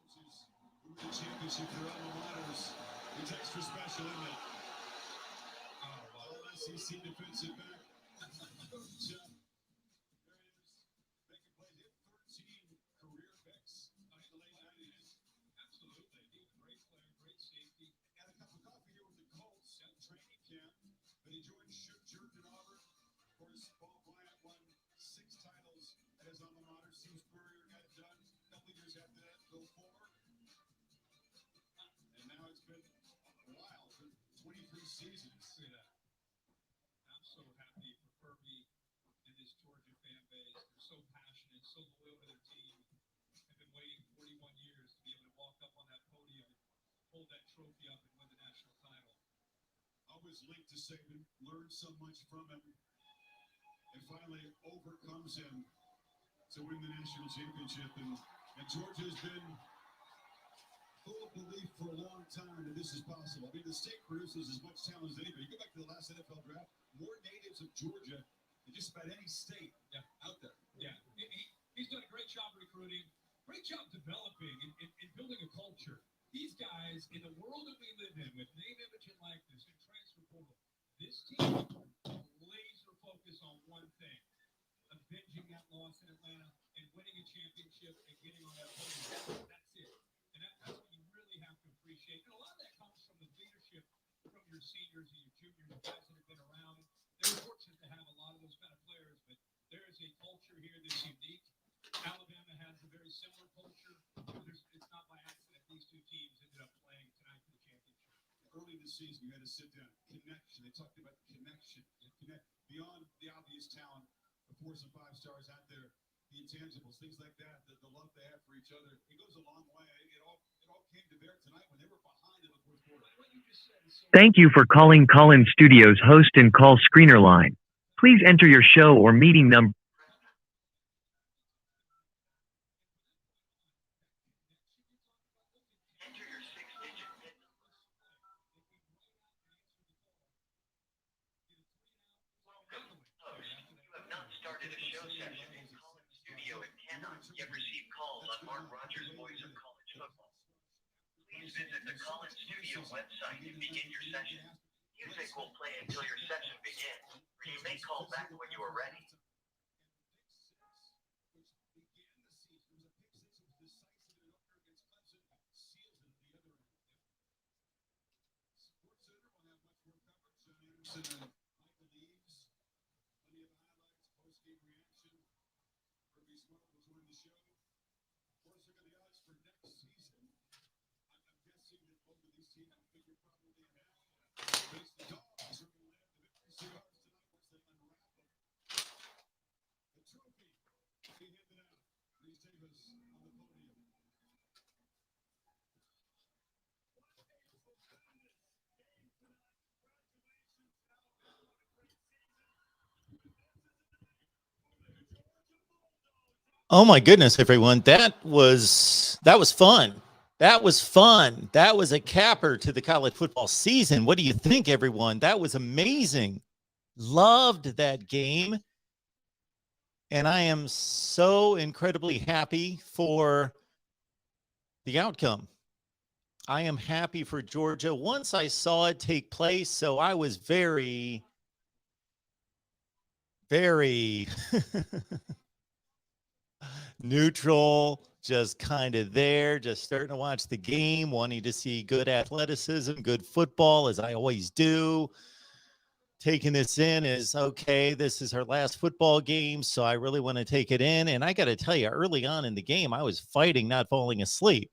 The championship for alma maters. It's extra special, isn't it? SEC defensive back. Making plays. He had 13 career picks in the late 90s. Absolutely. He was a great player, great safety. Had a cup of coffee here with the Colts at training camp. But he joined Church and Auburn. Of course, Paul Bryant won 6 titles at his alma mater. Steve Spurrier got it done. A couple years after that, Bill Fuller. And now it's been a while, 23 seasons. See that. I'm so happy for Kirby and this Georgia fan base. They're so passionate, so loyal to their team. They've been waiting 41 years to be able to walk up on that podium and hold that trophy up and win the national title. Always linked to Saban, learned so much from him, and finally overcomes him to win the national championship. And Georgia has been full of belief for a long time that this is possible. I mean, the state produces as much talent as anybody. You go back to the last NFL draft, more natives of Georgia than just about any state out there. Yeah, he's done a great job recruiting, great job developing and building a culture. These guys, in the world that we live in, with name, image, and likeness, and transfer portal, this team laser focus on one thing: avenging that loss in Atlanta and winning a championship and getting on that podium. That's it. And that's what you really have to appreciate. And a lot of that comes from the leadership from your seniors and your juniors, guys that have been around. They're fortunate to have a lot of those kind of players, but there is a culture here that's unique. Alabama has a very similar culture. It's not by accident these two teams ended up playing tonight for the championship. Early in the season, you had to sit down. Connection. They talked about connection. Connect beyond the obvious talent, the 4s and 5 stars out there, the intangibles, things like that, the love they have for each other. It goes a long way. It all came to bear tonight when they were behind in the fourth quarter. What you just said is so. Thank you for calling Collins Studios host and call screener line. Please enter your show or meeting number. Started a show session in Collins Studio and cannot yet receive calls on Mark Rogers' Voice of College Football. Please visit the Collins Studio website to begin your session. Music will play until your session begins, or you may call back when you are ready. Postgame reaction. Kirby Smart will join the show. Of course, look at the odds for next season. I'm guessing that both of these teams will figure probably ahead. Face the Dogs are going to land the victory Seahawks tonight once they unwrap the trophy. He handed out. Please take us on the podium. Oh my goodness, everyone. That was fun. That was fun. That was a capper to the college football season. What do you think, everyone? That was amazing. Loved that game. And I am so incredibly happy for the outcome. I am happy for Georgia. Once I saw it take place, so I was very neutral, just kind of there, just starting to watch the game, wanting to see good athleticism, good football, as I always do. Taking this in as, okay, this is our last football game, so I really want to take it in. And I got to tell you, early on in the game, I was fighting not falling asleep.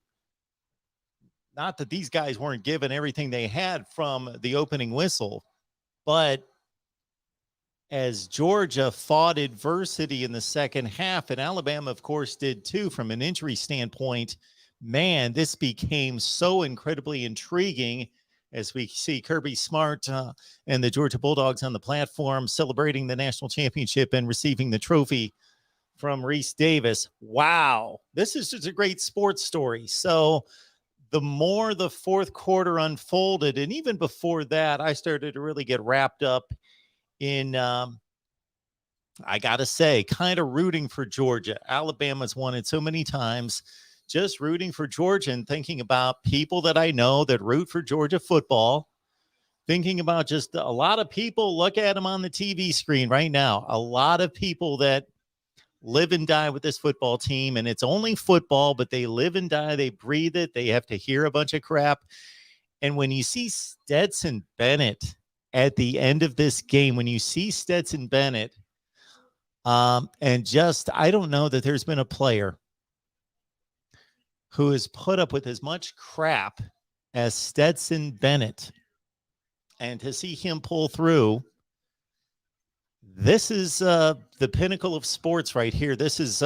Not that these guys weren't given everything they had from the opening whistle, but as Georgia fought adversity in the second half, and Alabama, of course, did too from an injury standpoint, man, this became so incredibly intriguing as we see Kirby Smart and the Georgia Bulldogs on the platform celebrating the national championship and receiving the trophy from Reese Davis. Wow, this is just a great sports story. So the more the fourth quarter unfolded, and even before that, I started to really get wrapped up in, I got to say, kind of rooting for Georgia. Alabama's won it so many times. just rooting for Georgia and thinking about people that I know that root for Georgia football, thinking about just a lot of people. Look at them on the TV screen right now. A lot of people that live and die with this football team, and it's only football, but they live and die. They breathe it. They have to hear a bunch of crap. And when you see Stetson Bennett at the end of this game, when you see Stetson Bennett, and just, I don't know that there's been a player who has put up with as much crap as Stetson Bennett. And to see him pull through, this is the pinnacle of sports right here. This is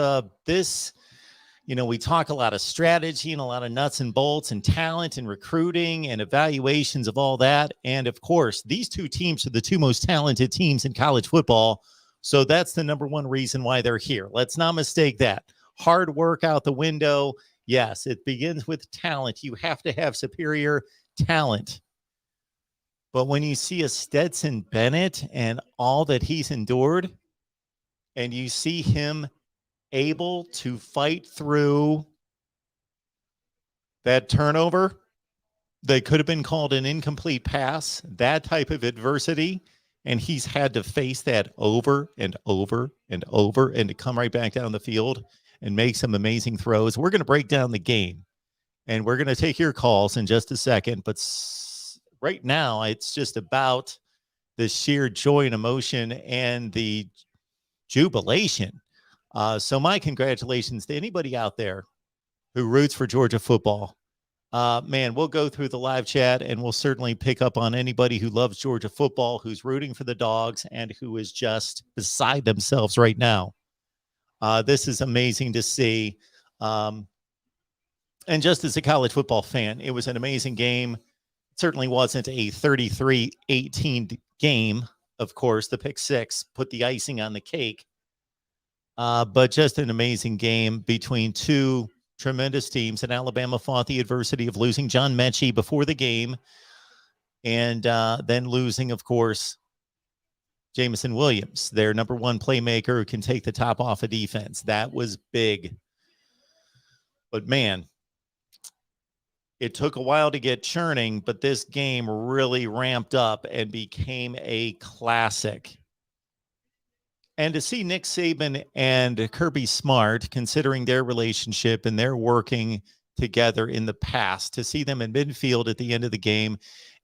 we talk a lot of strategy and a lot of nuts and bolts and talent and recruiting and evaluations of all that. And of course, these two teams are the two most talented teams in college football. So that's the number one reason why they're here. Let's not mistake that. Hard work out the window. Yes, it begins with talent. You have to have superior talent. But when you see a Stetson Bennett and all that he's endured, and you see him able to fight through that turnover that could have been called an incomplete pass, that type of adversity, and he's had to face that over and over and over and to come right back down the field and make some amazing throws. We're going to break down the game, and we're going to take your calls in just a second, but right now, it's just about the sheer joy and emotion and the jubilation. So my congratulations to anybody out there who roots for Georgia football. Man, we'll go through the live chat, and we'll certainly pick up on anybody who loves Georgia football, who's rooting for the Dogs, and who is just beside themselves right now. This is amazing to see. And just as a college football fan, it was an amazing game. Certainly wasn't a 33-18 game. Of course, the pick six put the icing on the cake. But just an amazing game between two tremendous teams. And Alabama fought the adversity of losing John Mechie before the game. And then losing, of course, Jamison Williams, their number one playmaker who can take the top off of defense. That was big. But man, it took a while to get churning, but this game really ramped up and became a classic. And to see Nick Saban and Kirby Smart, considering their relationship and their working together in the past, to see them in midfield at the end of the game.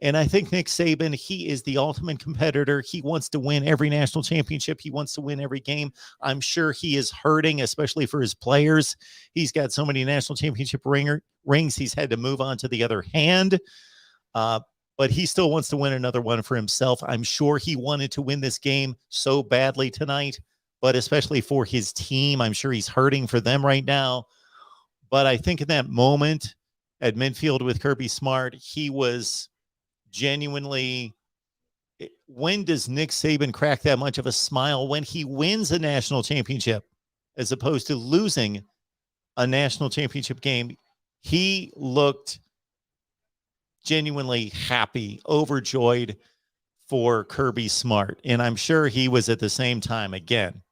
And I think Nick Saban, he is the ultimate competitor. He wants to win every national championship. He wants to win every game. I'm sure he is hurting, especially for his players. He's got so many national championship rings. He's had to move on to the other hand. But he still wants to win another one for himself. I'm sure he wanted to win this game so badly tonight, but especially for his team. I'm sure he's hurting for them right now. But I think in that moment at midfield with Kirby Smart, he was genuinely, when does Nick Saban crack that much of a smile? When he wins a national championship, as opposed to losing a national championship game. He looked genuinely happy, overjoyed for Kirby Smart. And I'm sure he was at the same time. Again,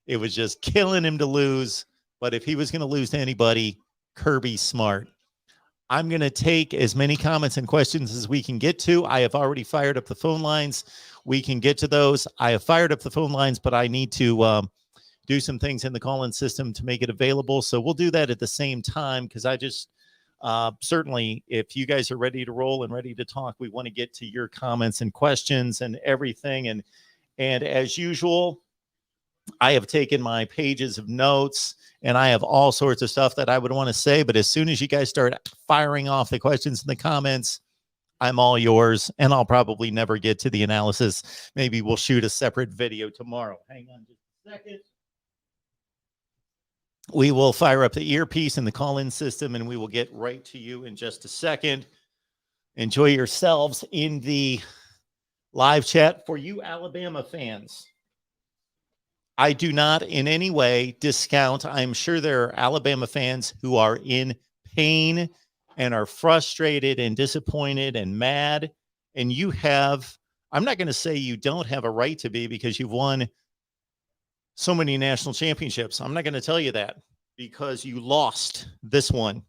it was just killing him to lose. But if he was going to lose to anybody, Kirby Smart. I'm going to take as many comments and questions as we can get to. I have already fired up the phone lines. We can get to those. I have fired up the phone lines, but I need to do some things in the call-in system to make it available. So we'll do that at the same time, because I just certainly, if you guys are ready to roll and ready to talk, we want to get to your comments and questions and everything. And as usual, I have taken my pages of notes, and I have all sorts of stuff that I would want to say. But as soon as you guys start firing off the questions in the comments, I'm all yours, and I'll probably never get to the analysis. Maybe we'll shoot a separate video tomorrow. Hang on just a second. We will fire up the earpiece in the call-in system, and we will get right to you in just a second. Enjoy yourselves in the live chat. For you Alabama fans, I do not in any way discount. I'm sure there are Alabama fans who are in pain and are frustrated and disappointed and mad. And you have, I'm not going to say you don't have a right to be, because you've won so many national championships. I'm not going to tell you that. because you lost this one.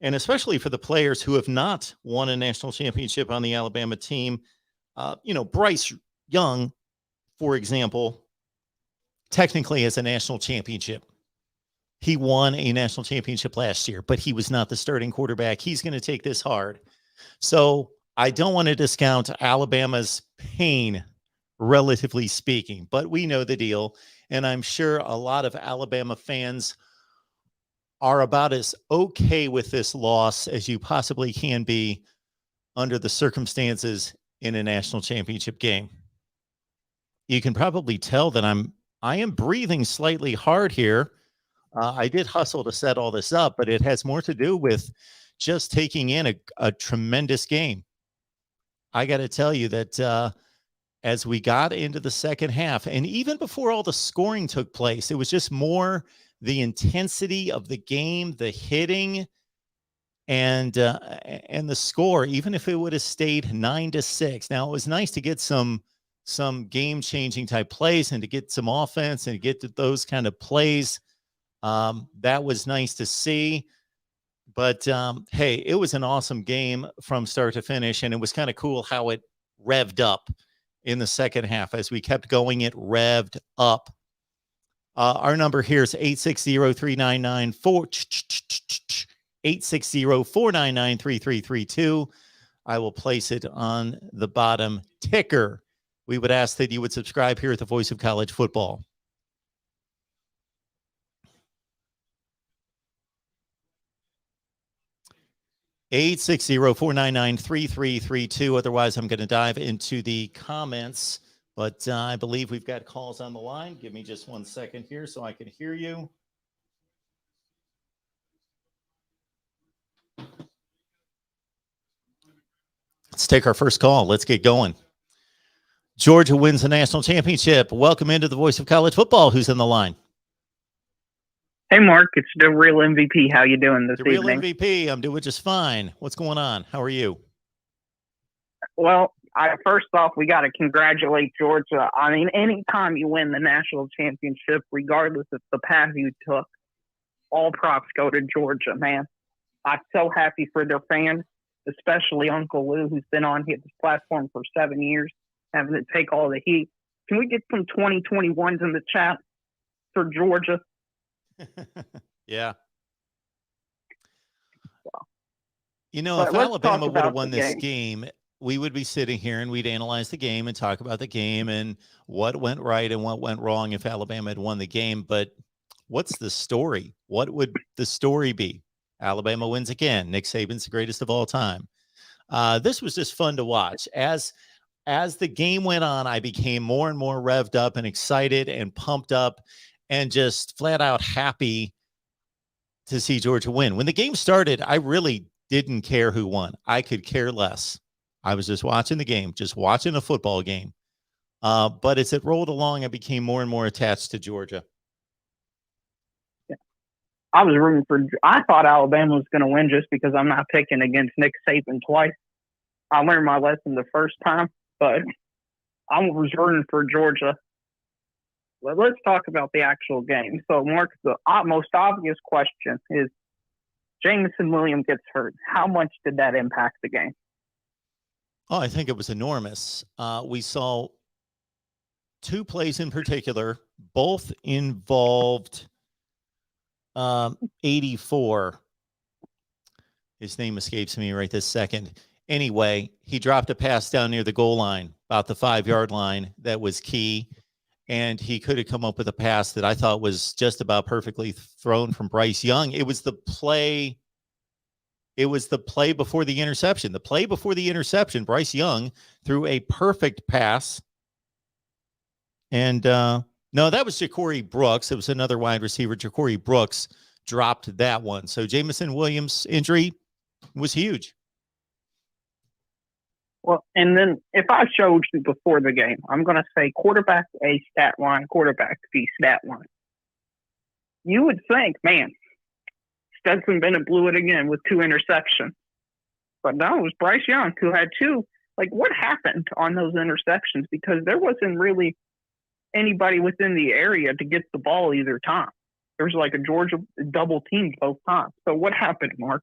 And especially for the players who have not won a national championship on the Alabama team. Bryce Young, for example, technically has a national championship. He won a national championship last year, but he was not the starting quarterback. He's going to take this hard. So I don't want to discount Alabama's pain, relatively speaking, but we know the deal. And I'm sure a lot of Alabama fans are about as okay with this loss as you possibly can be under the circumstances in a national championship game. You can probably tell that I am breathing slightly hard here. I did hustle to set all this up, but it has more to do with just taking in a tremendous game. I got to tell you that as we got into the second half, and even before all the scoring took place, it was just more the intensity of the game, the hitting, and the score. Even if it would have stayed 9-6, now it was nice to get some game-changing type plays and to get some offense and to get to those kind of plays. That was nice to see. But hey, it was an awesome game from start to finish, and it was kind of cool how it revved up in the second half. As we kept going, it revved up. Our number here is 860-499-3332. I will place it on the bottom ticker. We would ask that you would subscribe here at the Voice of College Football. (860-499-3332). Otherwise, I'm going to dive into the comments, but I believe we've got calls on the line. Give me just 1 second here so I can hear you. Let's take our first call. Let's get going. Georgia wins the national championship. Welcome into the Voice of College Football. Who's in the line? Hey, Mark, it's the real MVP. How you doing this evening? The real MVP. I'm doing just fine. What's going on? How are you? Well, first off, we got to congratulate Georgia. I mean, anytime you win the national championship, regardless of the path you took, all props go to Georgia, man. I'm so happy for their fans, especially Uncle Lou, who's been on this platform for 7 years, having to take all the heat. Can we get some 2021s in the chat for Georgia? Yeah. If Alabama would have won this game, we would be sitting here and we'd analyze the game and talk about the game and what went right and what went wrong if Alabama had won the game. But what's the story? What would the story be? Alabama wins again. Nick Saban's the greatest of all time. This was just fun to watch. As the game went on, I became more and more revved up and excited and pumped up and just flat out happy to see Georgia win. When the game started, I really didn't care who won. I could care less. I was just watching the game, just watching a football game. But as it rolled along, I became more and more attached to Georgia. Yeah. I was rooting I thought Alabama was going to win just because I'm not picking against Nick Saban twice. I learned my lesson the first time, but I was rooting for Georgia. Well, let's talk about the actual game. So, Mark, the most obvious question is, Jameson Williams gets hurt. How much did that impact the game? Oh, I think it was enormous. We saw two plays in particular, both involved 84. His name escapes me right this second. Anyway, he dropped a pass down near the goal line, about the 5-yard line. That was key. And he could have come up with a pass that I thought was just about perfectly thrown from Bryce Young. It was the play before the interception. The play before the interception, Bryce Young threw a perfect pass. And no, that was Ja'Cory Brooks. It was another wide receiver. Ja'Cory Brooks dropped that one. So Jameson Williams' injury was huge. Well, and then if I showed you before the game, I'm going to say quarterback A stat line, quarterback B stat line. You would think, man, Stetson Bennett blew it again with 2 interceptions. But no, it was Bryce Young who had 2. Like, what happened on those interceptions? Because there wasn't really anybody within the area to get the ball either time. There was like a Georgia double team both times. So what happened, Mark?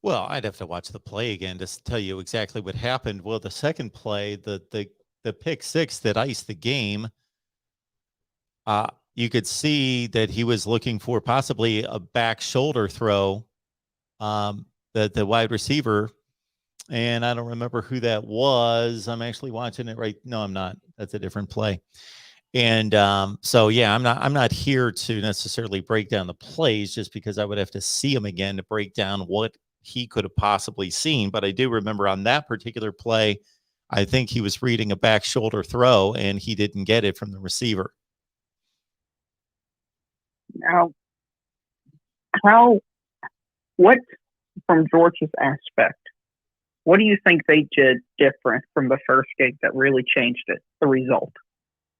Well, I'd have to watch the play again to tell you exactly what happened. Well, the second play, the pick six that iced the game, you could see that he was looking for possibly a back shoulder throw, the wide receiver, and I don't remember who that was. I'm actually watching it right. No, I'm not. That's a different play. And so, yeah, I'm not here to necessarily break down the plays just because I would have to see them again to break down what he could have possibly seen. But I do remember on that particular play, I think he was reading a back shoulder throw and he didn't get it from the receiver. Now, what from Georgia's aspect, what do you think they did different from the first game that really changed it, the result?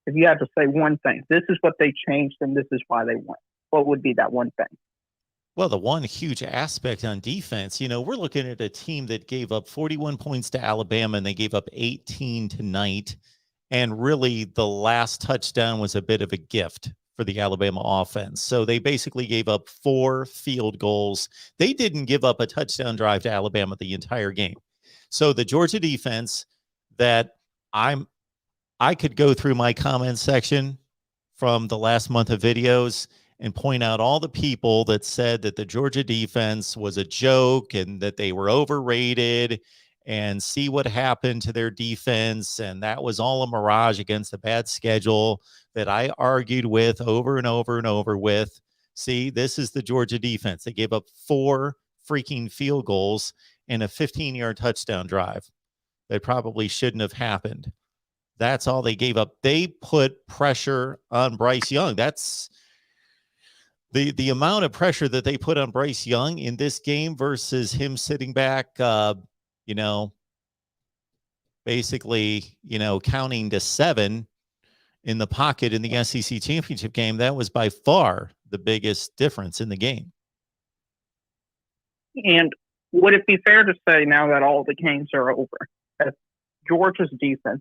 If you had to say one thing, this is what they changed and this is why they won, what would be that one thing? Well, the one huge aspect on defense, we're looking at a team that gave up 41 points to Alabama and they gave up 18 tonight. And really, the last touchdown was a bit of a gift for the Alabama offense. So they basically gave up 4 field goals. They didn't give up a touchdown drive to Alabama the entire game. So the Georgia defense that I could go through my comment section from the last month of videos and point out all the people that said that the Georgia defense was a joke and that they were overrated and see what happened to their defense. And that was all a mirage against a bad schedule that I argued with over and over and over with. See, this is the Georgia defense. They gave up 4 freaking field goals and a 15-yard touchdown drive that probably shouldn't have happened. That's all they gave up. They put pressure on Bryce Young. That's the amount of pressure that they put on Bryce Young in this game versus him sitting back, basically, counting to 7 in the pocket in the SEC championship game. That was by far the biggest difference in the game. And would it be fair to say now that all the games are over, that Georgia's defense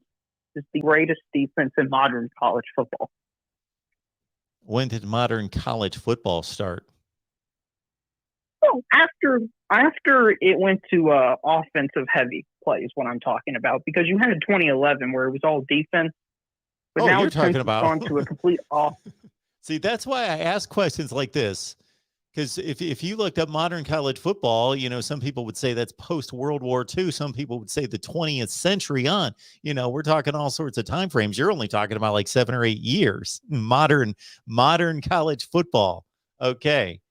is the greatest defense in modern college football? When did modern college football start? Well, after it went to offensive heavy plays, what I'm talking about, because you had 2011 where it was all defense, but now you're talking about gone to a complete off. See, that's why I ask questions like this. Because if you looked up modern college football, some people would say that's post-World War II. Some people would say the 20th century on. We're talking all sorts of time frames. You're only talking about like 7 or 8 years. Modern college football. Okay.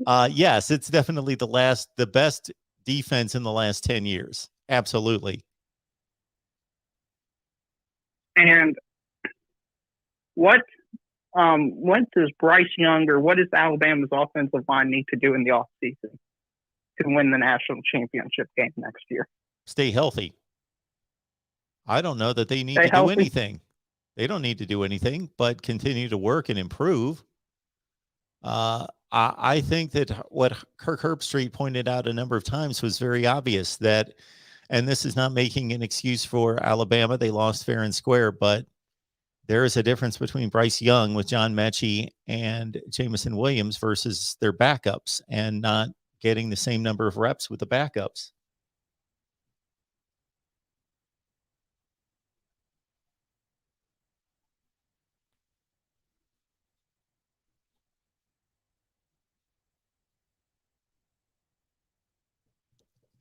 Yes, it's definitely the best defense in the last 10 years. Absolutely. And what does Bryce Young or what does Alabama's offensive line need to do in the offseason to win the national championship game next year? Stay healthy. I don't know that they need to do anything. They don't need to do anything but continue to work and improve. I think that what Kirk Herbstreit pointed out a number of times was very obvious that, and this is not making an excuse for Alabama, they lost fair and square, but there is a difference between Bryce Young with John Mechie and Jamison Williams versus their backups and not getting the same number of reps with the backups.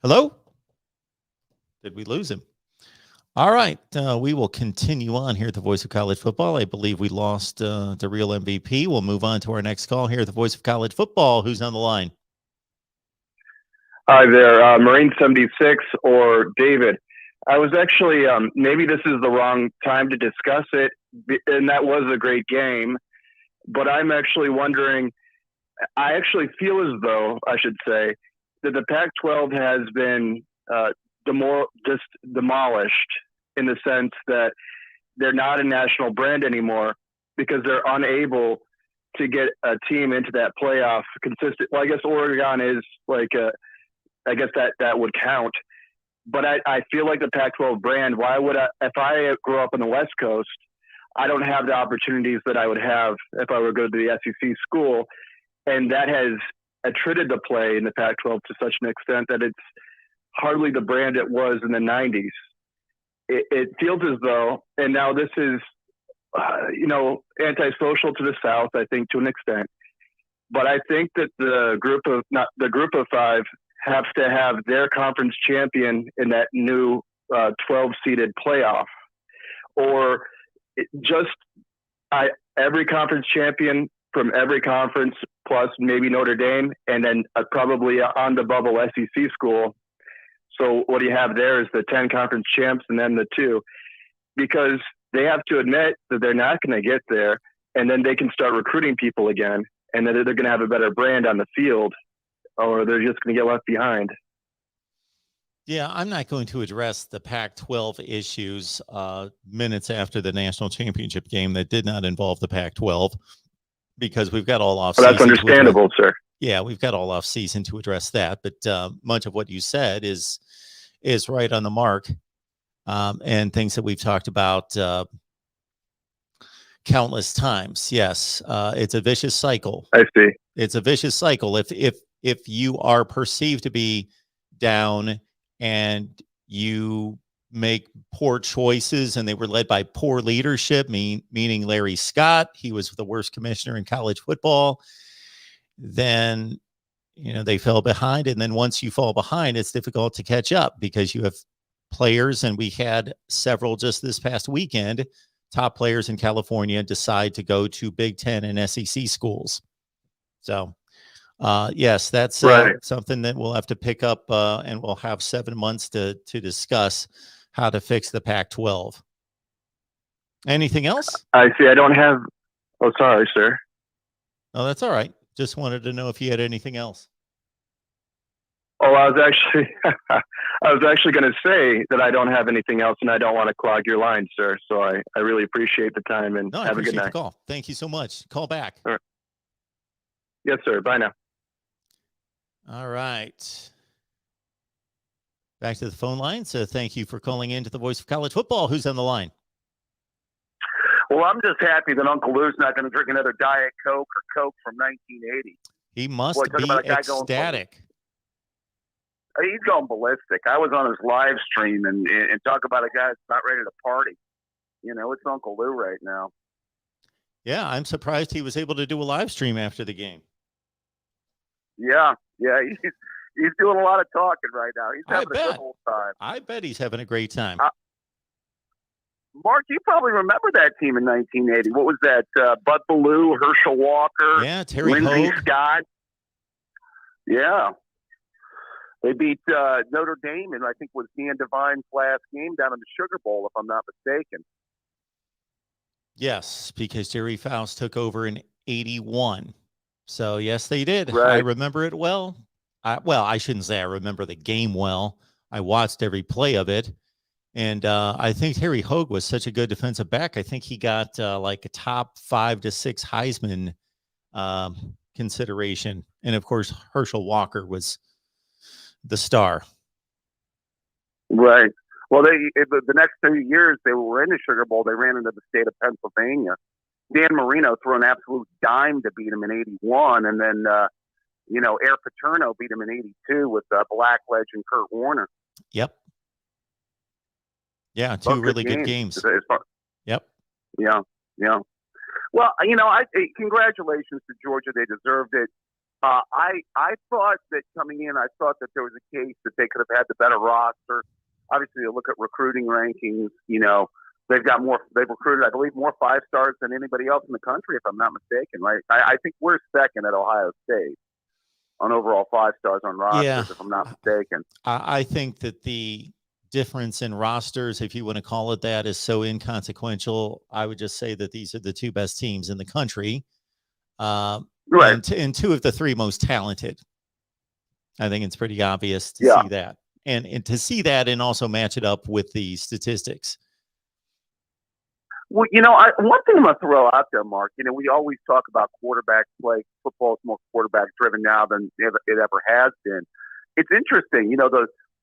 Hello? Did we lose him? All right, we will continue on here at the Voice of College Football. I believe we lost the real MVP. We'll move on to our next call here at the Voice of College Football. Who's on the line? Hi there, Marine 76 or David. I was actually, maybe this is the wrong time to discuss it, and that was a great game, but I'm actually wondering, I actually feel as though, I should say, that the Pac-12 has been just demolished in the sense that they're not a national brand anymore because they're unable to get a team into that playoff consistent. Well, I guess Oregon is like I guess that would count. But I feel like the Pac-12 brand, why would I, if I grew up on the West Coast, I don't have the opportunities that I would have if I were to go to the SEC school. And that has attrited the play in the Pac-12 to such an extent that it's hardly the brand it was in the 90s. It feels as though, and now this is, antisocial to the South, I think, to an extent. But I think that the group of five has to have their conference champion in that new 12-seeded playoff, or every conference champion from every conference plus maybe Notre Dame, and then probably on the bubble SEC school. So what you have there is the 10 conference champs and then the 2, because they have to admit that they're not going to get there, and then they can start recruiting people again, and then they're going to have a better brand on the field, or they're just going to get left behind. Yeah, I'm not going to address the Pac-12 issues minutes after the national championship game that did not involve the Pac-12, because we've got all off season. That's understandable, sir. Yeah, we've got all off season to address that. But much of what you said is right on the mark, and things that we've talked about countless times. Yes, it's a vicious cycle. I see. It's a vicious cycle. If you are perceived to be down and you make poor choices, and they were led by poor leadership, meaning Larry Scott, he was the worst commissioner in college football, then they fell behind. And then once you fall behind, it's difficult to catch up, because you have players, and we had several just this past weekend, top players in California decide to go to Big Ten and SEC schools. So yes, that's right. Something that we'll have to pick up, and we'll have 7 months to discuss how to fix the Pac-12. Anything else? I see. I don't have. Oh, sorry, sir. Oh, that's all right. Just wanted to know if you had anything else. Oh, I was actually going to say that I don't have anything else, and I don't want to clog your line, sir. So I really appreciate the time, and No, I have a good appreciate night. the call. Thank you so much. Call back. All right. Yes, sir. Bye now. All right. Back to the phone line. So thank you for calling in to the Voice of College Football. Who's on the line? Well, I'm just happy that Uncle Lou's not going to drink another Diet Coke or Coke from 1980. He must Boy, talk be about a guy ecstatic. He's going ballistic. I was on his live stream, and talk about a guy that's not ready to party. It's Uncle Lou right now. Yeah, I'm surprised he was able to do a live stream after the game. Yeah, he's doing a lot of talking right now. He's having a good old time. I bet he's having a great time. Mark, you probably remember that team in 1980. What was that? Bud Ballou, Herschel Walker, yeah, Terry Lindsey Hogue. Scott. Yeah. They beat Notre Dame, and I think was Dan Devine's last game down in the Sugar Bowl, if I'm not mistaken. Yes, because Jerry Faust took over in 81. So, yes, they did. Right. I remember it well. I shouldn't say I remember the game well. I watched every play of it. And I think Terry Hogue was such a good defensive back. I think he got like a top 5 to 6 Heisman consideration. And, of course, Herschel Walker was the star. Right. Well, the next 2 years they were in the Sugar Bowl, they ran into the state of Pennsylvania. Dan Marino threw an absolute dime to beat him in 81. And then, Air Paterno beat him in 82 with Black legend Kurt Warner. Yep. Yeah, two really good games. Yep. Yeah. Well, congratulations to Georgia. They deserved it. I thought that coming in, I thought that there was a case that they could have had the better roster. Obviously, you look at recruiting rankings, they've recruited, I believe, more 5-stars than anybody else in the country, if I'm not mistaken, right? I think we're second at Ohio State on overall 5-stars on rosters, if I'm not mistaken. I think that the difference in rosters, if you want to call it that, is so inconsequential. I would just say that these are the 2 best teams in the country. Right. And 2 of the 3 most talented. I think it's pretty obvious to see that. And to see that and also match it up with the statistics. Well, one thing I'm going to throw out there, Mark, we always talk about quarterback play. Football is more quarterback driven now than it ever has been. It's interesting,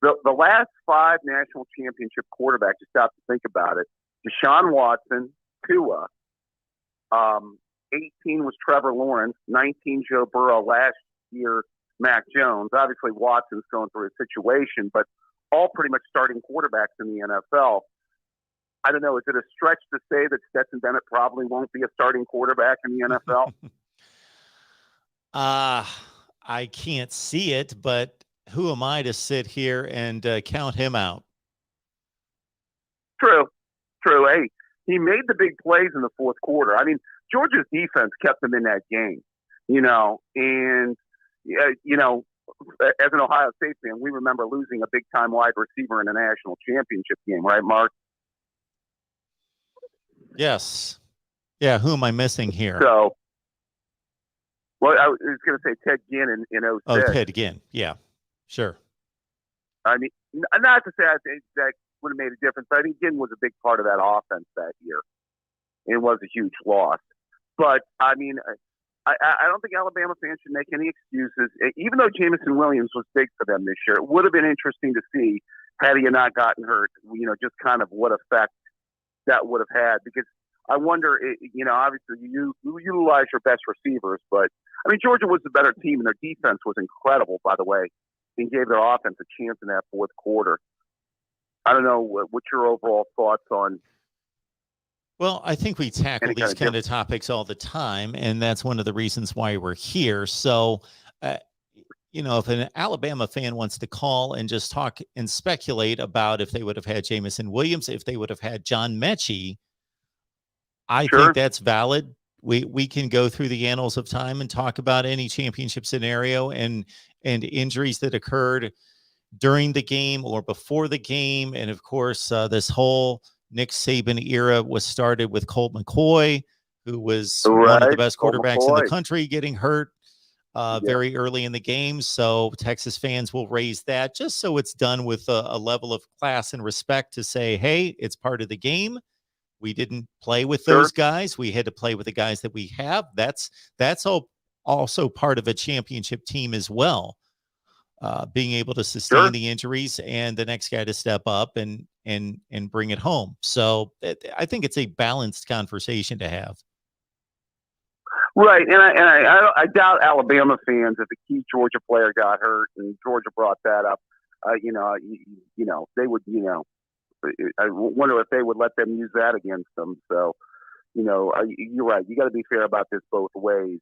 the last 5 national championship quarterbacks, you stop to think about it: Deshaun Watson, Tua. 18 was Trevor Lawrence. 19 Joe Burrow. Last year, Mac Jones. Obviously, Watson's going through a situation, but all pretty much starting quarterbacks in the NFL. I don't know. Is it a stretch to say that Stetson Bennett probably won't be a starting quarterback in the NFL? I can't see it, but who am I to sit here and count him out? True. Hey, he made the big plays in the fourth quarter. I mean, Georgia's defense kept them in that game, and as an Ohio State fan, we remember losing a big-time wide receiver in a national championship game, right, Mark? Yes. Yeah, who am I missing here? So, well, I was going to say Ted Ginn in 06. Oh, Ted Ginn. Yeah, sure. I mean, not to say I think that would have made a difference, but I think Ginn was a big part of that offense that year. It was a huge loss. But, I mean, I don't think Alabama fans should make any excuses. Even though Jamison Williams was big for them this year, it would have been interesting to see, had he not gotten hurt, just kind of what effect that would have had. Because I wonder, obviously you utilize your best receivers, but, I mean, Georgia was the better team, and their defense was incredible, by the way, and gave their offense a chance in that fourth quarter. I don't know what's your overall thoughts on. Well, I think we tackle these kind of topics all the time, and that's one of the reasons why we're here. So, if an Alabama fan wants to call and just talk and speculate about if they would have had Jamison Williams, if they would have had John Mechie, I think that's valid. We can go through the annals of time and talk about any championship scenario and injuries that occurred during the game or before the game. And of course, this whole Nick Saban era was started with Colt McCoy, who was one of the best quarterbacks in the country, getting hurt very early in the game. So Texas fans will raise that just so it's done with a level of class and respect to say, hey, it's part of the game. We didn't play with those guys. We had to play with the guys that we have. That's also part of a championship team as well. Being able to sustain the injuries and the next guy to step up and bring it home. So I think it's a balanced conversation to have. Right, and I doubt Alabama fans, if a key Georgia player got hurt and Georgia brought that up, they would, I wonder if they would let them use that against them. So, you're right. You got to be fair about this both ways.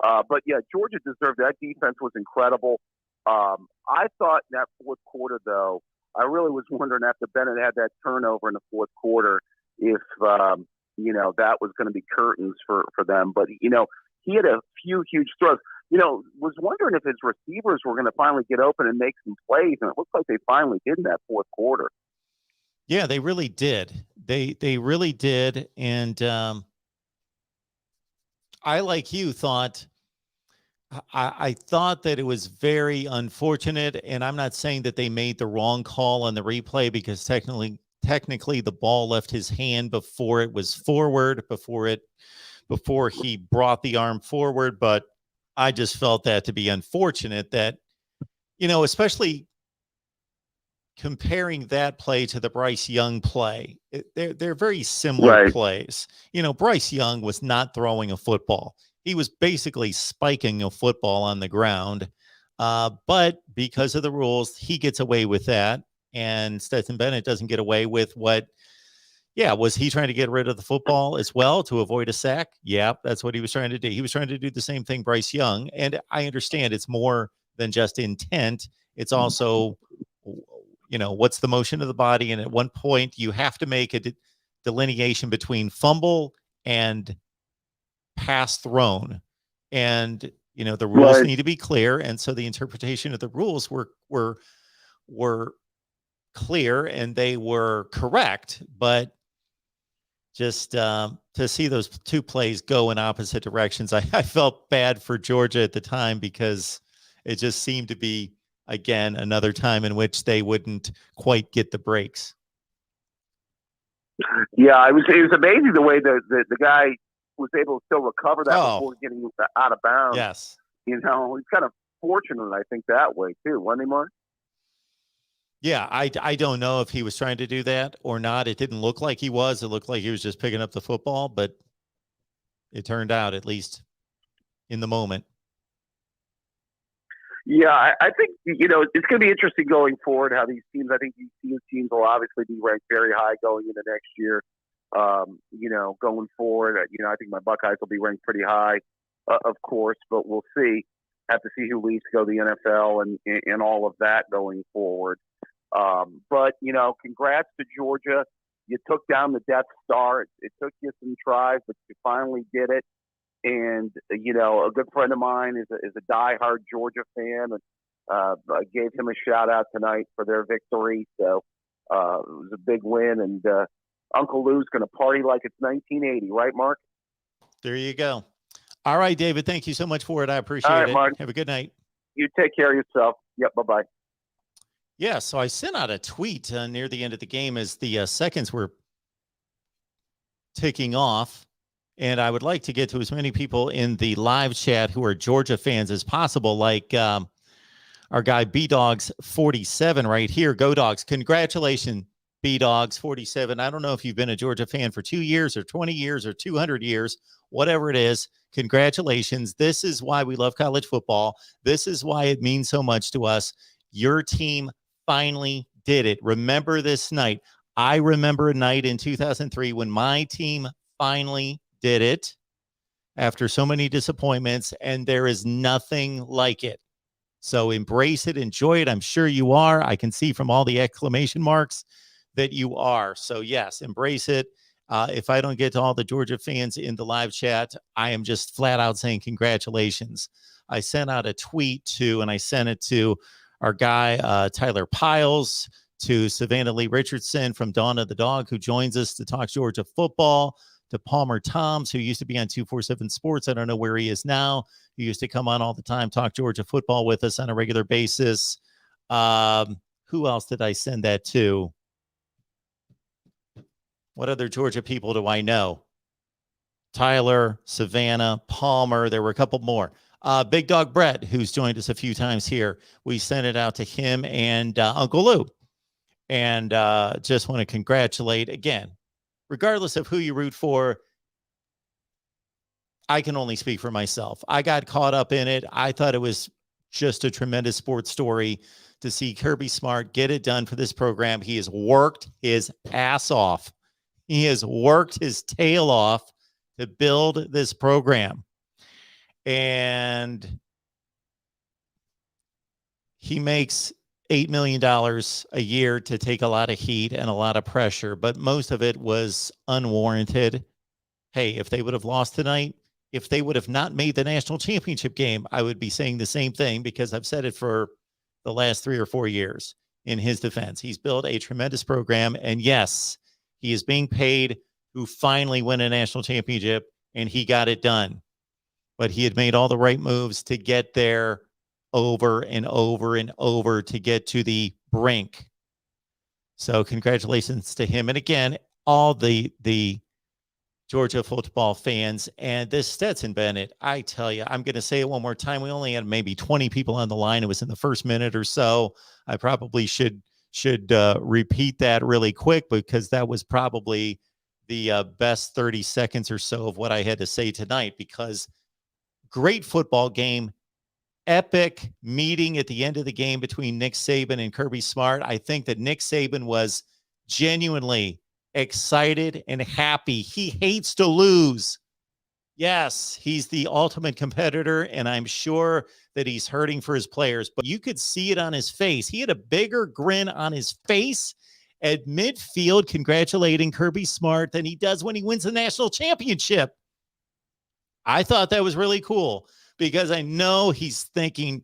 But yeah, Georgia deserved that. Defense was incredible. I thought in that fourth quarter, though, I really was wondering after Bennett had that turnover in the fourth quarter if, that was going to be curtains for them. But, he had a few huge throws. Was wondering if his receivers were going to finally get open and make some plays, and it looks like they finally did in that fourth quarter. Yeah, they really did. They really did. And I, like you, thought I thought that it was very unfortunate, and I'm not saying that they made the wrong call on the replay because technically the ball left his hand before it was forward, before he brought the arm forward. But I just felt that to be unfortunate that, especially comparing that play to the Bryce Young play, they're very similar plays. Bryce Young was not throwing a football. He was basically spiking a football on the ground. But because of the rules, he gets away with that. And Stetson Bennett doesn't get away with what, was he trying to get rid of the football as well to avoid a sack? Yeah, that's what he was trying to do. He was trying to do the same thing Bryce Young. And I understand it's more than just intent. It's also, what's the motion of the body? And at one point, you have to make a delineation between fumble and pass thrown, and the rules need to be clear, and so the interpretation of the rules were clear and they were correct, but just to see those two plays go in opposite directions, I felt bad for Georgia at the time because it just seemed to be again another time in which they wouldn't quite get the breaks. Yeah, it was amazing the way the guy was able to still recover that before getting out of bounds. Yes. He's kind of fortunate, I think, that way too, wasn't he, Mark? Yeah, I don't know if he was trying to do that or not. It didn't look like he was. It looked like he was just picking up the football, but it turned out, at least in the moment. Yeah, I think, it's going to be interesting going forward how these teams, I think these teams will obviously be ranked very high going into next year. Going forward, I think my Buckeyes will be ranked pretty high, of course, but we'll see. Have to see who leaves to go to the NFL and all of that going forward. But congrats to Georgia. You took down the Death Star. It took you some tries, but you finally did it. And a good friend of mine is a diehard Georgia fan, and I gave him a shout out tonight for their victory. So it was a big win, and Uncle Lou's going to party like it's 1980, right, Mark? There you go. All right, David. Thank you so much for it. I appreciate All right, it. Mark. Have a good night. You take care of yourself. Yep. Bye-bye. Yeah, so I sent out a tweet near the end of the game as the seconds were ticking off, and I would like to get to as many people in the live chat who are Georgia fans as possible, like our guy B-Dogs 47 right here. Go Dogs. Congratulations, B-Dogs 47. I don't know if you've been a Georgia fan for 2 years or 20 years or 200 years, whatever it is. Congratulations. This is why we love college football. This is why it means so much to us. Your team finally did it. Remember this night. I remember a night in 2003 when my team finally did it after so many disappointments, and there is nothing like it. So embrace it, enjoy it. I'm sure you are. I can see from all the exclamation marks that you are. So yes, embrace it. If I don't get to all the Georgia fans in the live chat, I am just flat out saying congratulations. I sent out a tweet and I sent it to our guy, Tyler Piles, to Savannah Lee Richardson from Dawn of the Dog, who joins us to talk Georgia football, to Palmer Toms, who used to be on 247 Sports. I don't know where he is now. He used to come on all the time, talk Georgia football with us on a regular basis. Who else did I send that to? What other Georgia people do I know? Tyler, Savannah, Palmer. There were a couple more. Big Dog Brett, who's joined us a few times here. We sent it out to him and Uncle Lou. And just want to congratulate again, regardless of who you root for. I can only speak for myself. I got caught up in it. I thought it was just a tremendous sports story to see Kirby Smart get it done for this program. He has worked his ass off. He has worked his tail off to build this program. And he makes $8 million a year to take a lot of heat and a lot of pressure, but most of it was unwarranted. Hey, if they would have lost tonight, if they would have not made the national championship game, I would be saying the same thing, because I've said it for the last 3 or 4 years in his defense. He's built a tremendous program, and yes, he is being paid to finally win a national championship, and he got it done. But he had made all the right moves to get there over and over and over to get to the brink. So congratulations to him. And again, all the Georgia football fans and this Stetson Bennett, I tell you, I'm going to say it one more time. We only had maybe 20 people on the line. It was in the first minute or so. I probably should repeat that really quick, because that was probably the best 30 seconds or so of what I had to say tonight, because great football game, epic meeting at the end of the game between Nick Saban and Kirby Smart. I think that Nick Saban was genuinely excited and happy. He hates to lose. Yes, he's the ultimate competitor, and I'm sure that he's hurting for his players, but you could see it on his face. He had a bigger grin on his face at midfield congratulating Kirby Smart than he does when he wins the national championship. I thought that was really cool, because I know he's thinking,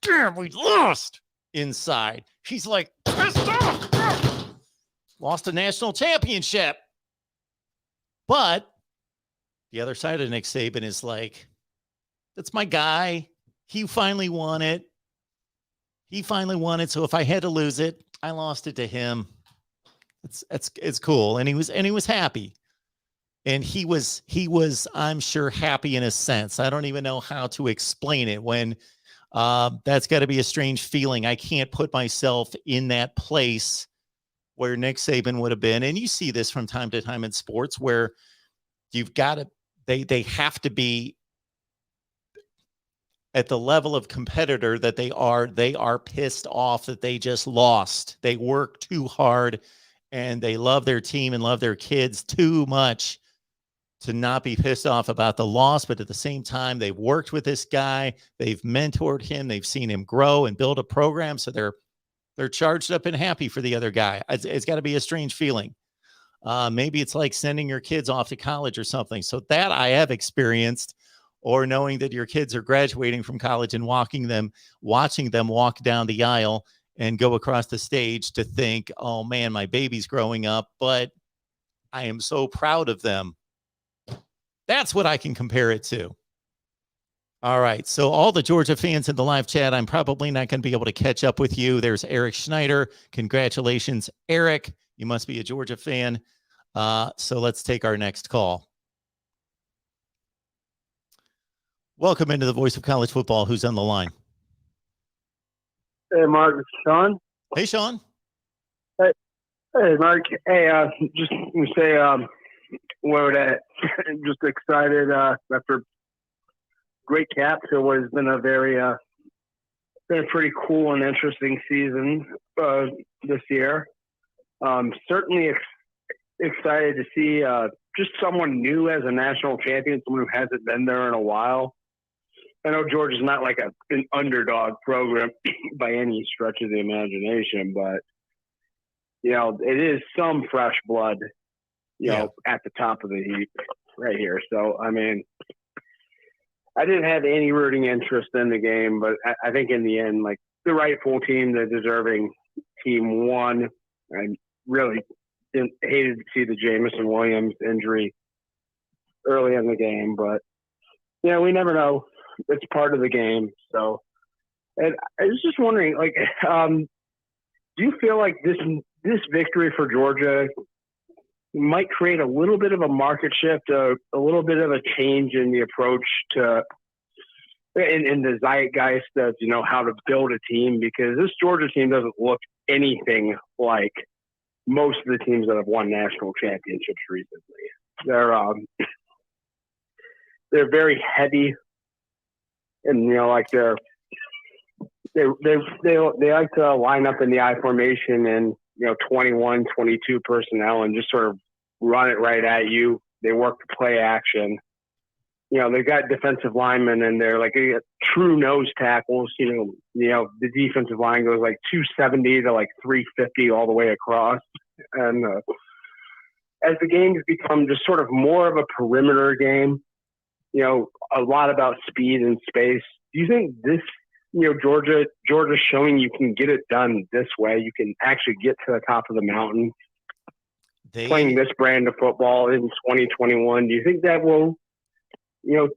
damn, we lost inside. He's like, pissed off. Lost a national championship. But the other side of Nick Saban is like, that's my guy. He finally won it. He finally won it. So if I had to lose it, I lost it to him. It's cool. And he was happy. And he was, I'm sure, happy in a sense. I don't even know how to explain it. When That's got to be a strange feeling. I can't put myself in that place where Nick Saban would have been. And you see this from time to time in sports where you've got to, they have to be at the level of competitor that they are pissed off that they just lost. They work too hard and they love their team and love their kids too much to not be pissed off about the loss. But at the same time, they've worked with this guy. They've mentored him. They've seen him grow and build a program. So they're charged up and happy for the other guy. It's got to be a strange feeling. Maybe it's like sending your kids off to college or something. So that I have experienced, or knowing that your kids are graduating from college and watching them walk down the aisle and go across the stage to think, oh man, my baby's growing up, but I am so proud of them. That's what I can compare it to. All right. So all the Georgia fans in the live chat, I'm probably not going to be able to catch up with you. There's Eric Schneider. Congratulations, Eric. You must be a Georgia fan. So let's take our next call. Welcome into the Voice of College Football. Who's on the line? Hey, Mark, it's Sean. Hey, Sean. Hey, Mark. Hey, just to say, just excited after great cap to what has been a pretty cool and interesting season this year. Certainly excited to see just someone new as a national champion, someone who hasn't been there in a while. I know Georgia's not like an underdog program by any stretch of the imagination, but, you know, it is some fresh blood, you know, at the top of the heap right here. So, I mean, I didn't have any rooting interest in the game, but I think in the end, like, the rightful team, the deserving team won. I really hated to see the Jamison Williams injury early in the game, but, you know, we never know. It's part of the game. So, and I was just wondering, like, do you feel like this victory for Georgia might create a little bit of a market shift, a little bit of a change in the approach to, in the zeitgeist of, you know, how to build a team? Because this Georgia team doesn't look anything like most of the teams that have won national championships recently. They're very heavy. And, you know, like they like to line up in the I formation and, you know, 21, 22 personnel and just sort of run it right at you. They work the play action. You know, they've got defensive linemen and they're like true nose tackles. You know, the defensive line goes like 270 to like 350 all the way across. And as the game's become just sort of more of a perimeter game, you know, a lot about speed and space. Do you think this, you know, Georgia's showing you can get it done this way? You can actually get to the top of the mountain playing this brand of football in 2021. Do you think that will, you know,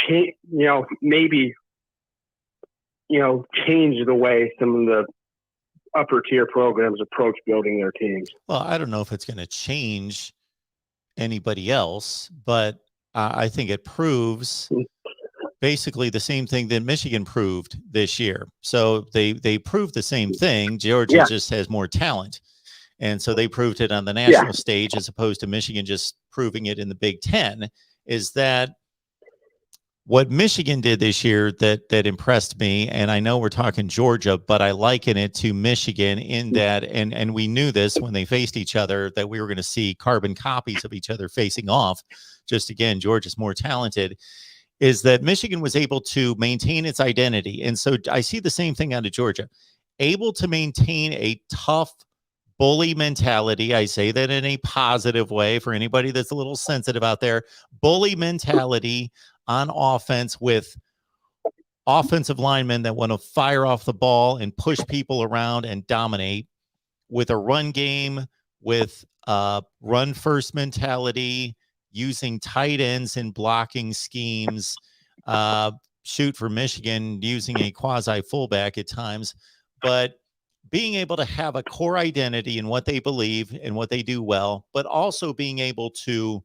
change, you know, maybe, you know, change the way some of the upper tier programs approach building their teams? Well, I don't know if it's going to change anybody else, but I think it proves basically the same thing that Michigan proved this year. So they proved the same thing. Georgia just has more talent. And so they proved it on the national stage as opposed to Michigan just proving it in the Big Ten. Is that what Michigan did this year that impressed me? And I know we're talking Georgia, but I liken it to Michigan in that, and we knew this when they faced each other, that we were going to see carbon copies of each other facing off. Just again, Georgia's more talented, is that Michigan was able to maintain its identity. And so I see the same thing out of Georgia, able to maintain a tough bully mentality. I say that in a positive way for anybody that's a little sensitive out there. Bully mentality on offense with offensive linemen that want to fire off the ball and push people around and dominate, with a run game, with run first mentality, using tight ends in blocking schemes, shoot for Michigan, using a quasi fullback at times, but being able to have a core identity in what they believe and what they do well, but also being able to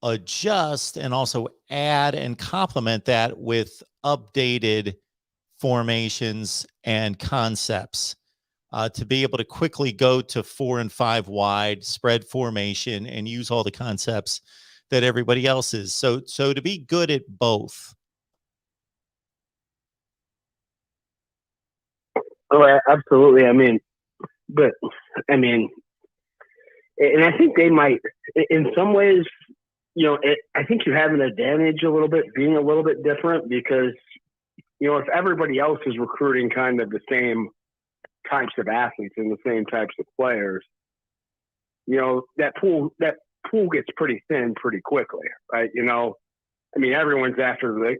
adjust and also add and complement that with updated formations and concepts to be able to quickly go to 4 and 5 wide spread formation and use all the concepts that everybody else is. So to be good at both. Oh, absolutely. I mean, and I think they might, in some ways, I think you have an advantage a little bit being a little bit different because, if everybody else is recruiting kind of the same types of athletes and the same types of players, that pool gets pretty thin pretty quickly, right? Everyone's after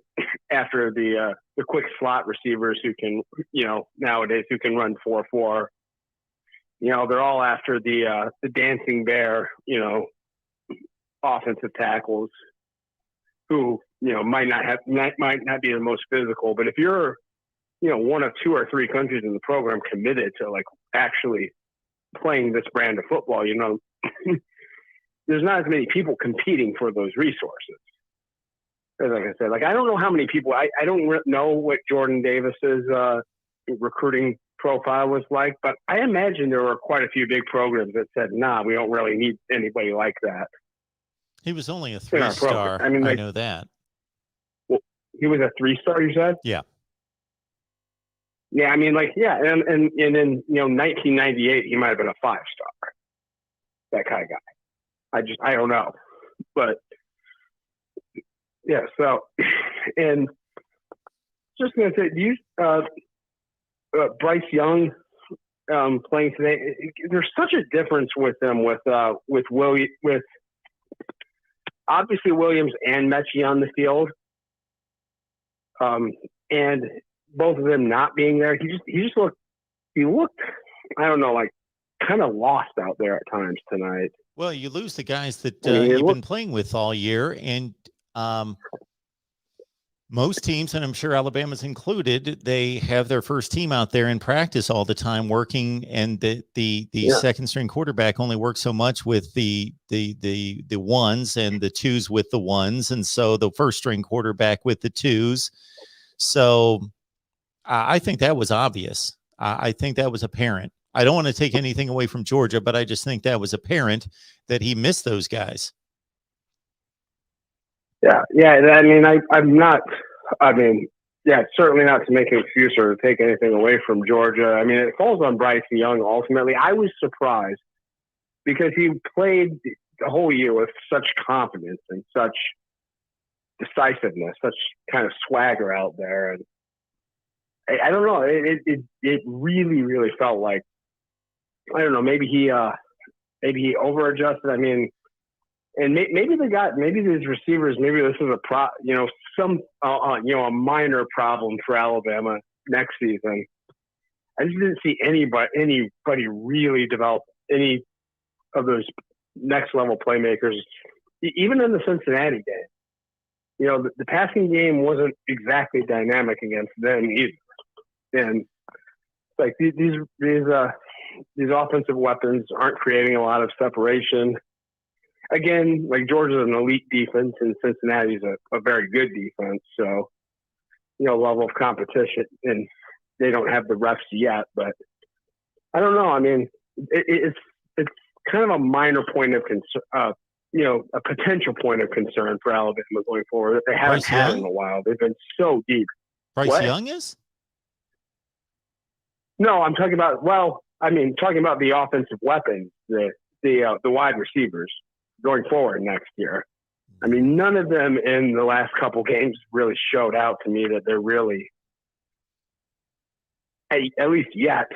the quick slot receivers who can, nowadays who can run 4.4. They're all after the dancing bear, offensive tackles who, might not be the most physical, but if you're, one of 2 or 3 countries in the program committed to like actually playing this brand of football, there's not as many people competing for those resources. Like I said, I don't know how many people, I don't know what Jordan Davis's recruiting profile was like, but I imagine there were quite a few big programs that said, nah, we don't really need anybody like that. He was only a 3-star. I know that. Well, he was a 3-star, you said? Yeah. Yeah, and in 1998, he might have been a 5-star. That kind of guy. I don't know. But yeah, so, and just going to say, do you, Bryce Young playing today, there's such a difference with them with obviously Williams and Mechie on the field. And both of them not being there, he looked, I don't know, like kind of lost out there at times tonight. Well, you lose the guys that you've been playing with all year, and most teams, and I'm sure Alabama's included, they have their first team out there in practice all the time working, and the second string quarterback only works so much with the ones and the twos with the ones, and so the first string quarterback with the twos. So I think that was obvious. I think that was apparent. I don't want to take anything away from Georgia, but I just think that was apparent that he missed those guys. Yeah. Certainly not to make an excuse or to take anything away from Georgia. It falls on Bryce Young ultimately. I was surprised because he played the whole year with such confidence and such decisiveness, such kind of swagger out there. And I don't know. It really, really felt like, I don't know, maybe he over-adjusted. And maybe these receivers, maybe this is a minor problem for Alabama next season. I just didn't see anybody really develop any of those next level playmakers, even in the Cincinnati game. The passing game wasn't exactly dynamic against them either. And like these offensive weapons aren't creating a lot of separation. Again, like Georgia's an elite defense and Cincinnati's a very good defense. So, level of competition, and they don't have the refs yet, but I don't know. It's kind of a minor point of concern, a potential point of concern for Alabama going forward that they haven't had in a while. They've been so deep. Bryce Young is? No, I'm talking about, the offensive weapons, the wide receivers going forward next year. None of them in the last couple games really showed out to me that they're really, at least yet,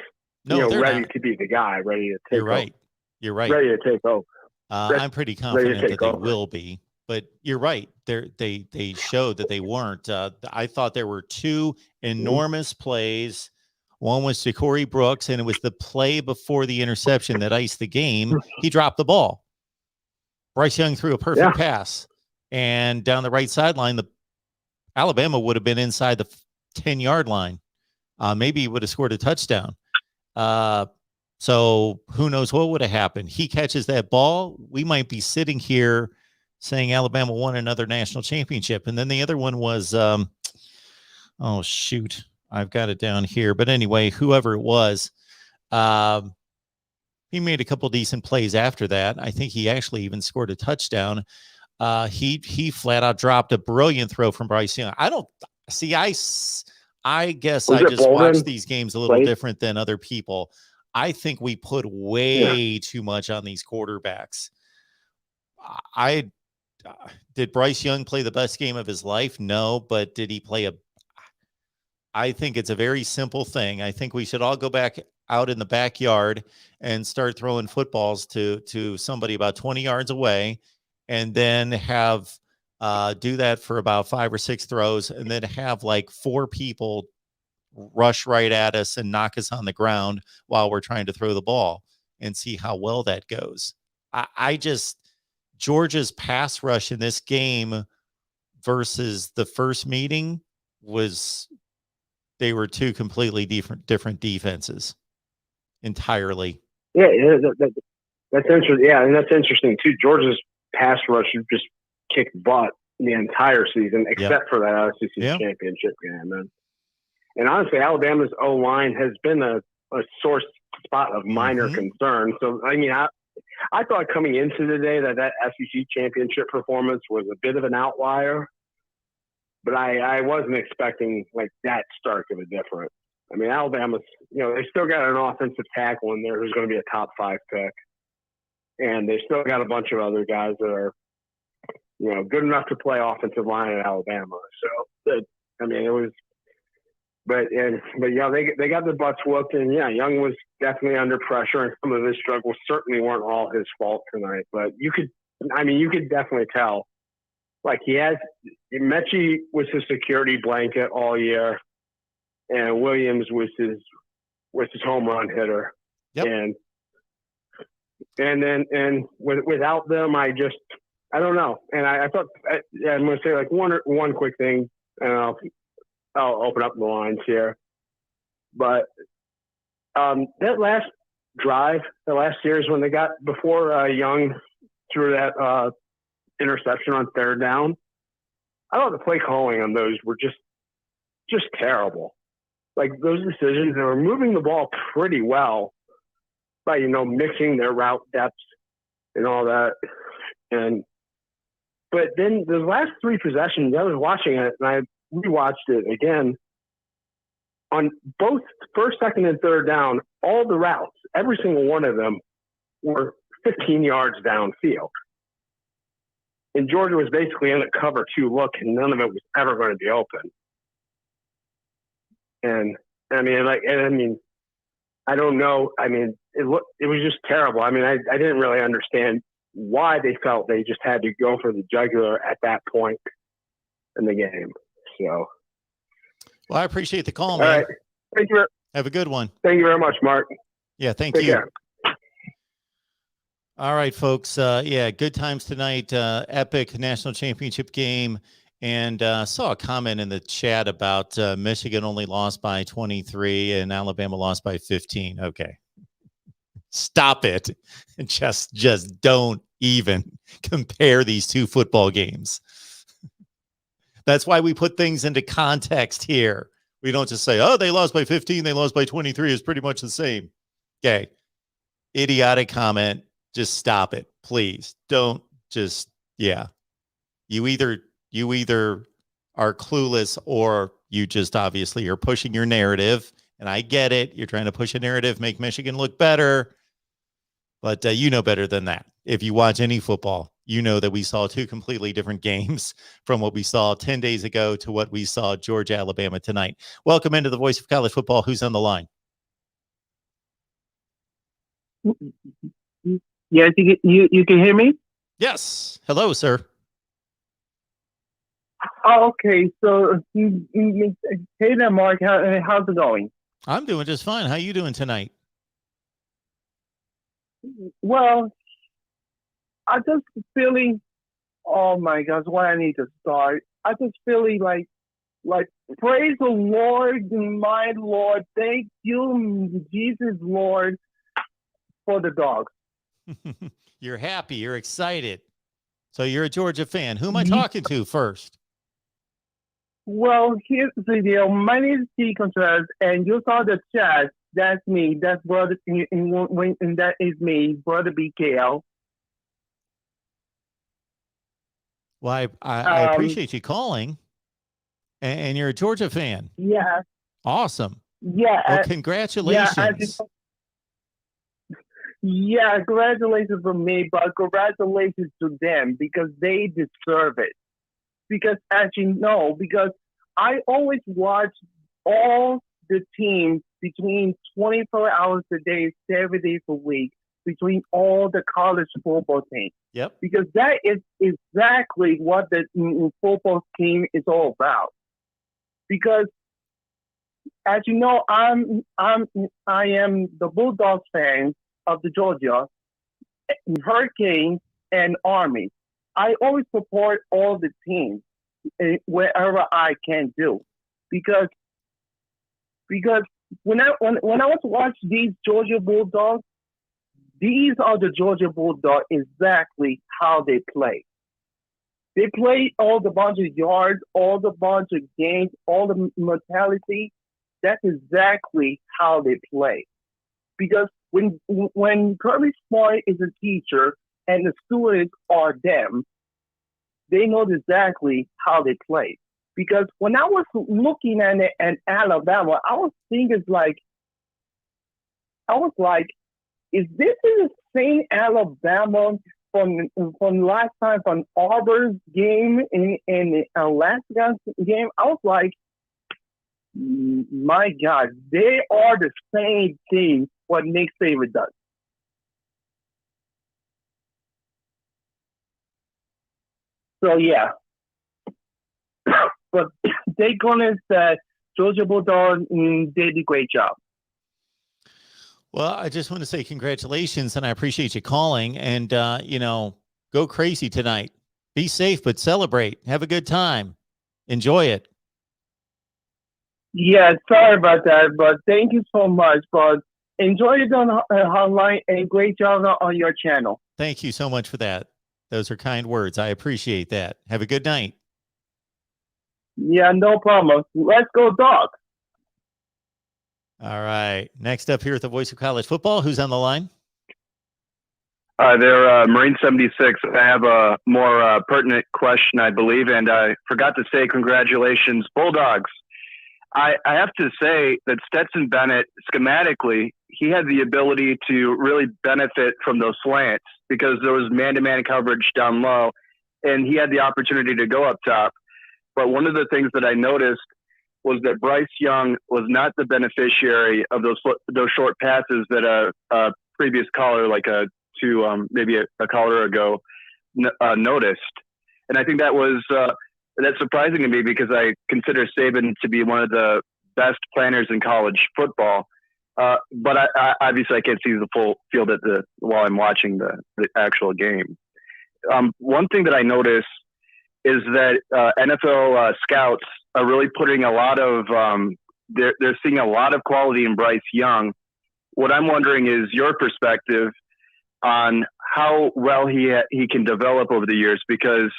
ready to be the guy, ready to take over. You're right. Ready to take over. I'm pretty confident that they will be, but you're right. They showed that they weren't. I thought there were 2 enormous plays. One was to Corey Brooks, and it was the play before the interception that iced the game. He dropped the ball. Bryce Young threw a perfect pass, and down the right sideline, the Alabama would have been inside the 10-yard line. Maybe he would have scored a touchdown. So who knows what would have happened? He catches that ball. We might be sitting here saying Alabama won another national championship. And then the other one was Oh, shoot. I've got it down here. But anyway, whoever it was, he made a couple decent plays after that. I think he actually even scored a touchdown. He flat out dropped a brilliant throw from Bryce Young. I don't see. I guess Was I it just Bolden watch these games a little played? different than other people. I think we put way too much on these quarterbacks. I did Bryce Young play the best game of his life? No, but did he play I think it's a very simple thing. I think we should all go back out in the backyard and start throwing footballs to somebody about 20 yards away, and then have do that for about 5 or 6 throws, and then have like 4 people rush right at us and knock us on the ground while we're trying to throw the ball, and see how well that goes. I just Georgia's pass rush in this game versus the first meeting they were 2 completely different defenses entirely. Yeah, that's interesting. Yeah, and that's interesting too. Georgia's pass rush just kicked butt the entire season, except for that SEC championship game. And honestly, Alabama's O-line has been a sore spot of minor concern. So, I mean, I thought coming into the day that SEC championship performance was a bit of an outlier, but I wasn't expecting like that stark of a difference. I mean, Alabama's, they still got an offensive tackle in there who's going to be a top 5 pick. And they still got a bunch of other guys that are, good enough to play offensive line at Alabama. So, it was, but they got their butts whooped, and Young was definitely under pressure, and some of his struggles certainly weren't all his fault tonight. But you could definitely tell, like Mechie was his security blanket all year, and Williams was his home run hitter. Yep. And without them, I don't know. And I thought I'm going to say like one quick thing, and I'll open up the lines here. But that last drive, the last series when they got before Young threw that interception on 3rd down, I thought the play calling on those were just terrible. Like those decisions, they were moving the ball pretty well by mixing their route depths and all that. But then the last 3 possessions, I was watching it and I rewatched it again. On both 1st, 2nd, and 3rd down, all the routes, every single one of them were 15 yards downfield. And Georgia was basically in a cover 2 look, and none of it was ever going to be open. And I don't know. I mean, it was just terrible. I mean, I didn't really understand why they felt they just had to go for the jugular at that point in the game. So, well, I appreciate the call, man. All right. Thank you. Have a good one. Thank you very much, Mark. Yeah, thank Take you. care. All right, folks. Good times tonight. Epic national championship game. And saw a comment in the chat about Michigan only lost by 23 and Alabama lost by 15. Okay. Stop it. Just don't even compare these 2 football games. That's why we put things into context here. We don't just say, oh, they lost by 15, they lost by 23. It's pretty much the same. Okay. Idiotic comment. Just stop it, please. Don't just, You either are clueless or you just obviously are pushing your narrative. And I get it. You're trying to push a narrative, make Michigan look better. But you know better than that. If you watch any football, you know that we saw 2 completely different games from what we saw 10 days ago to what we saw Georgia, Alabama tonight. Welcome into the Voice of College Football. Who's on the line? Yes, you can hear me? Yes. Hello, sir. Oh, okay. So, hey there, Mark. How's it going? I'm doing just fine. How you doing tonight? Well, I just feeling. Oh my gosh, where I need to start? I just feeling like praise the Lord, my Lord. Thank you, Jesus, Lord, for the dogs. You're happy. You're excited. So you're a Georgia fan. Who am I talking to first? Well, here's the deal. My name is T. Contreras, and you saw the chat. That's me. That's brother, and that is me, brother BKL. Well, I appreciate you calling, and you're a Georgia fan. Yeah. Awesome. Yeah. Well, congratulations. Yeah, congratulations from me, but congratulations to them because they deserve it. Because as you know, because I always watch all the teams between 24 hours a day, 7 days a week, between all the college football teams. Yep. Because that is exactly what the football team is all about. Because as you know, I am the Bulldogs fan of the Georgia Hurricanes and Army. I always support all the teams wherever I can do, because when I was watching these Georgia Bulldogs, these are the Georgia Bulldogs exactly how they play. They play all the bunch of yards, all the bunch of games, all the mentality. That's exactly how they play. Because when Kirby Smart is a teacher and the students are them, they know exactly how they play. Because when I was looking at it at Alabama, I was thinking is this the same Alabama from last time from Auburn's game in Alaska's game? I was like, my God, they are the same team what Nick Saban does. So yeah, but they gonna say Georgia Bulldog did a great job. Well, I just want to say congratulations, and I appreciate you calling. And go crazy tonight. Be safe, but celebrate. Have a good time. Enjoy it. Yeah, sorry about that, but thank you so much. But enjoy it on online, and great job on your channel. Thank you so much for that. Those are kind words. I appreciate that. Have a good night. Yeah, no problem. Let's go, Dogs. All right. Next up here at the Voice of College Football, who's on the line? They're Marine 76. I have a more pertinent question, I believe, and I forgot to say congratulations, Bulldogs. I have to say that Stetson Bennett, schematically, he had the ability to really benefit from those slants because there was man-to-man coverage down low, and he had the opportunity to go up top. But one of the things that I noticed was that Bryce Young was not the beneficiary of those short passes that a previous caller, maybe a caller ago, noticed. And I think that was that's surprising to me because I consider Saban to be one of the best planners in college football. But I obviously I can't see the full field while I'm watching the actual game. One thing that I noticed is that NFL scouts are really putting a lot of they're seeing a lot of quality in Bryce Young. What I'm wondering is your perspective on how well he can develop over the years, because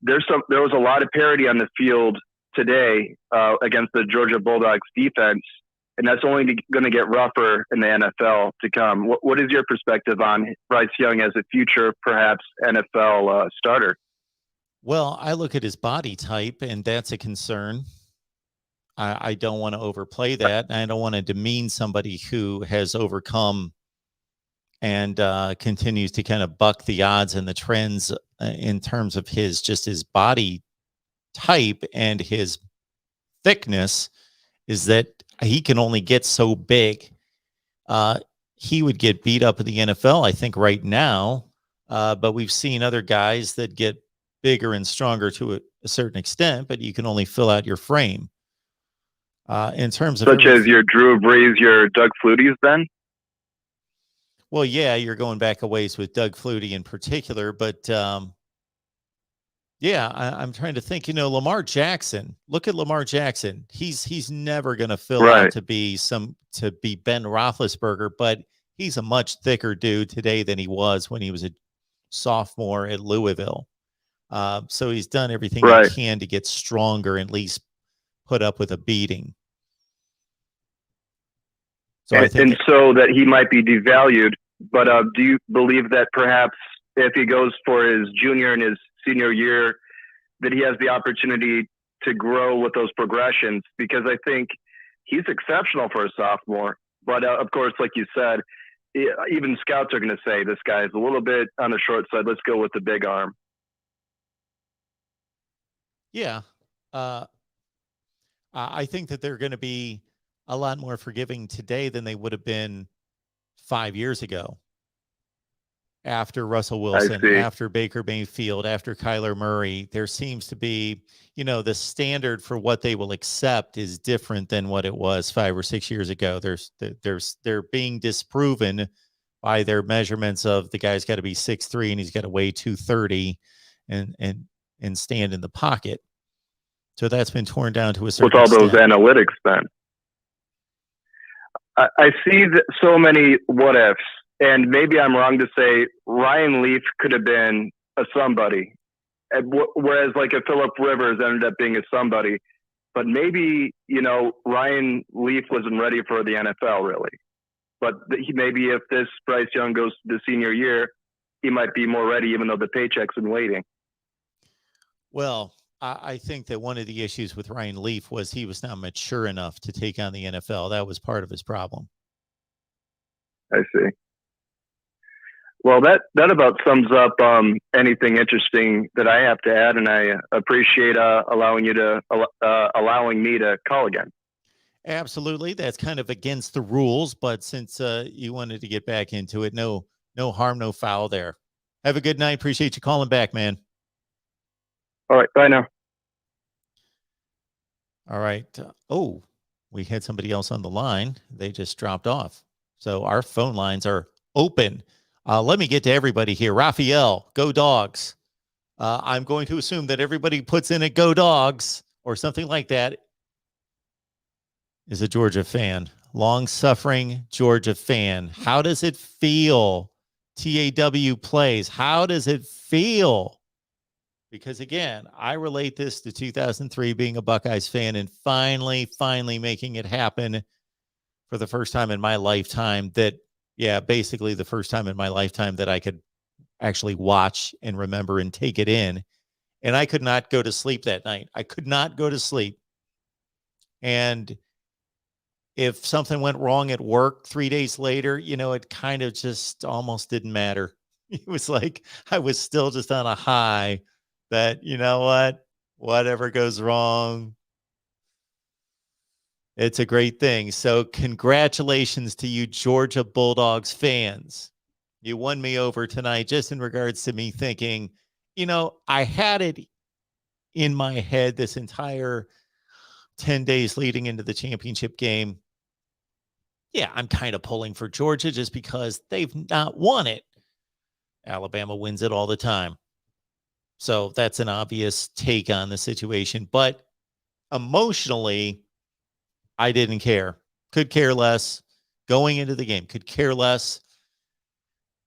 there was a lot of parity on the field today against the Georgia Bulldogs defense, and that's only going to get rougher in the NFL to come. What is your perspective on Bryce Young as a future, perhaps, NFL starter? Well, I look at his body type, and that's a concern. I don't want to overplay that. I don't want to demean somebody who has overcome and continues to kind of buck the odds and the trends in terms of his body type and his thickness, is that he can only get so big. He would get beat up in the NFL, I think, right now. But we've seen other guys that get bigger and stronger to a certain extent, but you can only fill out your frame. In terms of such as your Drew Brees, your Doug Flutie's, then? Well, yeah, you're going back a ways with Doug Flutie in particular, but yeah, I'm trying to think. Lamar Jackson. Look at Lamar Jackson. He's never going to fill out to be Ben Roethlisberger, but he's a much thicker dude today than he was when he was a sophomore at Louisville. So he's done everything he can to get stronger, at least put up with a beating. So I think so that he might be devalued. But do you believe that perhaps if he goes for his junior and his senior year, that he has the opportunity to grow with those progressions? Because I think he's exceptional for a sophomore. But of course, like you said, even scouts are going to say this guy is a little bit on the short side. Let's go with the big arm. Yeah. I think that they're going to be a lot more forgiving today than they would have been 5 years ago. After Russell Wilson, after Baker Mayfield, after Kyler Murray, there seems to be, the standard for what they will accept is different than what it was 5 or 6 years ago. They're being disproven by their measurements of the guy's got to be 6'3" and he's got to weigh 230 and stand in the pocket. So that's been torn down to a certain extent. With all those extent. analytics, Ben. I see so many what ifs. And maybe I'm wrong to say Ryan Leaf could have been a somebody, whereas like a Phillip Rivers ended up being a somebody. But maybe, Ryan Leaf wasn't ready for the NFL, really. But maybe if this Bryce Young goes to the senior year, he might be more ready, even though the paycheck's been waiting. Well, I think that one of the issues with Ryan Leaf was he was not mature enough to take on the NFL. That was part of his problem. I see. Well, that about sums up anything interesting that I have to add, and I appreciate allowing me to call again. Absolutely, that's kind of against the rules, but since you wanted to get back into it, no harm, no foul there. Have a good night. Appreciate you calling back, man. All right, bye now. All right. We had somebody else on the line. They just dropped off. So our phone lines are open. Let me get to everybody here. Raphael, go Dogs. I'm going to assume that everybody puts in a go Dogs or something like that is a Georgia fan. Long-suffering Georgia fan. How does it feel? TAW plays. How does it feel? Because, again, I relate this to 2003 being a Buckeyes fan and finally making it happen for the first time in my lifetime basically the first time in my lifetime that I could actually watch and remember and take it in. And I could not go to sleep that night. I could not go to sleep. And if something went wrong at work 3 days later, it kind of just almost didn't matter. It was like I was still just on a high that, whatever goes wrong, it's a great thing. So congratulations to you, Georgia Bulldogs fans. You won me over tonight just in regards to me thinking, I had it in my head this entire 10 days leading into the championship game. Yeah, I'm kind of pulling for Georgia just because they've not won it. Alabama wins it all the time. So that's an obvious take on the situation. But emotionally, I didn't care. Could care less. Going into the game, could care less.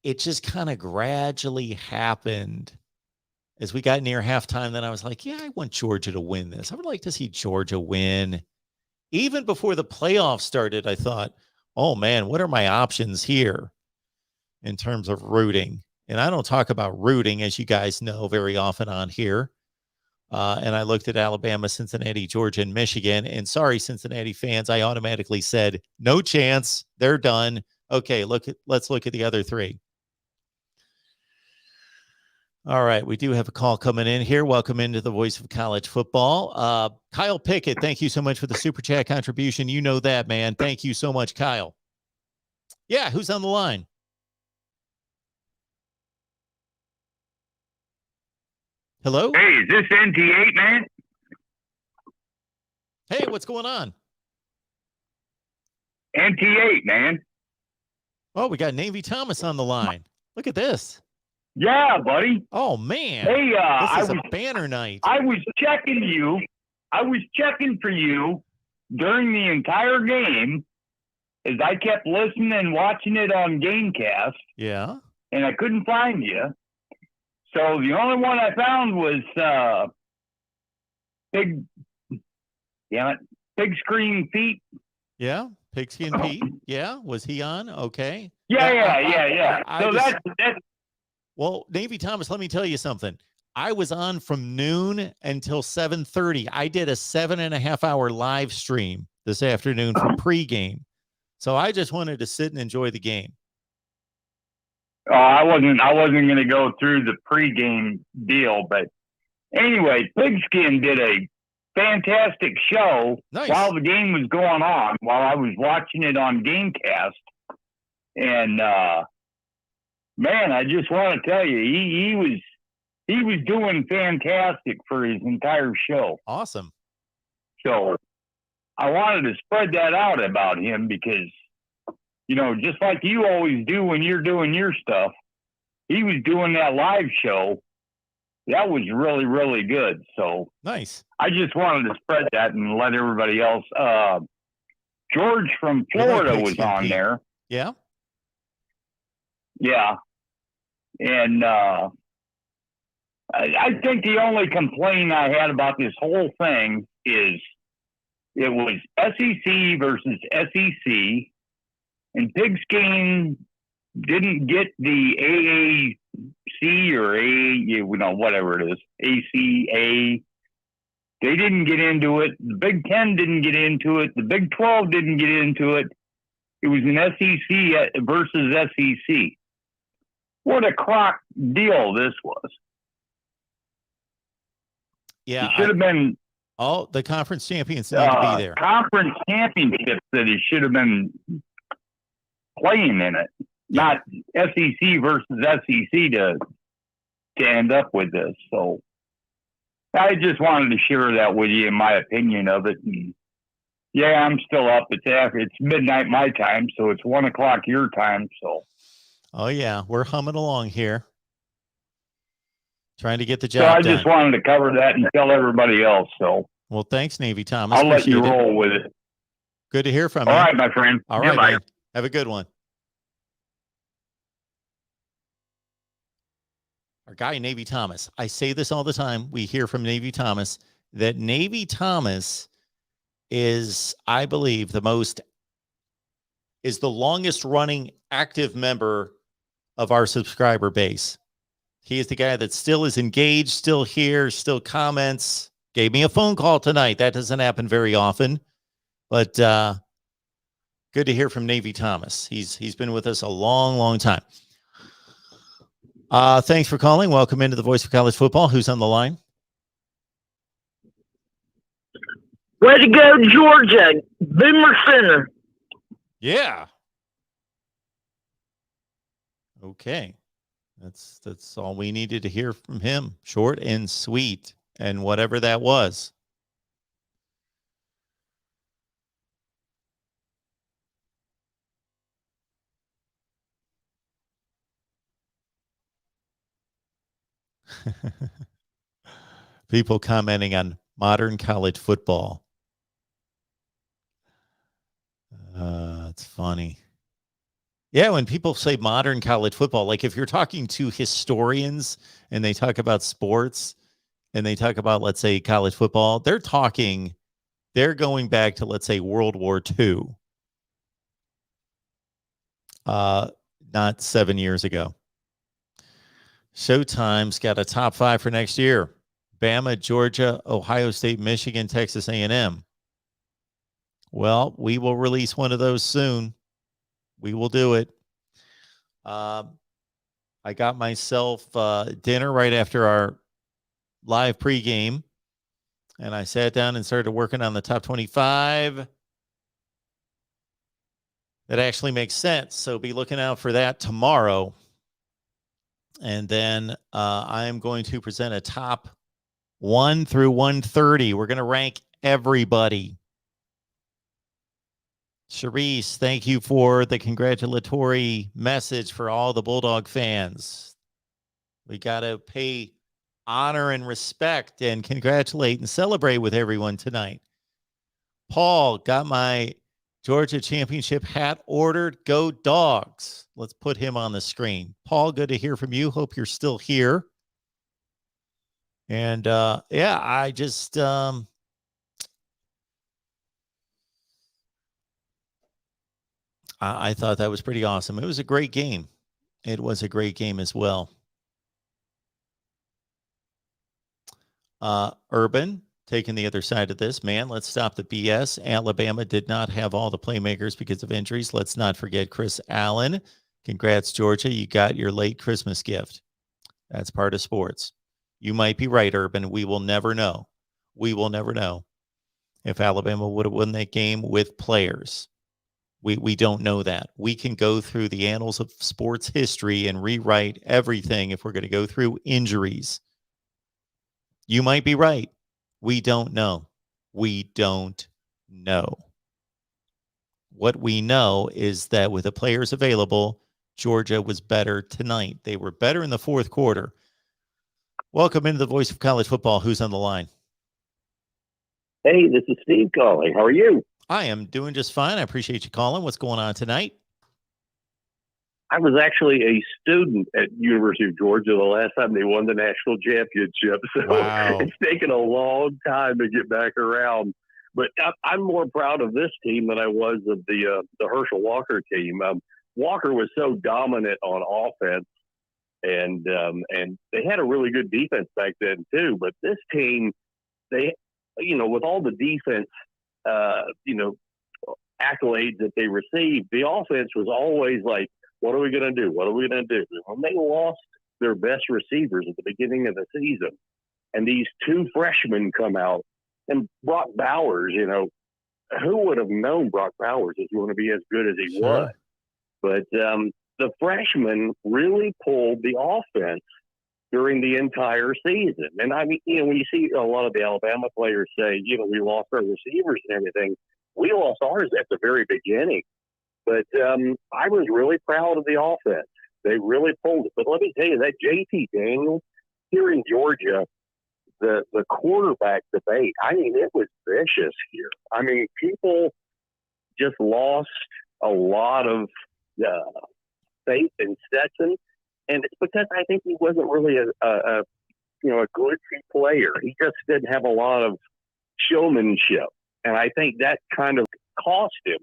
It just kind of gradually happened as we got near halftime. Then I was like, yeah, I want Georgia to win this. I would like to see Georgia win. Even before the playoffs started, I thought, oh, man, what are my options here in terms of rooting? And I don't talk about rooting, as you guys know, very often on here. And I looked at Alabama, Cincinnati, Georgia, and Michigan. And sorry, Cincinnati fans, I automatically said, no chance. They're done. Okay, let's look at the other three. All right, we do have a call coming in here. Welcome into the Voice of College Football. Kyle Pickett, thank you so much for the Super Chat contribution. You know that, man. Thank you so much, Kyle. Yeah, who's on the line? Hello? Hey, is this NT8, man? Hey, what's going on? NT8, man. Oh, we got Navy Thomas on the line. Look at this. Yeah, buddy. Oh, man. Hey, this is a banner night. I was checking you. I was checking for you during the entire game as I kept listening and watching it on Gamecast. Yeah. And I couldn't find you. So the only one I found was Damn it. Big Screen Pete. Yeah, Pigskin Pete. Yeah, was he on? Okay. Yeah. I So just- that's Well, Navy Thomas, let me tell you something. I was on from noon until 7:30. I did a 7.5 hour live stream this afternoon for pregame. So I just wanted to sit and enjoy the game. I wasn't going to go through the pregame deal, but anyway, Pigskin did a fantastic show Nice. while the game was going on, while I was watching it on Gamecast. And man, I just want to tell you, he was doing fantastic for his entire show. Awesome. So I wanted to spread that out about him because, you know, just like you always do when you're doing your stuff, he was doing that live show. That was really, really good. So Nice. I just wanted to spread that and let everybody else. George from You like Florida was Pigskin on Pete. there. Yeah. Yeah. And I think the only complaint I had about this whole thing is it was SEC versus SEC, and Pigskin didn't get the AAC or whatever it is, ACA. They didn't get into it. The Big Ten didn't get into it. The Big 12 didn't get into it. It was an SEC versus SEC. What a crock deal this was. Yeah. It should have been the conference champions need to be there. conference championships that it should have been playing in it, not SEC versus SEC to end up with this. So I just wanted to share that with you, in my opinion of it. And yeah, I'm still up. It's midnight my time, so it's 1 o'clock your time. So. Oh yeah, we're humming along here, trying to get the So job I done. just wanted to cover that and tell everybody else. So Well, thanks, Navy Thomas. I'll let you Appreciate it. roll with it. Good to hear from All you. right, my friend. All right, Goodbye. man. Have a good one. Our guy, Navy Thomas. I say this all the time. We hear from Navy Thomas that Navy Thomas is, I believe, the longest running active member of our subscriber base. He is the guy that still is engaged, still here, still comments. Gave me a phone call tonight. That doesn't happen very often, but good to hear from Navy Thomas. He's been with us a long, long time. Thanks for calling. Welcome into the Voice of College Football. Who's on the line? Way to go, Georgia. Boomer Center. Yeah. Okay. That's all we needed to hear from him. Short and sweet, and whatever that was. People commenting on modern college football. It's funny. Yeah, when people say modern college football, like if you're talking to historians and they talk about sports and they talk about, let's say, college football, they're going back to, let's say, World War II. Not 7 years ago. Showtime's got a top 5 for next year. Bama, Georgia, Ohio State, Michigan, Texas A&M. Well, we will release one of those soon. We will do it. I got myself dinner right after our live pregame, and I sat down and started working on the top 25. That actually makes sense. So be looking out for that tomorrow. And then I am going to present a top 1 through 130. We're going to rank everybody. Charisse, thank you for the congratulatory message for all the Bulldog fans. We got to pay honor and respect and congratulate and celebrate with everyone tonight. Paul, got my Georgia championship hat ordered. Go Dogs. Let's put him on the screen. Paul, good to hear from you. Hope you're still here. And yeah, I just I thought that was pretty awesome. It was a great game. It was a great game as well. Urban taking the other side of this, man. Let's stop the BS. Alabama did not have all the playmakers because of injuries. Let's not forget Chris Allen. Congrats, Georgia. You got your late Christmas gift. That's part of sports. You might be right, Urban. We will never know. We will never know if Alabama would have won that game with players. We don't know that. We can go through the annals of sports history and rewrite everything if we're going to go through injuries. You might be right. We don't know. We don't know. What we know is that with the players available, Georgia was better tonight. They were better in the fourth quarter. Welcome into the Voice of College Football. Who's on the line? Hey, this is Steve calling. How are you? I am doing just fine. I appreciate you calling. What's going on tonight? I was actually a student at University of Georgia the last time they won the national championship. So Wow. It's taken a long time to get back around. But I'm more proud of this team than I was of the Herschel Walker team. Walker was so dominant on offense, and they had a really good defense back then too. But this team, they, with all the defense, accolades that they received, the offense was always like, what are we going to do? What are we going to do? When they lost their best receivers at the beginning of the season, and these two freshmen come out, and Brock Bowers, who would have known Brock Bowers is going to be as good as he was? But the freshmen really pulled the offense during the entire season. And I mean, when you see a lot of the Alabama players say, we lost our receivers and everything, we lost ours at the very beginning. But I was really proud of the offense. They really pulled it. But let me tell you, that JT Daniels here in Georgia, the quarterback debate, I mean, it was vicious here. I mean, people just lost a lot of faith in Stetson. And it's because I think he wasn't really a good player. He just didn't have a lot of showmanship. And I think that kind of cost him.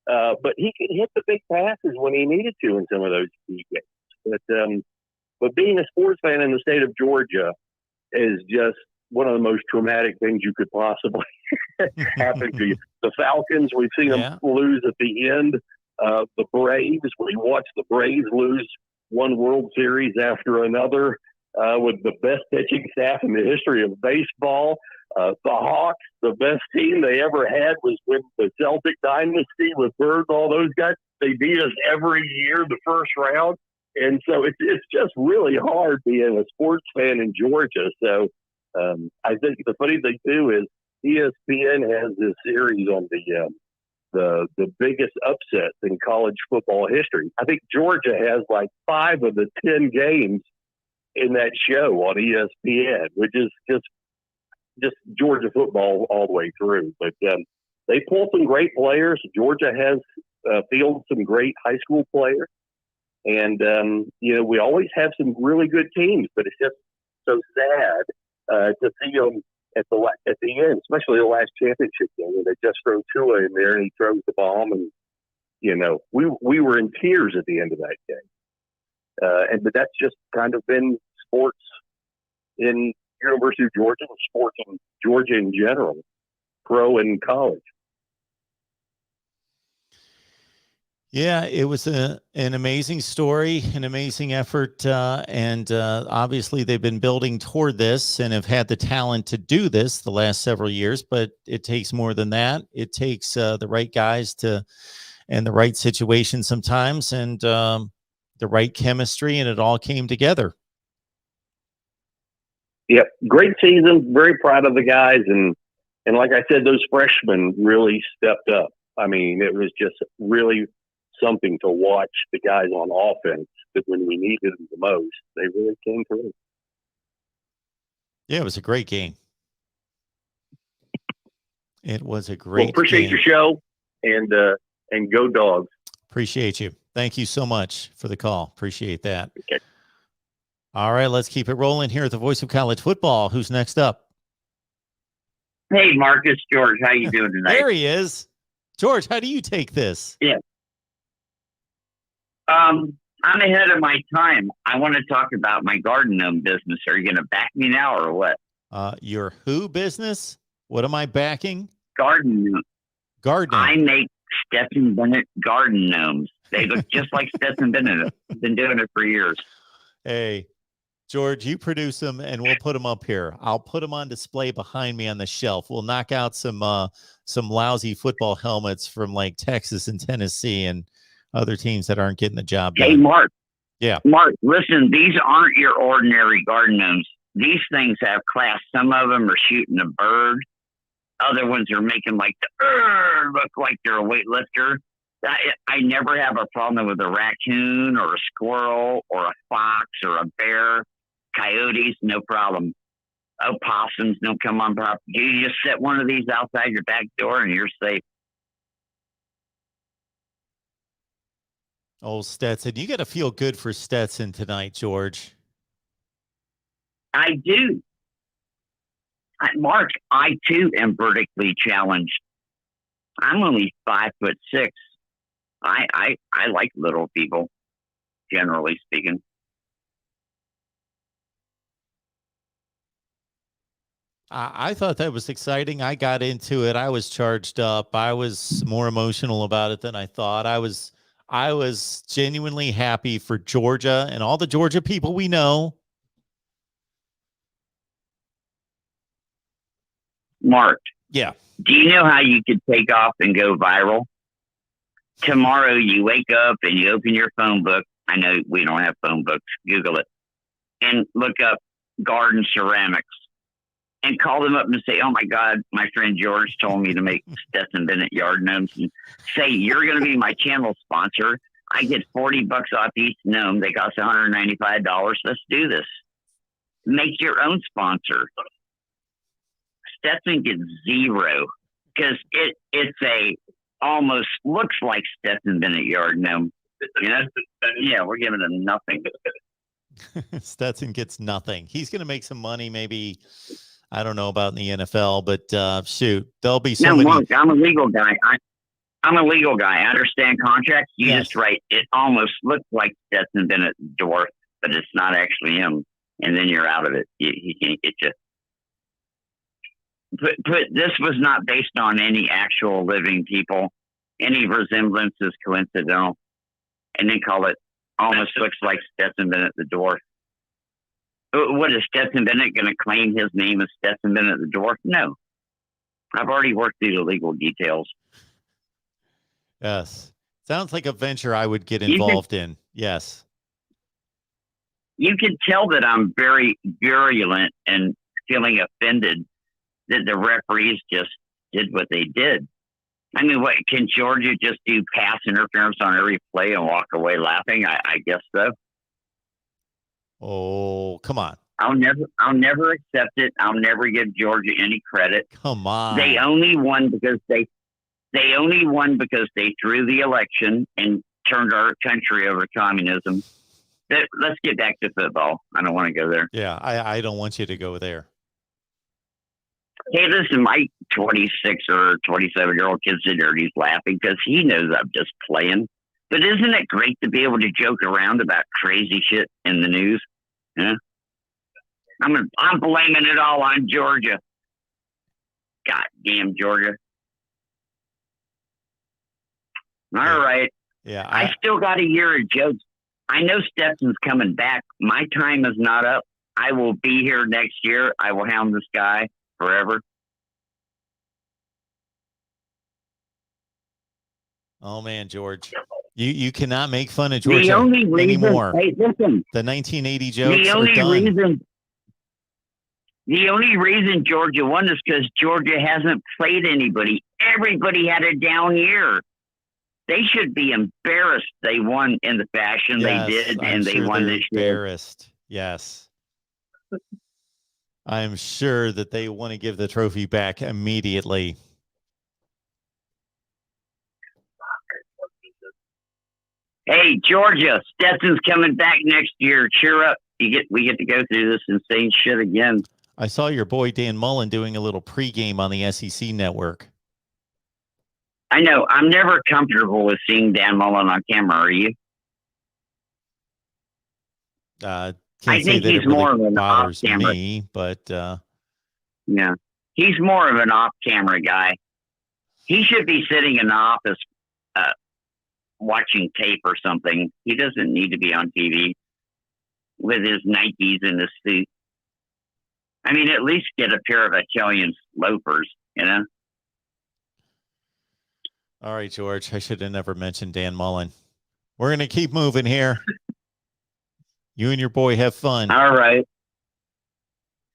But he could hit the big passes when he needed to in some of those key games. But being a sports fan in the state of Georgia is just one of the most traumatic things you could possibly happen to you. The Falcons, we've seen them lose at the end. The Braves, we watched the Braves lose one World Series after another with the best pitching staff in the history of baseball. The Hawks, the best team they ever had was with the Celtic dynasty with Bird, all those guys. They beat us every year, the first round. And so it's just really hard being a sports fan in Georgia. So I think the funny thing, too, is ESPN has this series on the biggest upsets in college football history. I think Georgia has like 5 of the 10 games in that show on ESPN, which is just Georgia football all the way through. But they pull some great players. Georgia has fielded some great high school players. And, we always have some really good teams, but it's just so sad to see them at the end, especially the last championship game when they just throw Tua in there and he throws the bomb. And, we were in tears at the end of that game. But that's just kind of been sports in University of Georgia and sports in Georgia in general, pro and college. Yeah, it was an amazing story, an amazing effort, and obviously they've been building toward this and have had the talent to do this the last several years, but it takes more than that. It takes the right guys and the right situation sometimes and the right chemistry, and it all came together. Yep, great season. Very proud of the guys, and like I said, those freshmen really stepped up. I mean, it was just really something to watch the guys on offense that when we needed them the most, they really came through. Yeah, it was a great game. It was a great appreciate game. your show, and go Dogs. Appreciate you. Thank you so much for the call. Appreciate that. Okay. All right, let's keep it rolling here at the Voice of College Football. Who's next up? Hey, Marcus, George, how you doing tonight? There he is. George, how do you take this? Yeah. I'm ahead of my time. I want to talk about my garden gnome business. Are you going to back me now or what? Your who business? What am I backing? Garden gnome. Gardening. I make Stetson Bennett garden gnomes. They look just like Stetson Bennett. I've been doing it for years. Hey, George, you produce them and we'll put them up here. I'll put them on display behind me on the shelf. We'll knock out some lousy football helmets from like Texas and Tennessee and other teams that aren't getting the job done. Hey, Mark. Yeah. Mark, listen, these aren't your ordinary garden gnomes. These things have class. Some of them are shooting a bird. Other ones are making like look like they're a weightlifter. I never have a problem with a raccoon or a squirrel or a fox or a bear. Coyotes, no problem. Opossums don't come on property. You just set one of these outside your back door and you're safe. Oh, Stetson, you got to feel good for Stetson tonight, George. I do. Mark, I too am vertically challenged. I'm only 5'6". I like little people, generally speaking. I thought that was exciting. I got into it. I was charged up. I was more emotional about it than I thought. I was genuinely happy for Georgia and all the Georgia people we know. Mark. Yeah. Do you know how you could take off and go viral? Tomorrow you wake up and you open your phone book. I know we don't have phone books. Google it. And look up garden ceramics. And call them up and say, oh, my God, my friend George told me to make Stetson Bennett yard gnomes. And say, you're going to be my channel sponsor. I get $40 off each gnome. They cost $195. Let's do this. Make your own sponsor. Stetson gets zero because it's a almost looks like Stetson Bennett yard gnome. You know? Yeah, we're giving him nothing. Stetson gets nothing. He's going to make some money maybe. I don't know about in the NFL, but shoot, there'll be so many. Look, I'm a legal guy. I'm a legal guy. I understand contracts. You just write, it almost looks like Stetson Bennett dwarf, but it's not actually him. And then you're out of it. He can't get you. This was not based on any actual living people. Any resemblance is coincidental. And then call it almost looks like Stetson Bennett the dwarf. What is Stetson Bennett going to claim his name as Stetson Bennett the dwarf? No. I've already worked through the legal details. Yes. Sounds like a venture I would get involved in. Yes. You can tell that I'm very virulent and feeling offended that the referees just did what they did. I mean, what can Georgia just do pass interference on every play and walk away laughing? I guess so. Oh, come on. I'll never accept it. I'll never give Georgia any credit. Come on. They only won because they threw the election and turned our country over to communism. Let's get back to football. I don't want to go there. Yeah, I don't want you to go there. Hey, listen, my 26 or 27-year-old kid sitting there, he's laughing because he knows I'm just playing. But isn't it great to be able to joke around about crazy shit in the news? Yeah. I'm blaming it all on Georgia. Goddamn Georgia. All right. Yeah. I still got a year of jokes. I know Stetson's coming back. My time is not up. I will be here next year. I will hound this guy forever. Oh man, George. You cannot make fun of Georgia the only reason, anymore. Hey, listen. The 1980 jokes The only reason Georgia won is because Georgia hasn't played anybody. Everybody had a down year. They should be embarrassed they won in the fashion they did, and they won this year. Embarrassed. Yes. I'm sure that they want to give the trophy back immediately. Hey, Georgia, Stetson's coming back next year. Cheer up. We get to go through this insane shit again. I saw your boy Dan Mullen doing a little pregame on the SEC network. I know. I'm never comfortable with seeing Dan Mullen on camera. Are you? I Can't say think that he's it really more of an bothers off-camera. me, but Yeah, he's more of an off-camera guy. He should be sitting in the office watching tape or something. He doesn't need to be on TV with his Nikes and his suit. I mean, at least get a pair of Italian loafers, you know? all right, George. I should have never mentioned Dan Mullen. We're going to keep moving here. You and your boy have fun. All right.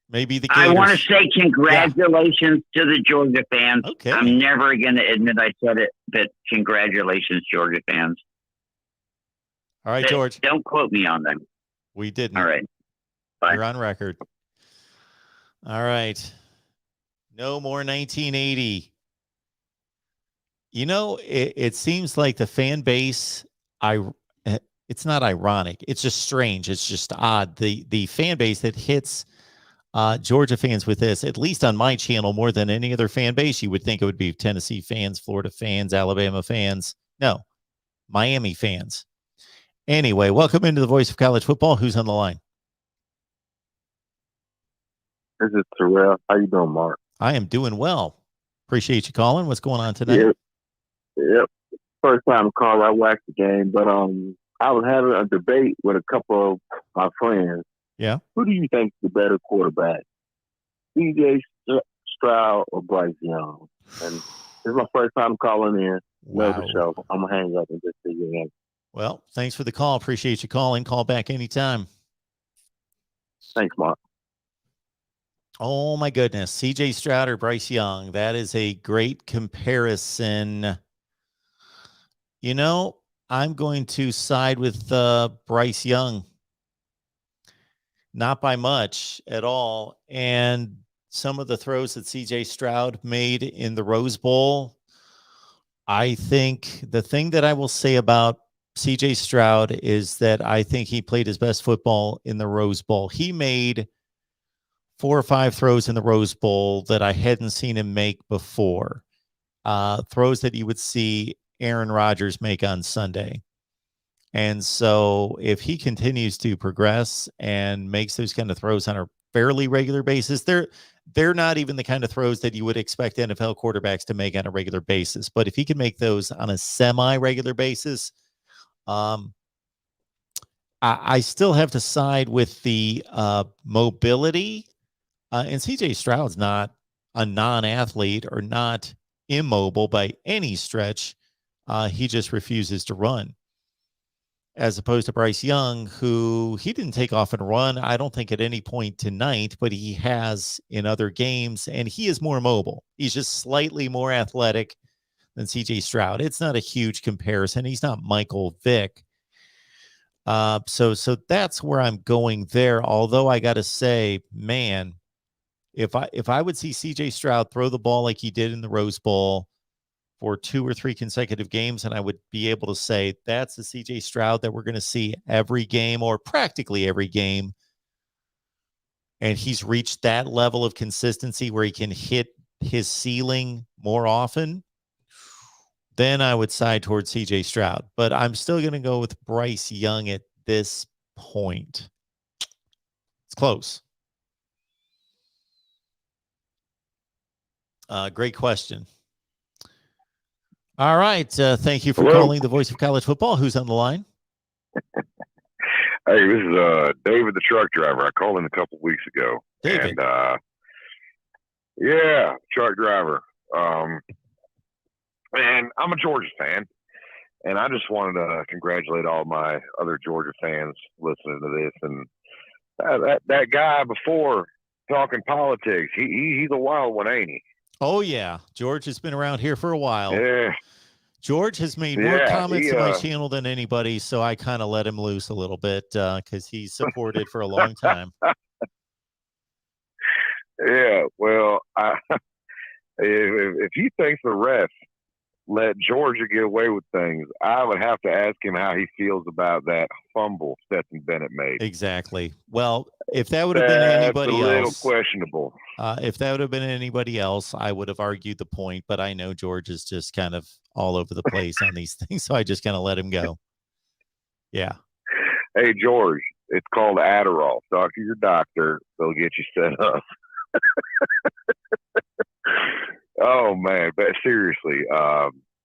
Maybe the I Gators. want to say congratulations to the Georgia fans. Okay. I'm never going to admit I said it, but congratulations, Georgia fans. All right, George. Don't quote me on them. We didn't. All right. Bye. You're on record. All right. No more 1980. You know, it seems like the fan base, it's not ironic. It's just strange. It's just odd. The fan base that hits Georgia fans with this, at least on my channel, more than any other fan base, you would think it would be Tennessee fans, Florida fans, Alabama fans. No, Miami fans. Anyway, welcome into the Voice of College Football. Who's on the line? This is Terrell. How you doing, Mark? I am doing well. Appreciate you calling. What's going on tonight? Yep. First time call, I watched the game, but I was having a debate with a couple of my friends. Yeah. Who do you think is the better quarterback, C.J. Stroud or Bryce Young? And this is my first time calling in. Love the show. I'm gonna hang up and just see you again. Well, thanks for the call. Appreciate you calling. Call back anytime. Thanks, Mark. Oh, my goodness. C.J. Stroud or Bryce Young. That is a great comparison. You know, I'm going to side with Bryce Young. Not by much at all. And some of the throws that C.J. Stroud made in the Rose Bowl, I think the thing that I will say about C.J. Stroud is that I think he played his best football in the Rose Bowl. He made 4 or 5 throws in the Rose Bowl that I hadn't seen him make before. Throws that you would see Aaron Rodgers make on Sunday. And so if he continues to progress and makes those kind of throws on a fairly regular basis, they're not even the kind of throws that you would expect NFL quarterbacks to make on a regular basis. But if he can make those on a semi-regular basis, I still have to side with the mobility. And C.J. Stroud's not a non-athlete or not immobile by any stretch. He just refuses to run. As opposed to Bryce Young, who he didn't take off and run, I don't think at any point tonight, but he has in other games, and he is more mobile. He's just slightly more athletic than C.J. Stroud. It's not a huge comparison. He's not Michael Vick. So that's where I'm going there. Although I got to say, man, if I would see C.J. Stroud throw the ball like he did in the Rose Bowl for 2 or 3 consecutive games, and I would be able to say that's the C.J. Stroud that we're going to see every game or practically every game, and he's reached that level of consistency where he can hit his ceiling more often, then I would side towards C.J. Stroud. But I'm still going to go with Bryce Young at this point. It's close. Great question. All right. Thank you for calling the Voice of College Football. Who's on the line? Hey, this is David, the truck driver. I called in a couple weeks ago. David. And, yeah, truck driver. And I'm a Georgia fan. And I just wanted to congratulate all my other Georgia fans listening to this. And that guy before talking politics, he's a wild one, ain't he? Oh, yeah. George has been around here for a while. Yeah. George has made more comments on my channel than anybody, so I kind of let him loose a little bit because he's supported for a long time. Yeah, well, if he thinks the refs let Georgia get away with things, I would have to ask him how he feels about that fumble Stetson Bennett made. Exactly. Well, if that would have been anybody else, a little questionable. If that would have been anybody else, I would have argued the point. But I know George is just kind of all over the place on these things, so I just kind of let him go. Yeah. Hey, George, It's called Adderall. Talk to your doctor. They'll get you set up. Oh man, but seriously,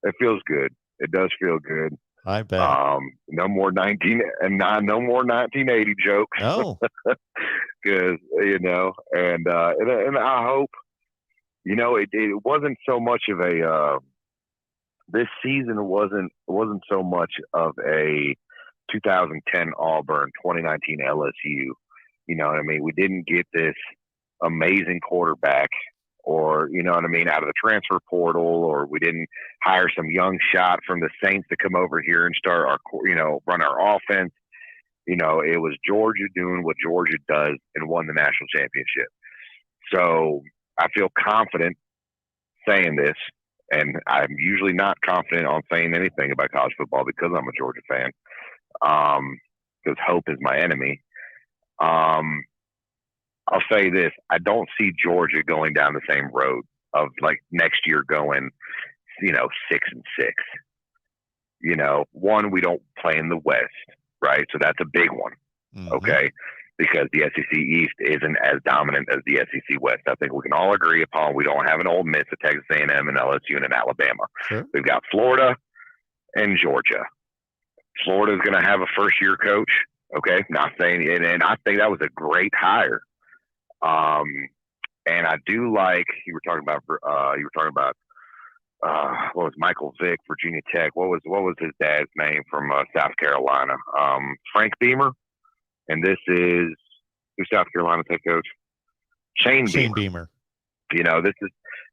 it feels good. It does feel good. I bet. No more 1980 jokes. No. Because and I hope it wasn't so much of a this season wasn't so much of a 2010 Auburn, 2019 LSU. You know what I mean? We didn't get this amazing quarterback, or out of the transfer portal, or we didn't hire some young shot from the Saints to come over here and start run our offense. It was Georgia doing what Georgia does and won the national championship. So I feel confident saying this, and I'm usually not confident on saying anything about college football because I'm a Georgia fan. Because hope is my enemy. I'll say this: I don't see Georgia going down the same road of like next year going, 6-6. One, we don't play in the West, right? So that's a big one. Mm-hmm. Okay. Because the SEC East isn't as dominant as the SEC West. I think we can all agree upon. We don't have an Ole Miss, a Texas A&M, and LSU, and an Alabama. Sure. We've got Florida and Georgia. Florida's going to have a first-year coach. Okay, not saying, and I think that was a great hire. And I do like you were talking about. What was Michael Vick, Virginia Tech? What was his dad's name from South Carolina? Frank Beamer. And this is who's South Carolina's head coach? Shane Beamer.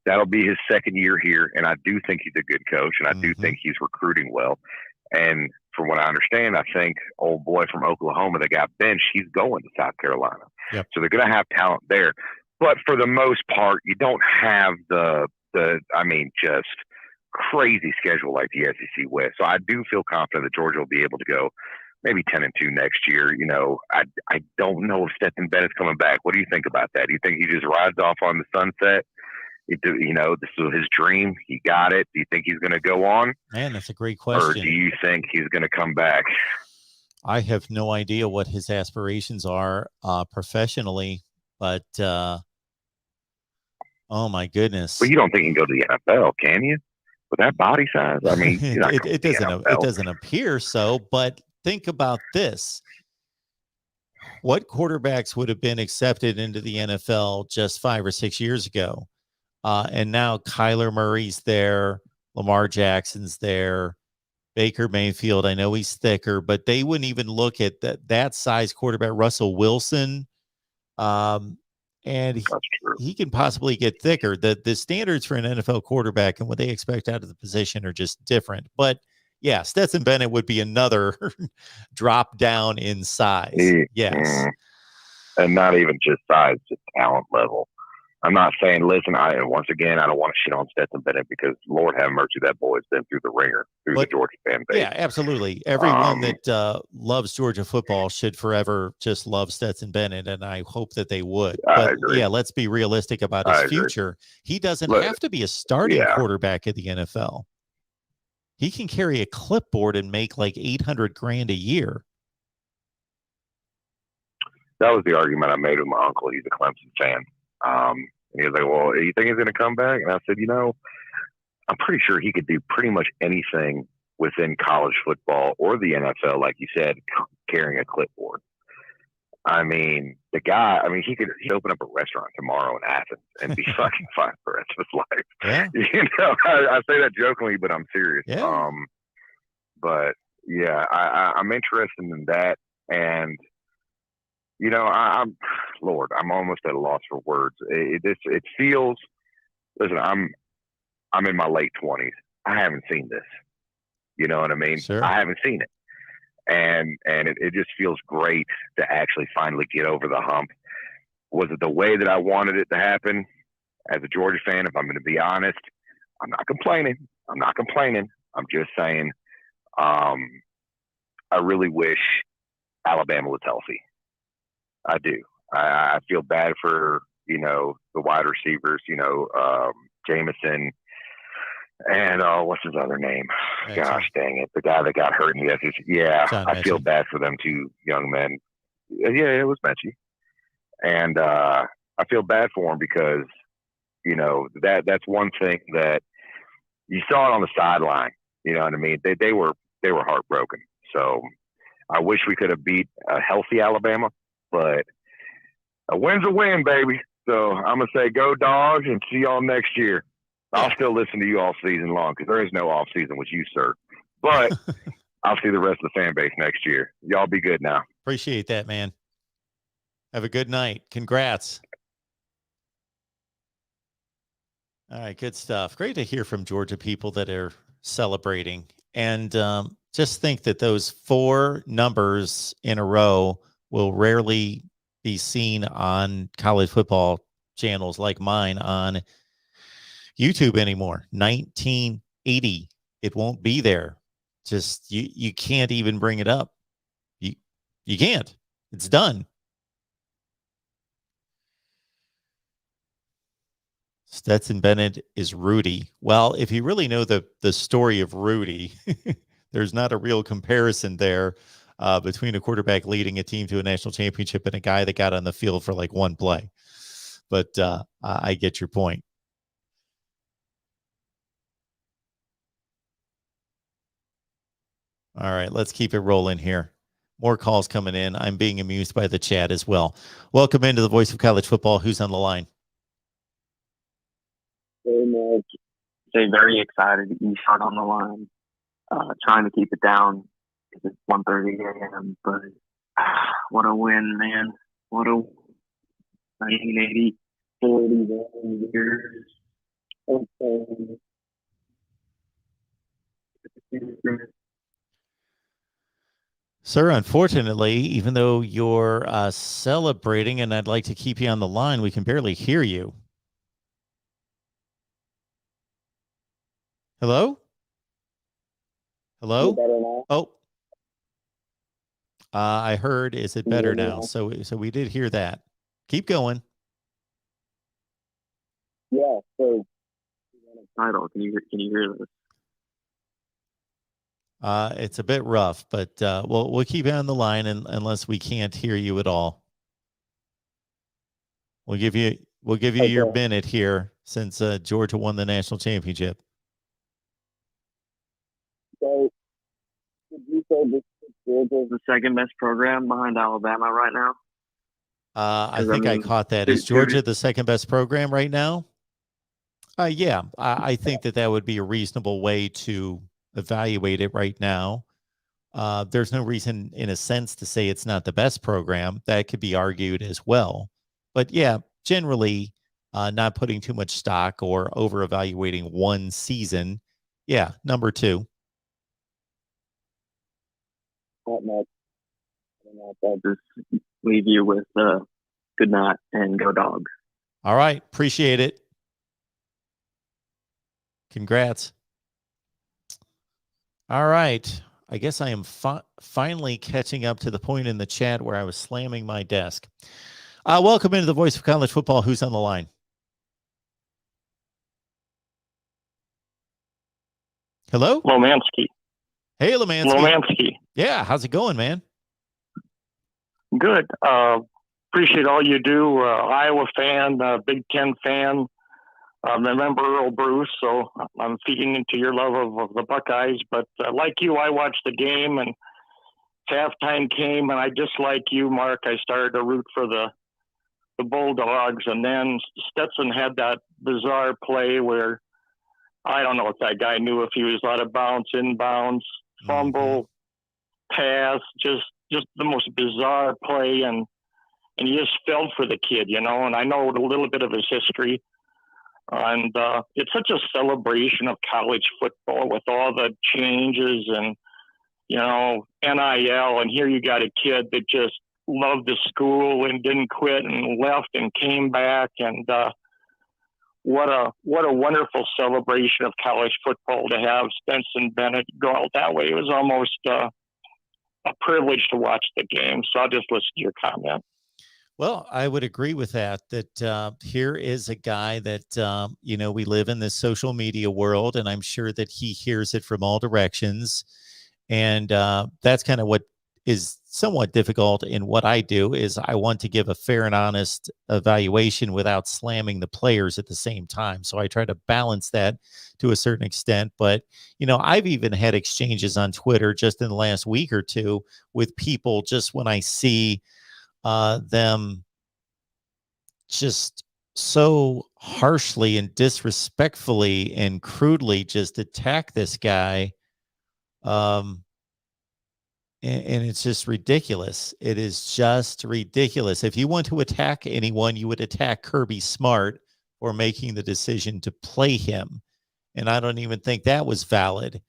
That'll be his second year here, and I do think he's a good coach, and I do think he's recruiting well. And from what I understand, I think old boy from Oklahoma that got benched, he's going to South Carolina. Yep. So they're going to have talent there. But for the most part, you don't have just crazy schedule like the SEC West. So I do feel confident that Georgia will be able to go maybe 10-2 next year. I don't know if Stetson Bennett's coming back. What do you think about that? Do you think he just rides off on the sunset? This is his dream. He got it. Do you think he's going to go on? Man, that's a great question. Or do you think he's going to come back? I have no idea what his aspirations are professionally, but oh my goodness. Well, you don't think he can go to the NFL, can you? With that body size? I mean, it doesn't appear so, but think about this. What quarterbacks would have been accepted into the NFL just 5 or 6 years ago? And now Kyler Murray's there, Lamar Jackson's there, Baker Mayfield. I know he's thicker, but they wouldn't even look at that size quarterback, Russell Wilson. And he can possibly get thicker. The standards for an NFL quarterback and what they expect out of the position are just different. But yeah, Stetson Bennett would be another drop down in size. Yes. And not even just size, just talent level. I'm not saying, listen, I don't want to shit on Stetson Bennett because Lord have mercy, that boy's been through the ringer, the Georgia fan base. Yeah, absolutely. Everyone that loves Georgia football should forever just love Stetson Bennett, and I hope that they would. But yeah, let's be realistic about his future. He doesn't have to be a starting quarterback at the NFL. He can carry a clipboard and make like $800,000 a year. That was the argument I made with my uncle. He's a Clemson fan. And he was like, well, you think he's going to come back? And I said, I'm pretty sure he could do pretty much anything within college football or the NFL, like you said, carrying a clipboard. I mean, the guy, he'd open up a restaurant tomorrow in Athens and be fucking fine for the rest of his life. Yeah. I say that jokingly, but I'm serious. Yeah. But yeah, I'm interested in that. And, I'm almost at a loss for words. It feels, listen, I'm in my late 20s. I haven't seen this. You know what I mean? Sure. I haven't seen it. And it just feels great to actually finally get over the hump. Was it the way that I wanted it to happen? As a Georgia fan, if I'm going to be honest, I'm not complaining. I'm just saying, I really wish Alabama was healthy. I do. I feel bad for, the wide receivers, Jameson and what's his other name? Gosh dang it. The guy that got hurt in the SEC. Yeah, I feel bad for them two young men. Yeah, it was Mechie. And I feel bad for him because, you know, that's one thing that you saw it on the sideline. You know what I mean? They were heartbroken. So I wish we could have beat a healthy Alabama, but a win's a win, baby. So I'm going to say go Dogs and see y'all next year. I'll still listen to you all season long because there is no off season with you, sir. But I'll see the rest of the fan base next year. Y'all be good now. Appreciate that, man. Have a good night. Congrats. All right, good stuff. Great to hear from Georgia people that are celebrating. And just think that those 4 numbers in a row will rarely be seen on college football channels like mine on YouTube anymore. 1980. It won't be there. Just you can't even bring it up. You can't. It's done. Stetson Bennett is Rudy. Well, if you really know the story of Rudy, there's not a real comparison there between a quarterback leading a team to a national championship and a guy that got on the field for like one play. But I get your point. All right, let's keep it rolling here. More calls coming in. I'm being amused by the chat as well. Welcome into the Voice of College Football. Who's on the line? Very much. Say very excited to be shot on the line. Trying to keep it down because it's 1:30 a.m. But what a win, man! What a 1980, 41 years. Sir, unfortunately, even though you're celebrating and I'd like to keep you on the line, we can barely hear you. Hello? Hello? Oh. I heard, is it better now? So we did hear that. Keep going. Yeah, so title. Can you hear this? It's a bit rough, but we'll keep it on the line unless we can't hear you at all. We'll give you your minute here since Georgia won the national championship. So, did you say this Georgia is the second best program behind Alabama right now? I think I caught that. Is Georgia the second best program right now? Yeah, I think that would be a reasonable way to evaluate it right now. There's no reason, in a sense, to say it's not the best program. That could be argued as well. But yeah, generally, not putting too much stock or over-evaluating one season. Yeah, number 2. Not much. I'll just leave you with good night and go Dogs. All right. Appreciate it. Congrats. All right. I guess I am finally catching up to the point in the chat where I was slamming my desk. Welcome into the Voice of College Football. Who's on the line? Hello? Lomansky. Hey, Lomansky. Lomansky. Yeah, how's it going, man? Good. Appreciate all you do. Iowa fan, Big Ten fan. Remember Earl Bruce, so I'm feeding into your love of the Buckeyes. But like you, I watched the game, and halftime came, and I just like you, Mark, I started to root for the Bulldogs. And then Stetson had that bizarre play where I don't know if that guy knew if he was out of bounds, inbounds, fumble, pass, just the most bizarre play. And you just felt for the kid, you know, and I know a little bit of his history. And it's such a celebration of college football with all the changes and, you know, NIL. And here you got a kid that just loved the school and didn't quit and left and came back. And what a wonderful celebration of college football to have Stetson Bennett go out that way. It was almost a privilege to watch the game. So I'll just listen to your comment. Well, I would agree with that, here is a guy that, you know, we live in this social media world, and I'm sure that he hears it from all directions. And that's kind of what is somewhat difficult in what I do is I want to give a fair and honest evaluation without slamming the players at the same time. So I try to balance that to a certain extent. But, I've even had exchanges on Twitter just in the last week or two with people just when I see them just so harshly and disrespectfully and crudely just attack this guy. And it's just ridiculous. It is just ridiculous. If you want to attack anyone, you would attack Kirby Smart for making the decision to play him. And I don't even think that was valid.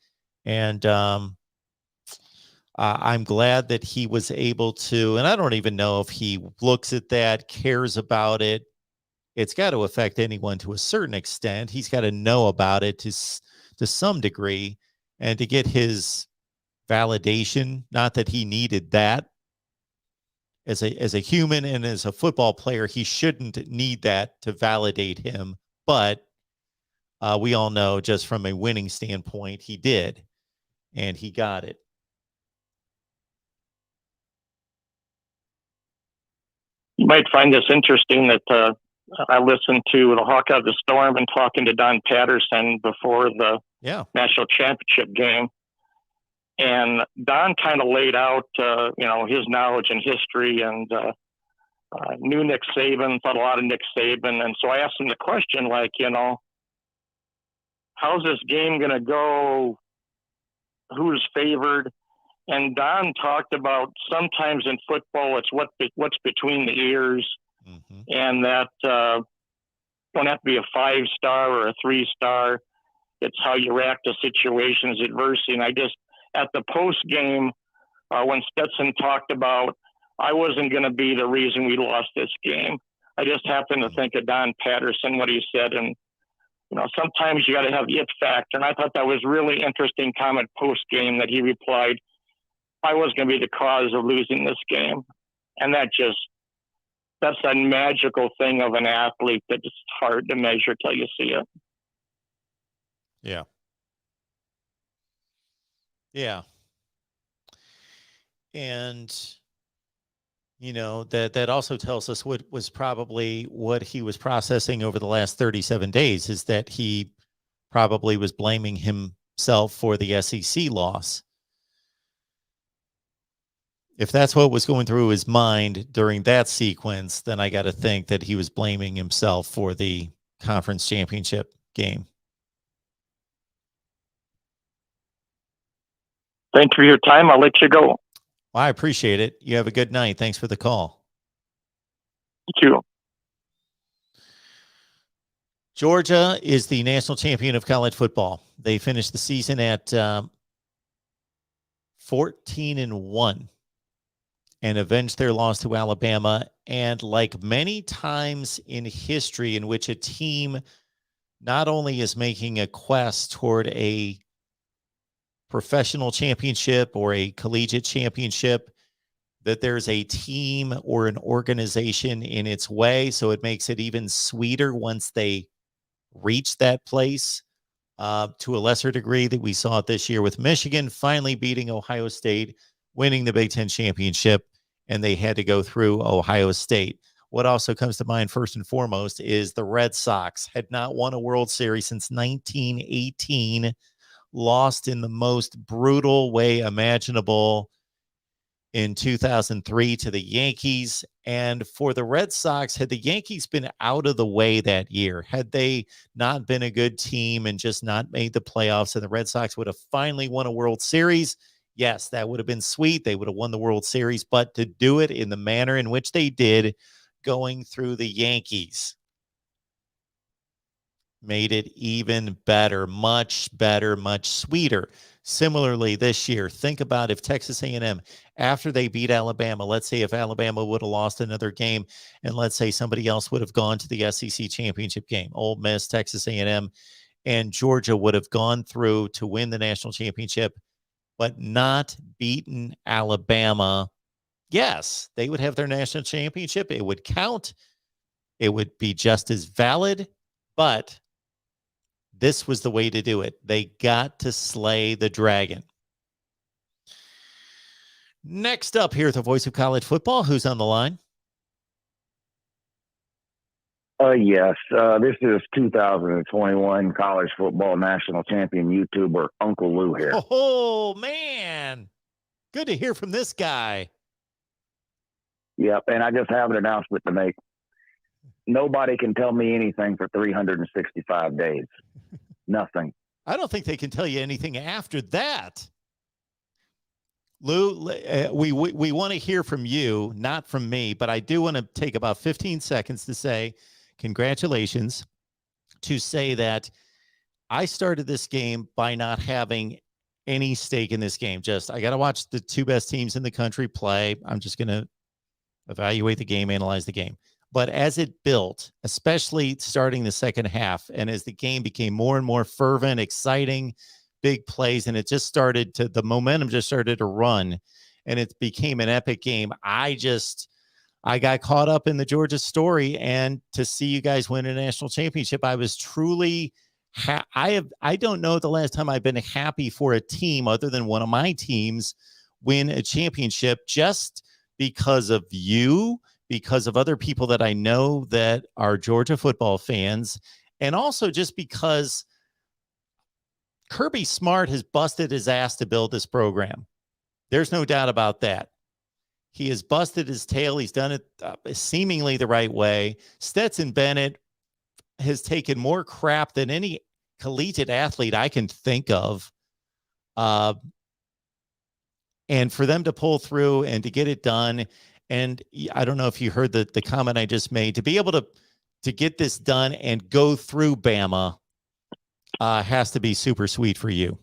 And I'm glad that he was able to, and I don't even know if he looks at that, cares about it. It's got to affect anyone to a certain extent. He's got to know about it to some degree, and to get his validation. Not that he needed that as a human and as a football player, he shouldn't need that to validate him. But we all know, just from a winning standpoint, he did, and he got it. You might find this interesting that I listened to the Hawk Out of the Storm and talking to Don Patterson before the national championship game. And Don kind of laid out, his knowledge and history, and knew Nick Saban, thought a lot of Nick Saban. And so I asked him the question, how's this game going to go? Who's favored? And Don talked about sometimes in football, it's what's between the ears, and that don't have to be a 5-star or a 3-star. It's how you react to situations, adversity. And at the post game, when Stetson talked about, I wasn't going to be the reason we lost this game. I just happened to think of Don Patterson, what he said. And, sometimes you got to have the it factor. And I thought that was really interesting comment post game that he replied, I was going to be the cause of losing this game. And that's a magical thing of an athlete that it's hard to measure till you see it. Yeah. Yeah. And, that also tells us what was probably what he was processing over the last 37 days is that he probably was blaming himself for the SEC loss. If that's what was going through his mind during that sequence, then I got to think that he was blaming himself for the conference championship game. Thanks for your time. I'll let you go. Well, I appreciate it. You have a good night. Thanks for the call. Thank you. Georgia is the national champion of college football. They finished the season at 14-1 and avenged their loss to Alabama. And like many times in history in which a team not only is making a quest toward a professional championship or a collegiate championship, that there's a team or an organization in its way. So it makes it even sweeter once they reach that place, to a lesser degree that we saw it this year with Michigan finally beating Ohio State, winning the Big Ten championship, and they had to go through Ohio State. What also comes to mind first and foremost is the Red Sox had not won a World Series since 1918, lost in the most brutal way imaginable in 2003 to the Yankees. And for the Red Sox, had the Yankees been out of the way that year, had they not been a good team and just not made the playoffs, and the Red Sox would have finally won a World Series, yes, that would have been sweet. They would have won the World Series. But to do it in the manner in which they did, going through the Yankees, made it even better, much sweeter. Similarly, this year, think about if Texas A&M, after they beat Alabama, let's say if Alabama would have lost another game, and let's say somebody else would have gone to the SEC championship game, Ole Miss, Texas A&M, and Georgia would have gone through to win the national championship, but not beaten Alabama. Yes, they would have their national championship. It would count. It would be just as valid, but this was the way to do it. They got to slay the dragon. Next up here, the voice of college football. Who's on the line? Yes. This is 2021 college football national champion YouTuber Uncle Lou here. Oh, man. Good to hear from this guy. Yep. And I just have an announcement to make. Nobody can tell me anything for 365 days. Nothing. I don't think they can tell you anything after that. Lou, we want to hear from you, not from me, but I do want to take about 15 seconds to say congratulations, to say that I started this game by not having any stake in this game. Just, I got to watch the two best teams in the country play. I'm just going to evaluate the game, analyze the game. But as it built, especially starting the second half, and as the game became more and more fervent, exciting, big plays, and it just started to, the momentum just started to run, and it became an epic game. I got caught up in the Georgia story, and to see you guys win a national championship, I was truly, I don't know the last time I've been happy for a team other than one of my teams win a championship, just because of you, because of other people that I know that are Georgia football fans, and also just because Kirby Smart has busted his ass to build this program. There's no doubt about that. He has busted his tail. He's done it seemingly the right way. Stetson Bennett has taken more crap than any collegiate athlete I can think of. And for them to pull through and to get it done, and I don't know if you heard the comment I just made, to be able to get this done and go through Bama has to be super sweet for you.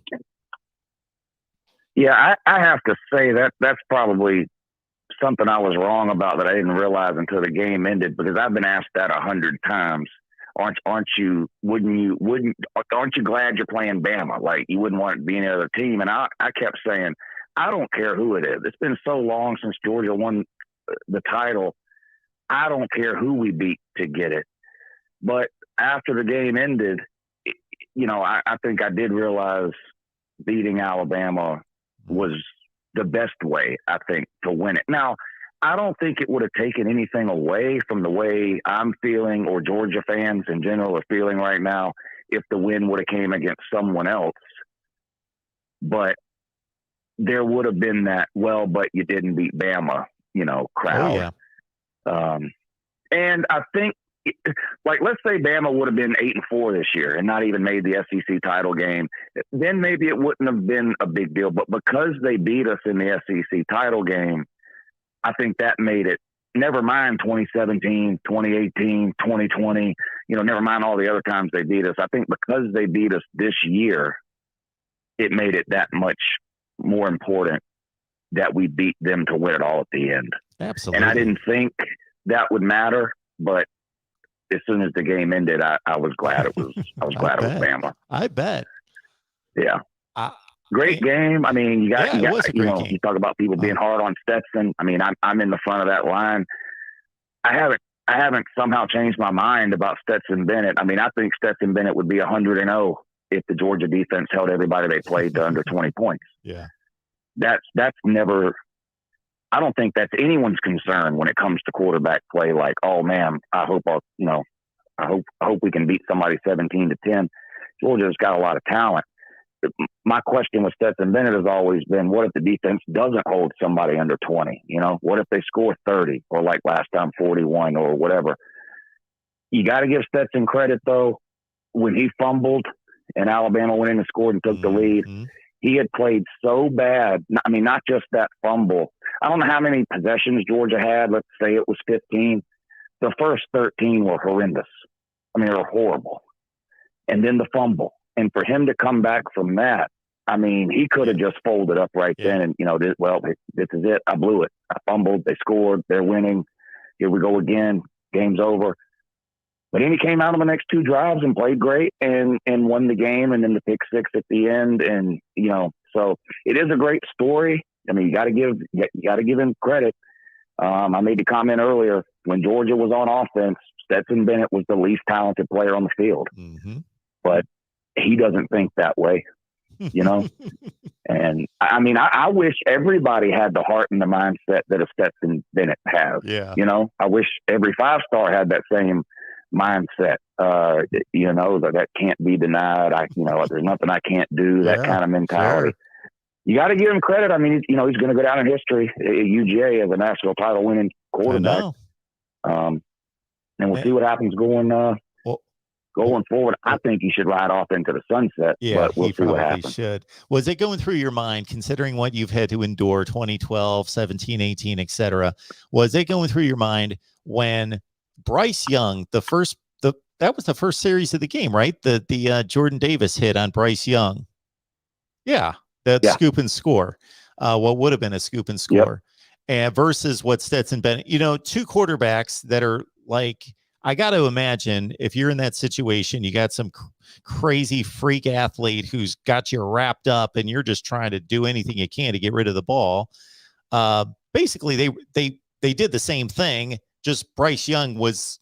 Yeah, I have to say that's probably something I was wrong about that I didn't realize until the game ended, because I've been asked that 100 times. Aren't you glad you're playing Bama? Like, you wouldn't want it to be any other team. And I kept saying, I don't care who it is. It's been so long since Georgia won the title. I don't care who we beat to get it. But after the game ended, I think I did realize beating Alabama was the best way, I think, to win it. Now, I don't think it would have taken anything away from the way I'm feeling, or Georgia fans in general are feeling right now, if the win would have came against someone else. But there would have been that, well, but you didn't beat Bama, crowd. Oh, yeah. And I think, like, let's say Bama would have been 8-4 this year and not even made the SEC title game, then maybe it wouldn't have been a big deal. But because they beat us in the SEC title game, I think that made it, never mind 2017, 2018, 2020, never mind all the other times they beat us. I think because they beat us this year, it made it that much more important that we beat them to win it all at the end. Absolutely. And I didn't think that would matter, but as soon as the game ended, I was glad it was. I was glad it was Bama. I bet. Yeah. Great game. I mean, you got it was a great game. You talk about people being hard on Stetson. I mean, I'm in the front of that line. I haven't somehow changed my mind about Stetson Bennett. I mean, I think Stetson Bennett would be 100-0 if the Georgia defense held everybody they played to under 20 points. Yeah. That's never. I don't think that's anyone's concern when it comes to quarterback play. Like, oh man, I hope we can beat somebody 17-10. Georgia's got a lot of talent. My question with Stetson Bennett has always been, what if the defense doesn't hold somebody under 20? What if they score 30 or like last time 41 or whatever? You got to give Stetson credit though. When he fumbled and Alabama went in and scored and took the lead, he had played so bad. I mean, not just that fumble. I don't know how many possessions Georgia had. Let's say it was 15. The first 13 were horrendous. I mean, they were horrible. And then the fumble. And for him to come back from that, I mean, he could have just folded up right then and, this is it. I blew it. I fumbled. They scored. They're winning. Here we go again. Game's over. But then he came out on the next two drives and played great and won the game, and then the pick six at the end. And, so it is a great story. I mean, you got to give him credit. I made the comment earlier, when Georgia was on offense, Stetson Bennett was the least talented player on the field. Mm-hmm. But he doesn't think that way. you know? And I mean, I wish everybody had the heart and the mindset that a Stetson Bennett has. Yeah. You know, I wish every 5-star had that same mindset. You know, that can't be denied. There's nothing I can't do. That kind of mentality. Sure. You got to give him credit. I mean, he's going to go down in history at UGA as a national title winning quarterback. And we'll see what happens going forward. I think he should ride off into the sunset, but we'll see what happens. Should. Was it going through your mind, considering what you've had to endure 2012, 17, 18, etc.? Was it going through your mind when Bryce Young, that was the first series of the game, right? The Jordan Davis hit on Bryce Young. Yeah. That scoop and score. What would have been a scoop and score. And versus what Stetson Bennett, two quarterbacks that are like, I got to imagine if you're in that situation, you got some crazy freak athlete who's got you wrapped up and you're just trying to do anything you can to get rid of the ball. Basically, they did the same thing. Just Bryce Young was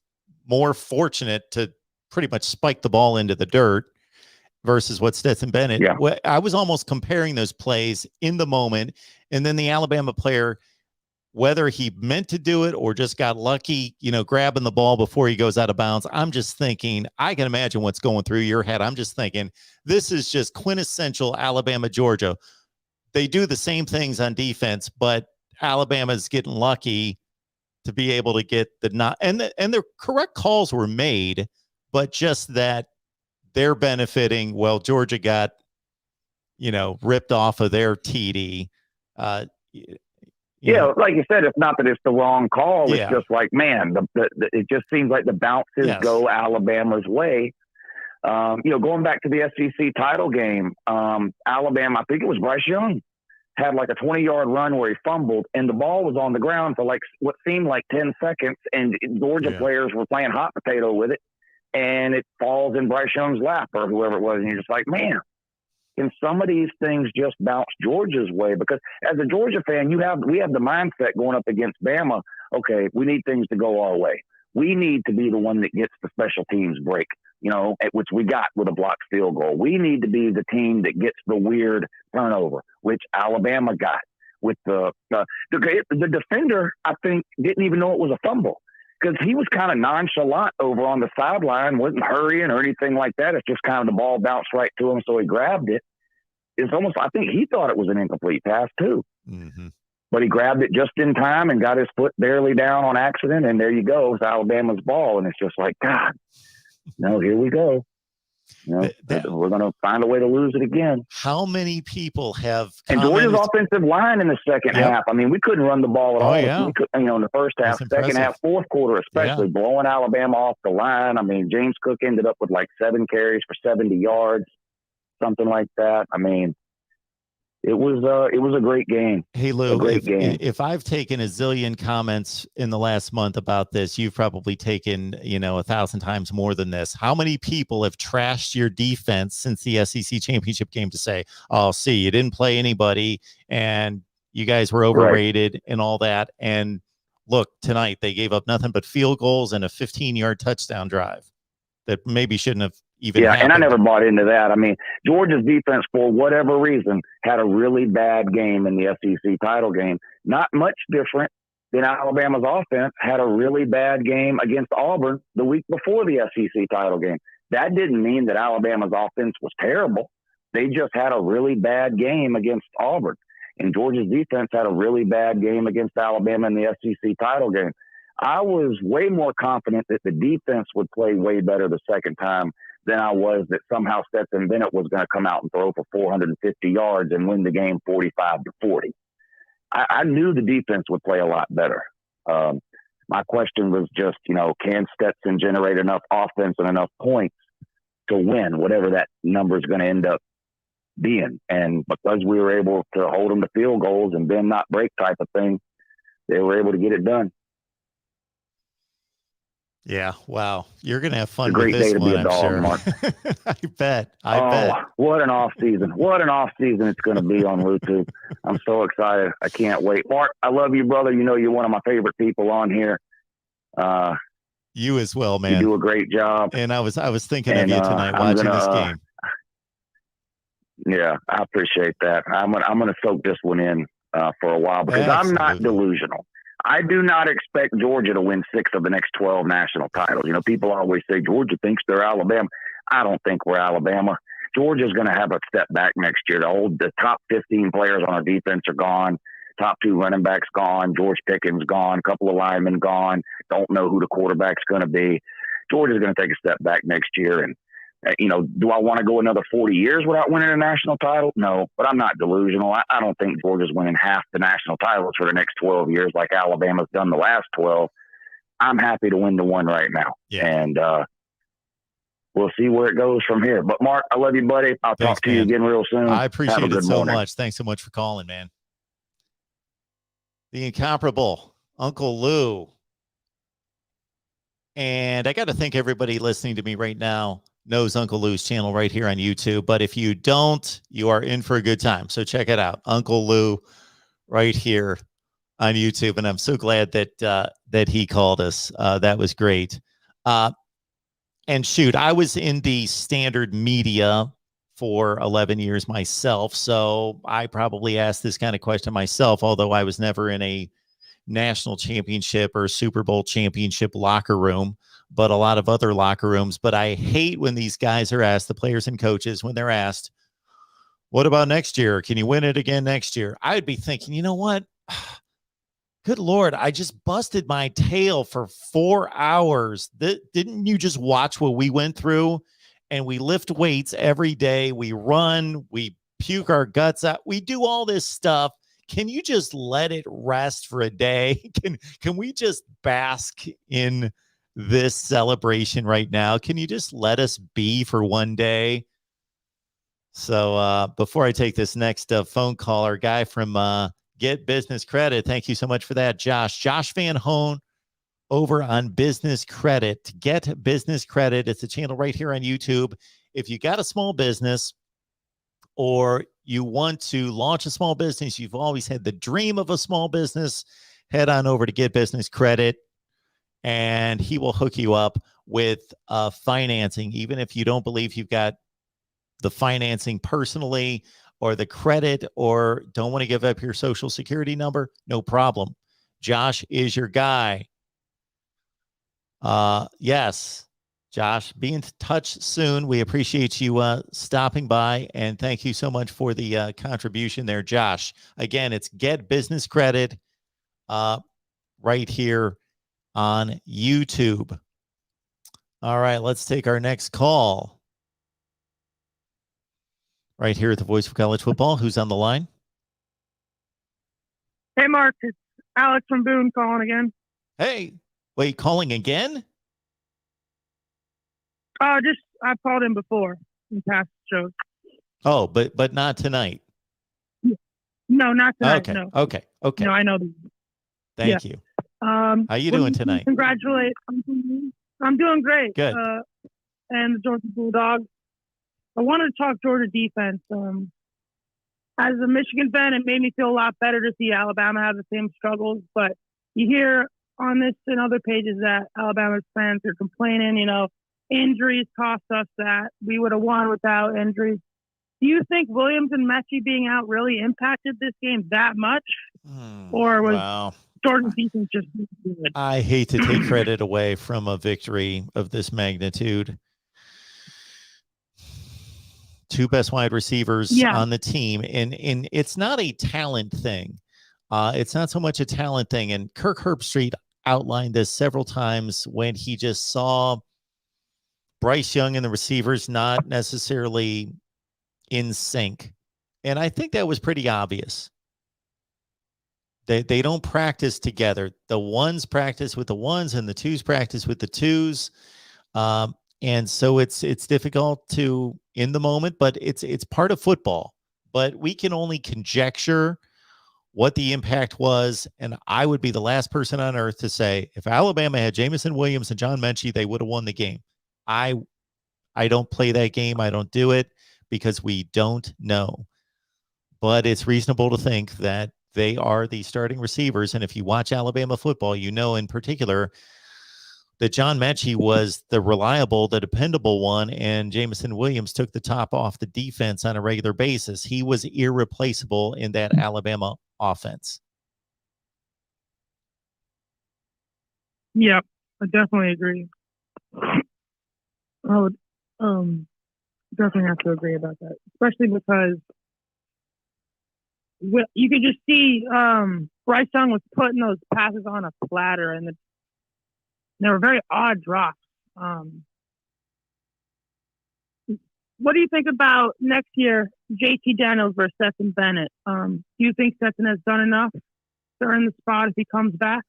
more fortunate to pretty much spike the ball into the dirt versus what Stetson Bennett. Yeah. I was almost comparing those plays in the moment, and then the Alabama player, whether he meant to do it or just got lucky, grabbing the ball before he goes out of bounds. I'm just thinking, I can imagine what's going through your head. I'm just thinking, this is just quintessential Alabama, Georgia. They do the same things on defense, but Alabama's getting lucky to be able to get and the correct calls were made, but just that they're benefiting. Well, Georgia got, ripped off of their TD. Yeah, like you said, it's not that it's the wrong call. It's just like, man, it just seems like the bounces go Alabama's way. Going back to the SEC title game, Alabama, I think it was Bryce Young, had like a 20-yard run where he fumbled, and the ball was on the ground for like what seemed like 10 seconds, and Georgia players were playing hot potato with it, and it falls in Bryce Young's lap or whoever it was, and you're just like, man, can some of these things just bounce Georgia's way? Because as a Georgia fan, we have the mindset going up against Bama. Okay, we need things to go our way. We need to be the one that gets the special teams break, which we got with a blocked field goal. We need to be the team that gets the weird turnover, which Alabama got with the defender. I think didn't even know it was a fumble, because he was kind of nonchalant over on the sideline, wasn't hurrying or anything like that. It's just kind of the ball bounced right to him, so he grabbed it. It's almost, I think he thought it was an incomplete pass too. Mm-hmm. But he grabbed it just in time and got his foot barely down on accident, and there you go. It's Alabama's ball, and it's just like, God, here we go. We're going to find a way to lose it again. How many people have And Georgia's offensive line in the second half, I mean, we couldn't run the ball at all. Yeah. We could, in the first half, second half, fourth quarter, especially blowing Alabama off the line. I mean, James Cook ended up with like 7 carries for 70 yards, something like that. I mean, it was a great game. Hey, Lou, a great game. If I've taken a zillion comments in the last month about this, you've probably taken, 1,000 times more than this. How many people have trashed your defense since the SEC championship game to say, oh, see, you didn't play anybody and you guys were overrated and all that. And look, tonight they gave up nothing but field goals and a 15-yard touchdown drive that maybe shouldn't have even happened. And I never bought into that. I mean, Georgia's defense, for whatever reason, had a really bad game in the SEC title game. Not much different than Alabama's offense had a really bad game against Auburn the week before the SEC title game. That didn't mean that Alabama's offense was terrible. They just had a really bad game against Auburn. And Georgia's defense had a really bad game against Alabama in the SEC title game. I was way more confident that the defense would play way better the second time than I was that somehow Stetson Bennett was going to come out and throw for 450 yards and win the game 45-40. I knew the defense would play a lot better. My question was just, can Stetson generate enough offense and enough points to win, whatever that number is going to end up being? And because we were able to hold them to field goals and bend not break type of thing, they were able to get it done. Yeah, wow. You're going to have fun it's a great with this day to one, be a I'm dog, sure. Mark. I bet. What an off season. What an off season it's going to be on YouTube. I'm so excited. I can't wait. Mark, I love you, brother. You're one of my favorite people on here. You as well, man. You do a great job. And I was thinking of you tonight watching this game. Yeah, I appreciate that. I'm gonna soak this one in for a while because I'm not delusional. I do not expect Georgia to win 6 of the next 12 national titles. You know, people always say Georgia thinks they're Alabama. I don't think we're Alabama. Georgia's going to have a step back next year. The top 15 players on our defense are gone. Top 2 running backs gone. George Pickens gone. A couple of linemen gone. Don't know who the quarterback's going to be. Georgia's going to take a step back next year. And, do I want to go another 40 years without winning a national title? No, but I'm not delusional. I don't think Georgia's winning half the national titles for the next 12 years like Alabama's done the last 12. I'm happy to win the one right now. Yeah. And we'll see where it goes from here. But, Mark, I love you, buddy. I'll talk to you again real soon. I appreciate it so much. Thanks so much for calling, man. The incomparable Uncle Lou. And I got to thank everybody listening to me right now knows Uncle Lou's channel right here on YouTube. But if you don't, you are in for a good time. So check it out. Uncle Lou right here on YouTube. And I'm so glad that he called us. That was great. And shoot, I was in the standard media for 11 years myself. So I probably asked this kind of question myself, although I was never in a national championship or Super Bowl championship locker room, but a lot of other locker rooms. But I hate when these guys are asked, the players and coaches, when they're asked, what about next year? Can you win it again next year? I'd be thinking, you know what? Good Lord, I just busted my tail for 4 hours. Didn't you just watch what we went through? And we lift weights every day. We run, we puke our guts out. We do all this stuff. Can you just let it rest for a day? Can we just bask in this celebration right now? Can you just let us be for one day? So before I take this next phone call, our guy from Get Business Credit, thank you so much for that, Josh Van Hoen over on Business Credit. Get Business Credit. It's a channel right here on YouTube. If you got a small business or you want to launch a small business, you've always had the dream of a small business, head on over to Get Business Credit and he will hook you up with financing. Even if you don't believe you've got the financing personally or the credit or don't want to give up your social security number, no problem. Josh is your guy. Yes, Josh, be in touch soon. We appreciate you stopping by, and thank you so much for the contribution there, Josh. Again, it's Get Business Credit right here on YouTube. All right, let's take our next call. Right here at the Voice of College Football. Who's on the line? Hey, Mark. It's Alex from Boone calling again. Hey, wait, calling again? I've called in before in past shows. Oh, but not tonight. No, not tonight. Okay. No. Okay. No, I know. Thank you. How you doing tonight? Congratulate. I'm doing great. Good. And the Georgia Bulldogs. I wanted to talk Georgia defense. As a Michigan fan, it made me feel a lot better to see Alabama have the same struggles. But you hear on this and other pages that Alabama's fans are complaining, injuries cost us that. We would have won without injuries. Do you think Williams and Mechie being out really impacted this game that much? Or was Georgia's defense just good? I hate to take credit away from a victory of this magnitude. Two best wide receivers on the team. And it's not a talent thing. It's not so much a talent thing. And Kirk Herbstreit outlined this several times when he just saw Bryce Young and the receivers not necessarily in sync. And I think that was pretty obvious. They don't practice together. The ones practice with the ones and the twos practice with the twos. And so it's difficult to in the moment, but it's part of football. But we can only conjecture what the impact was, and I would be the last person on earth to say if Alabama had Jamison Williams and John Mechie, they would have won the game. I don't play that game. I don't do it because we don't know. But it's reasonable to think that they are the starting receivers, and if you watch Alabama football, in particular that John Mechie was the reliable, the dependable one, and Jamison Williams took the top off the defense on a regular basis. He was irreplaceable in that Alabama offense. Yeah, I definitely agree. I would definitely have to agree about that, especially because you could just see Bryce Young was putting those passes on a platter, and they were very odd drops. What do you think about next year, JT Daniels versus Stetson Bennett? Do you think Stetson has done enough to earn the spot if he comes back?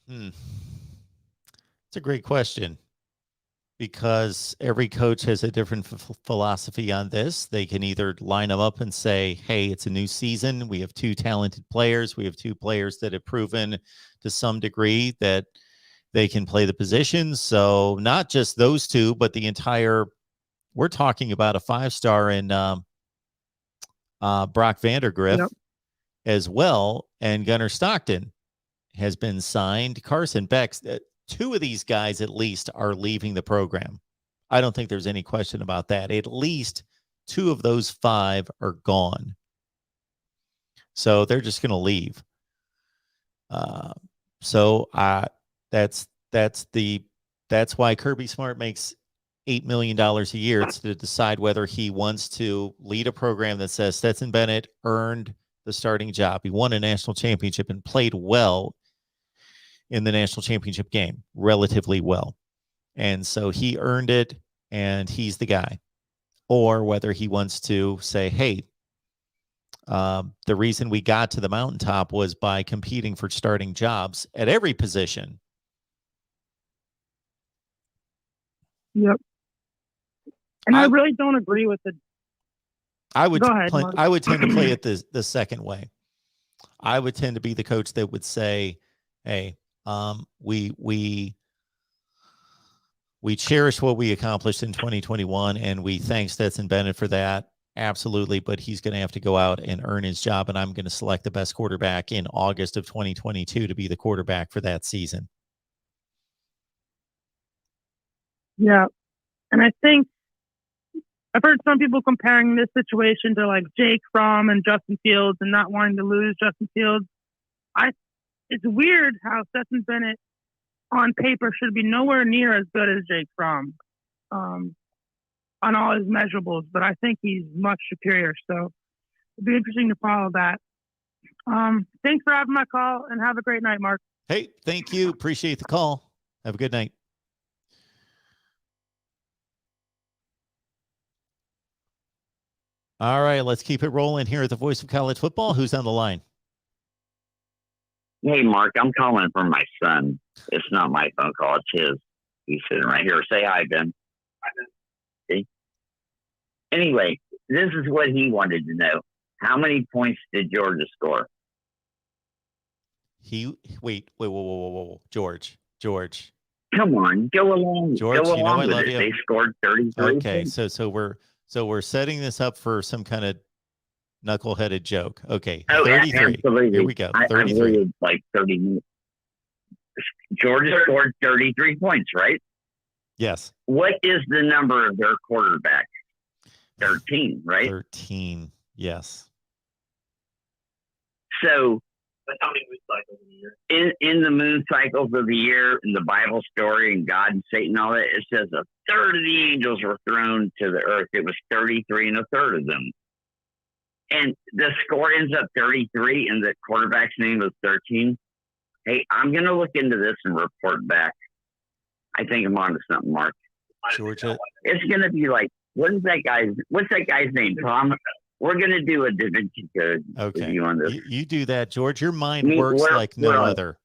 It's a great question, because every coach has a different philosophy on this. They can either line them up and say, hey, it's a new season. We have two talented players. We have two players that have proven to some degree that they can play the position. So not just those two, but the entire, we're talking about a 5-star in Brock Vandergriff as well. And Gunnar Stockton has been signed. Carson Beck, two of these guys at least are leaving the program. I don't think there's any question about that. At least two of those 5 are gone. So they're just going to leave. That's why Kirby Smart makes $8 million a year. It's to decide whether he wants to lead a program that says Stetson Bennett earned the starting job. He won a national championship and played well in the national championship game, relatively well. And so he earned it, and he's the guy. Or whether he wants to say, hey, the reason we got to the mountaintop was by competing for starting jobs at every position. Yep. And I really don't agree with it. I would Go ahead, I would tend to play it the second way. I would tend to be the coach that would say, hey, we cherish what we accomplished in 2021, and we thank Stetson Bennett for that. Absolutely. But he's going to have to go out and earn his job. And I'm going to select the best quarterback in August of 2022 to be the quarterback for that season. Yeah. And I think I've heard some people comparing this situation to like Jake Fromm and Justin Fields and not wanting to lose Justin Fields. It's weird how Stetson Bennett on paper should be nowhere near as good as Jake Fromm on all his measurables, but I think he's much superior. So it'll be interesting to follow that. Thanks for having my call, and have a great night, Mark. Hey, thank you. Appreciate the call. Have a good night. All right, let's keep it rolling here at the Voice of College Football. Who's on the line? Hey, Mark, I'm calling from my son. It's not my phone call. It's his. He's sitting right here. Say hi, Ben. Hi, Ben. See? Anyway, this is what he wanted to know. How many points did Georgia score? Wait, whoa. George. Come on, go along. George, go you know along I with love it. you. They scored 33 Okay, points. so we're setting this up for some kind of knuckleheaded joke. Okay, Oh, 33. absolutely. Here we go. I 33. waited like 30 minutes. Georgia scored 33 points, right? Yes. What is the number of their quarterback? 13, right? 13. Yes. So, that's how many moon cycles in the year? In the moon cycles of the year, in the Bible story, and God and Satan, all that, it says a third of the angels were thrown to the earth. It was 33 and a third of them. And the score ends up 33, and the quarterback's name was 13. Hey, I'm going to look into this and report back. I think I'm onto something, Mark. Georgia. It's going to be like, what's that guy's name, Tom? We're going to do a Da Vinci Code with you on this. You do that, George. Your mind works like no other.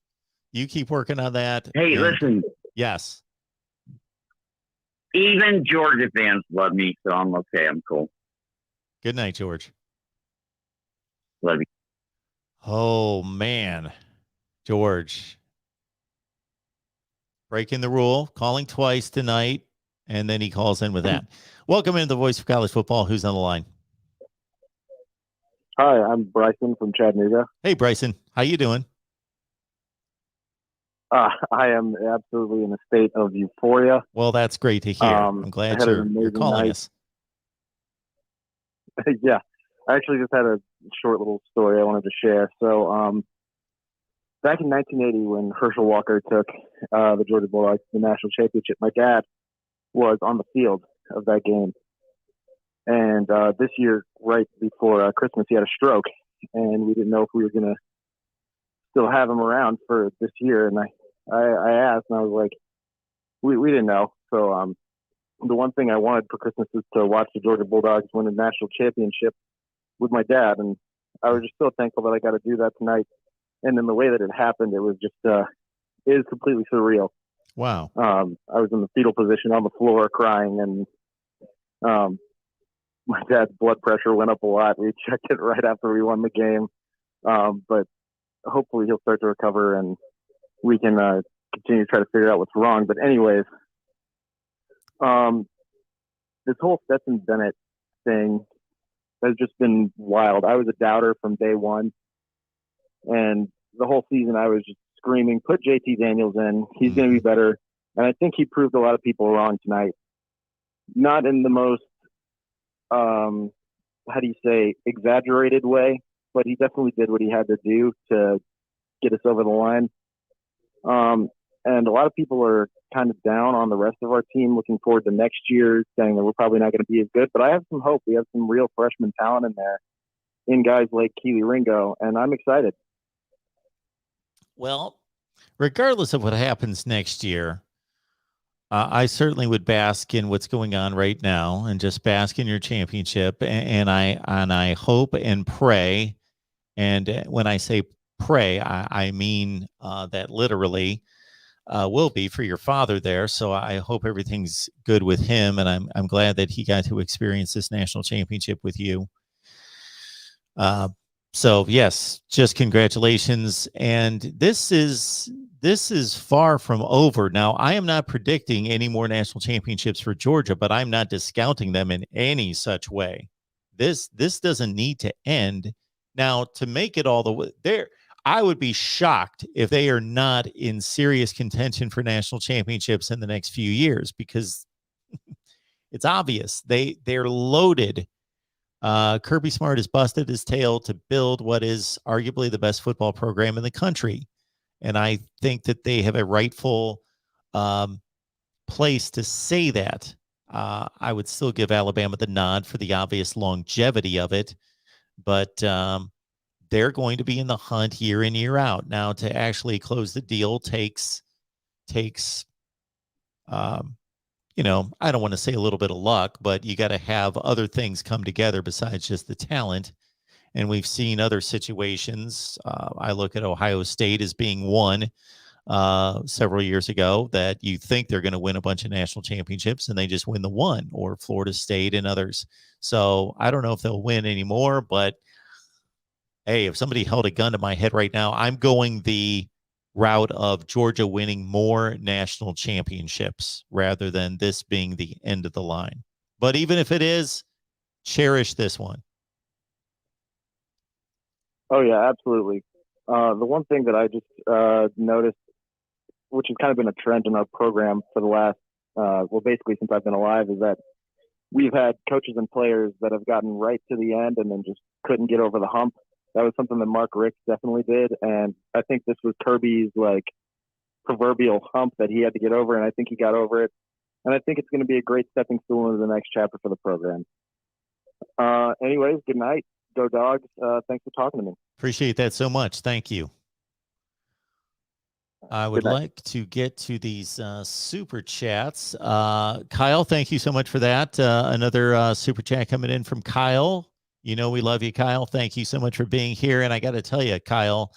You keep working on that. Hey, listen. Yes. Even Georgia fans love me, so I'm okay. I'm cool. Good night, George. Love you. Oh, man. George. Breaking the rule, calling twice tonight, and then he calls in with that. Welcome into the Voice of College Football. Who's on the line? Hi, I'm Bryson from Chattanooga. Hey, Bryson. How you doing? I am absolutely in a state of euphoria. Well, that's great to hear. I'm glad I had an you're amazing calling night. us. Yeah, I actually just had a short little story I wanted to share. So, back in 1980, when Herschel Walker took the Georgia Bulldogs to the national championship, my dad was on the field of that game. And this year, right before Christmas, he had a stroke, and we didn't know if we were going to still have him around for this year. And I asked, and I was like, we didn't know. So the one thing I wanted for Christmas was to watch the Georgia Bulldogs win a national championship with my dad. And I was just so thankful that I got to do that tonight. And then the way that it happened, it was just, it is completely surreal. Wow. I was in the fetal position on the floor crying, and my dad's blood pressure went up a lot. We checked it right after we won the game. But hopefully he'll start to recover and we can continue to try to figure out what's wrong. But anyways, this whole Stetson Bennett thing has just been wild. I was a doubter from day one. And the whole season I was just screaming, put JT Daniels in. He's going to be better. And I think he proved a lot of people wrong tonight. Not in the most, exaggerated way, but he definitely did what he had to do to get us over the line. And a lot of people are kind of down on the rest of our team, looking forward to next year, saying that we're probably not going to be as good. But I have some hope. We have some real freshman talent in there, in guys like Keely Ringo, and I'm excited. Well, regardless of what happens next year, I certainly would bask in what's going on right now and just bask in your championship. And I hope and pray. And when I say pray, I mean that literally will be for your father there. So I hope everything's good with him. And I'm glad that he got to experience this national championship with you. So yes, just congratulations. And this is far from over. Now, I am not predicting any more national championships for Georgia, but I'm not discounting them in any such way. This doesn't need to end. Now, to make it all the way there, I would be shocked if they are not in serious contention for national championships in the next few years, because it's obvious they're loaded. Kirby Smart has busted his tail to build what is arguably the best football program in the country. And I think that they have a rightful place to say that. I would still give Alabama the nod for the obvious longevity of it, but they're going to be in the hunt year in, year out. Now, to actually close the deal takes I don't want to say a little bit of luck, but you got to have other things come together besides just the talent. And we've seen other situations. I look at Ohio State as being one several years ago that you think they're going to win a bunch of national championships and they just win the one, or Florida State and others. So I don't know if they'll win anymore, but hey, if somebody held a gun to my head right now, I'm going the route of Georgia winning more national championships rather than this being the end of the line. But even if it is, cherish this one. Oh, yeah, absolutely. The one thing that I just noticed, which has kind of been a trend in our program for the last, basically since I've been alive, is that we've had coaches and players that have gotten right to the end and then just couldn't get over the hump. That was something that Mark Richt definitely did. And I think this was Kirby's proverbial hump that he had to get over. And I think he got over it. And I think it's going to be a great stepping stool into the next chapter for the program. Anyways, good night. Go Dogs. Thanks for talking to me. Appreciate that so much. Thank you. I would like to get to these super chats. Kyle, thank you so much for that. Another super chat coming in from Kyle. You know we love you, Kyle. Thank you so much for being here. And I got to tell you, Kyle,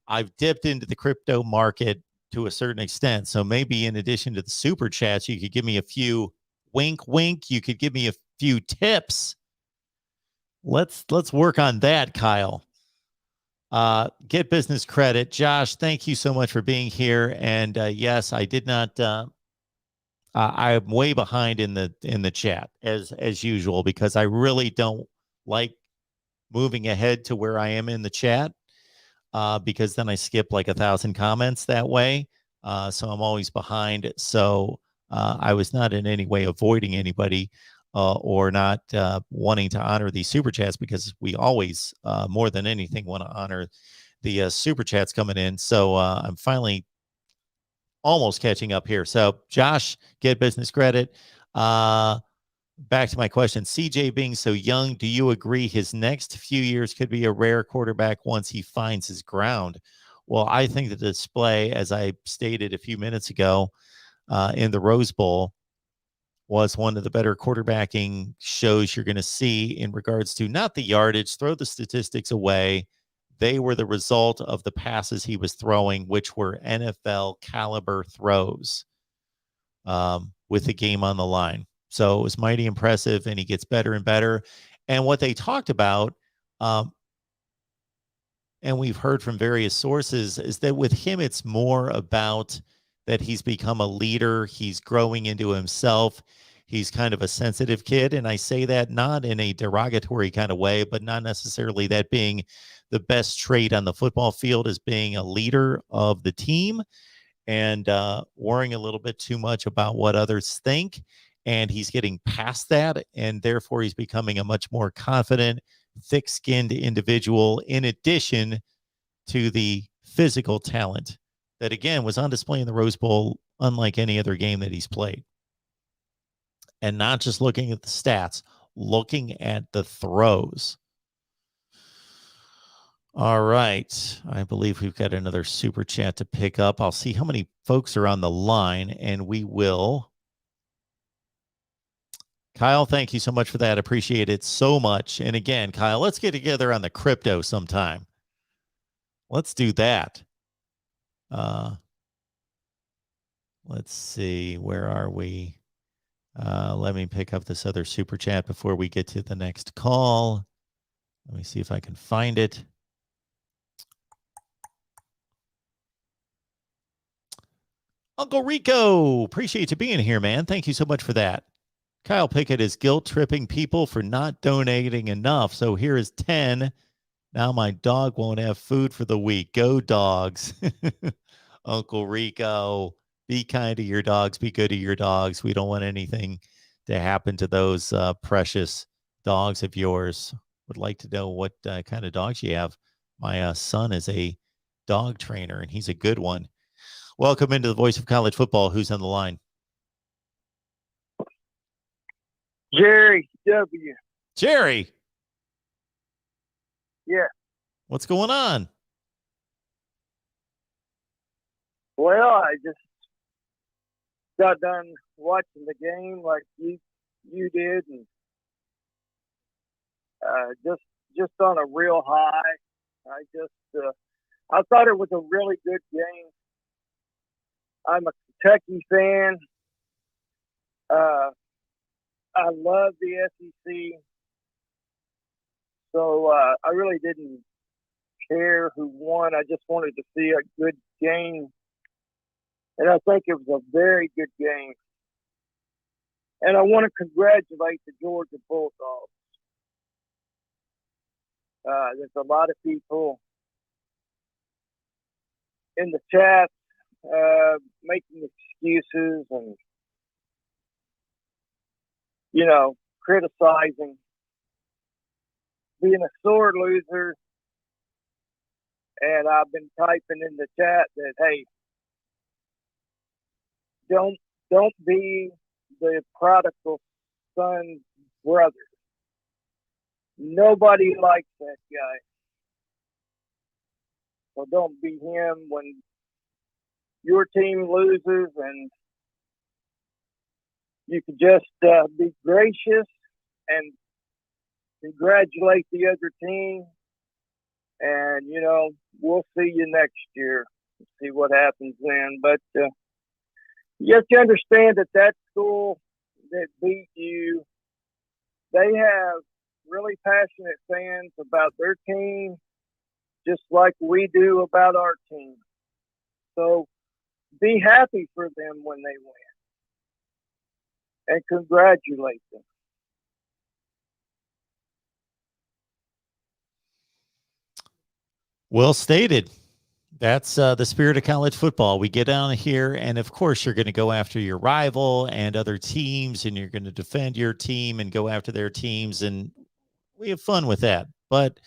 I've dipped into the crypto market to a certain extent. So maybe in addition to the super chats, you could give me a few wink. You could give me a few tips. Let's work on that, Kyle. Get business credit. Josh, thank you so much for being here. And yes, I did not. I'm way behind in the chat as usual, because I really don't like moving ahead to where I am in the chat. because then I skip like 1,000 comments that way. So I'm always behind. So I was not in any way avoiding anybody or not wanting to honor these super chats, because we always, more than anything, want to honor the super chats coming in. So I'm finally almost catching up here. So Josh, get business credit. Back to my question. CJ being so young, do you agree his next few years could be a rare quarterback once he finds his ground? Well, I think the display, as I stated a few minutes ago in the Rose Bowl, was one of the better quarterbacking shows you're going to see in regards to not the yardage, throw the statistics away. They were the result of the passes he was throwing, which were NFL caliber throws with the game on the line. So it was mighty impressive, and he gets better and better. And what they talked about, and we've heard from various sources, is that with him, it's more about that he's become a leader. He's growing into himself. He's kind of a sensitive kid. And I say that not in a derogatory kind of way, but not necessarily that being the best trait on the football field is being a leader of the team and worrying a little bit too much about what others think. And he's getting past that. And therefore, he's becoming a much more confident, thick-skinned individual, in addition to the physical talent that, again, was on display in the Rose Bowl, unlike any other game that he's played. And not just looking at the stats, looking at the throws. All right. I believe we've got another super chat to pick up. I'll see how many folks are on the line, and we will. Kyle, thank you so much for that. Appreciate it so much. And again, Kyle, let's get together on the crypto sometime. Let's do that. Let's see. Where are we? Let me pick up this other super chat before we get to the next call. Let me see if I can find it. Uncle Rico, appreciate you being here, man. Thank you so much for that. Kyle Pickett is guilt-tripping people for not donating enough. So here is 10. Now my dog won't have food for the week. Go dogs. Uncle Rico, be kind to your dogs. Be good to your dogs. We don't want anything to happen to those precious dogs of yours. Would like to know what kind of dogs you have. My son is a dog trainer, and he's a good one. Welcome into the Voice of College Football. Who's on the line? Jerry W. Jerry. Yeah. What's going on? Well, I just got done watching the game like you did, and just on a real high. I thought it was a really good game. I'm a Kentucky fan. I love the SEC. So I really didn't care who won. I just wanted to see a good game. And I think it was a very good game. And I want to congratulate the Georgia Bulldogs. There's a lot of people in the chat making excuses and, criticizing, being a sore loser. And I've been typing in the chat that, hey, don't be the prodigal son brother. Nobody likes that guy. So don't be him when your team loses, and you can just be gracious and congratulate the other team. And, we'll see you next year. See what happens then. But you have to understand that school that beat you, they have really passionate fans about their team, just like we do about our team. So be happy for them when they win and congratulate them. Well stated. That's the spirit of college football. We get down here, and of course, you're going to go after your rival and other teams, and you're going to defend your team and go after their teams, and we have fun with that. But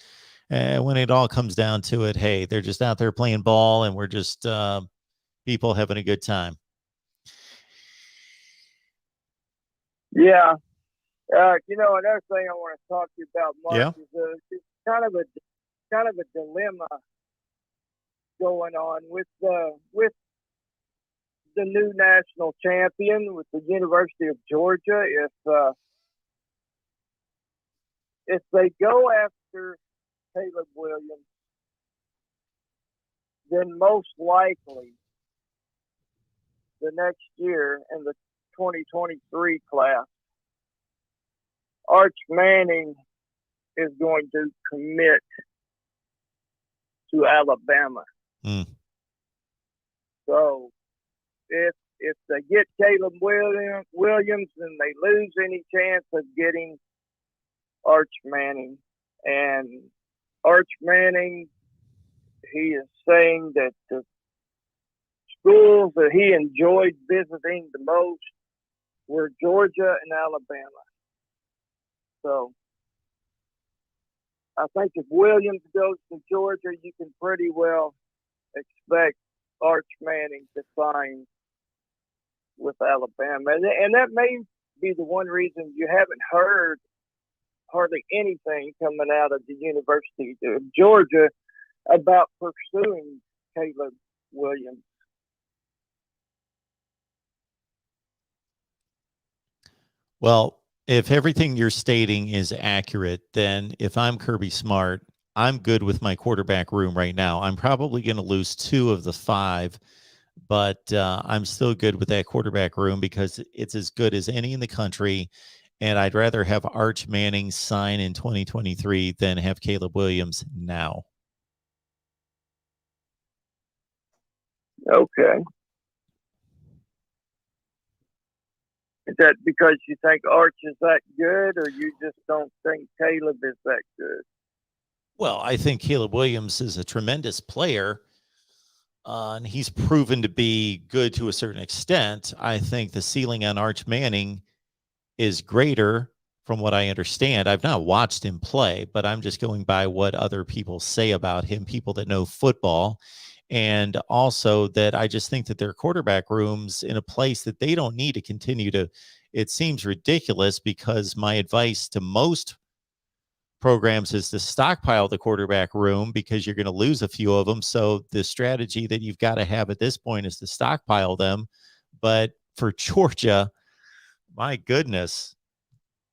when it all comes down to it, hey, they're just out there playing ball, and we're just people having a good time. Yeah. Another thing I want to talk to you about, Mark, is it's kind of a dilemma going on with the new national champion, with the University of Georgia. If they go after Caleb Williams, then most likely the next year in the 2023 class, Arch Manning is going to commit to Alabama. So if they get Caleb Williams and they lose any chance of getting Arch Manning, and Arch Manning, he is saying that the schools that he enjoyed visiting the most were Georgia and Alabama. So I think if Williams goes to Georgia, you can pretty well expect Arch Manning to sign with Alabama. And that may be the one reason you haven't heard hardly anything coming out of the University of Georgia about pursuing Caleb Williams. Well, if everything you're stating is accurate, then if I'm Kirby Smart, I'm good with my quarterback room right now. I'm probably going to lose 2 of the 5, but I'm still good with that quarterback room because it's as good as any in the country. And I'd rather have Arch Manning sign in 2023 than have Caleb Williams now. Okay. Is that because you think Arch is that good, or you just don't think Caleb is that good? Well, I think Caleb Williams is a tremendous player, and he's proven to be good to a certain extent. I think the ceiling on Arch Manning is greater from what I understand. I've not watched him play, but I'm just going by what other people say about him, people that know football. And also that I just think that their quarterback room's in a place that they don't need to continue to. It seems ridiculous because my advice to most programs is to stockpile the quarterback room because you're going to lose a few of them. So the strategy that you've got to have at this point is to stockpile them. But for Georgia, my goodness,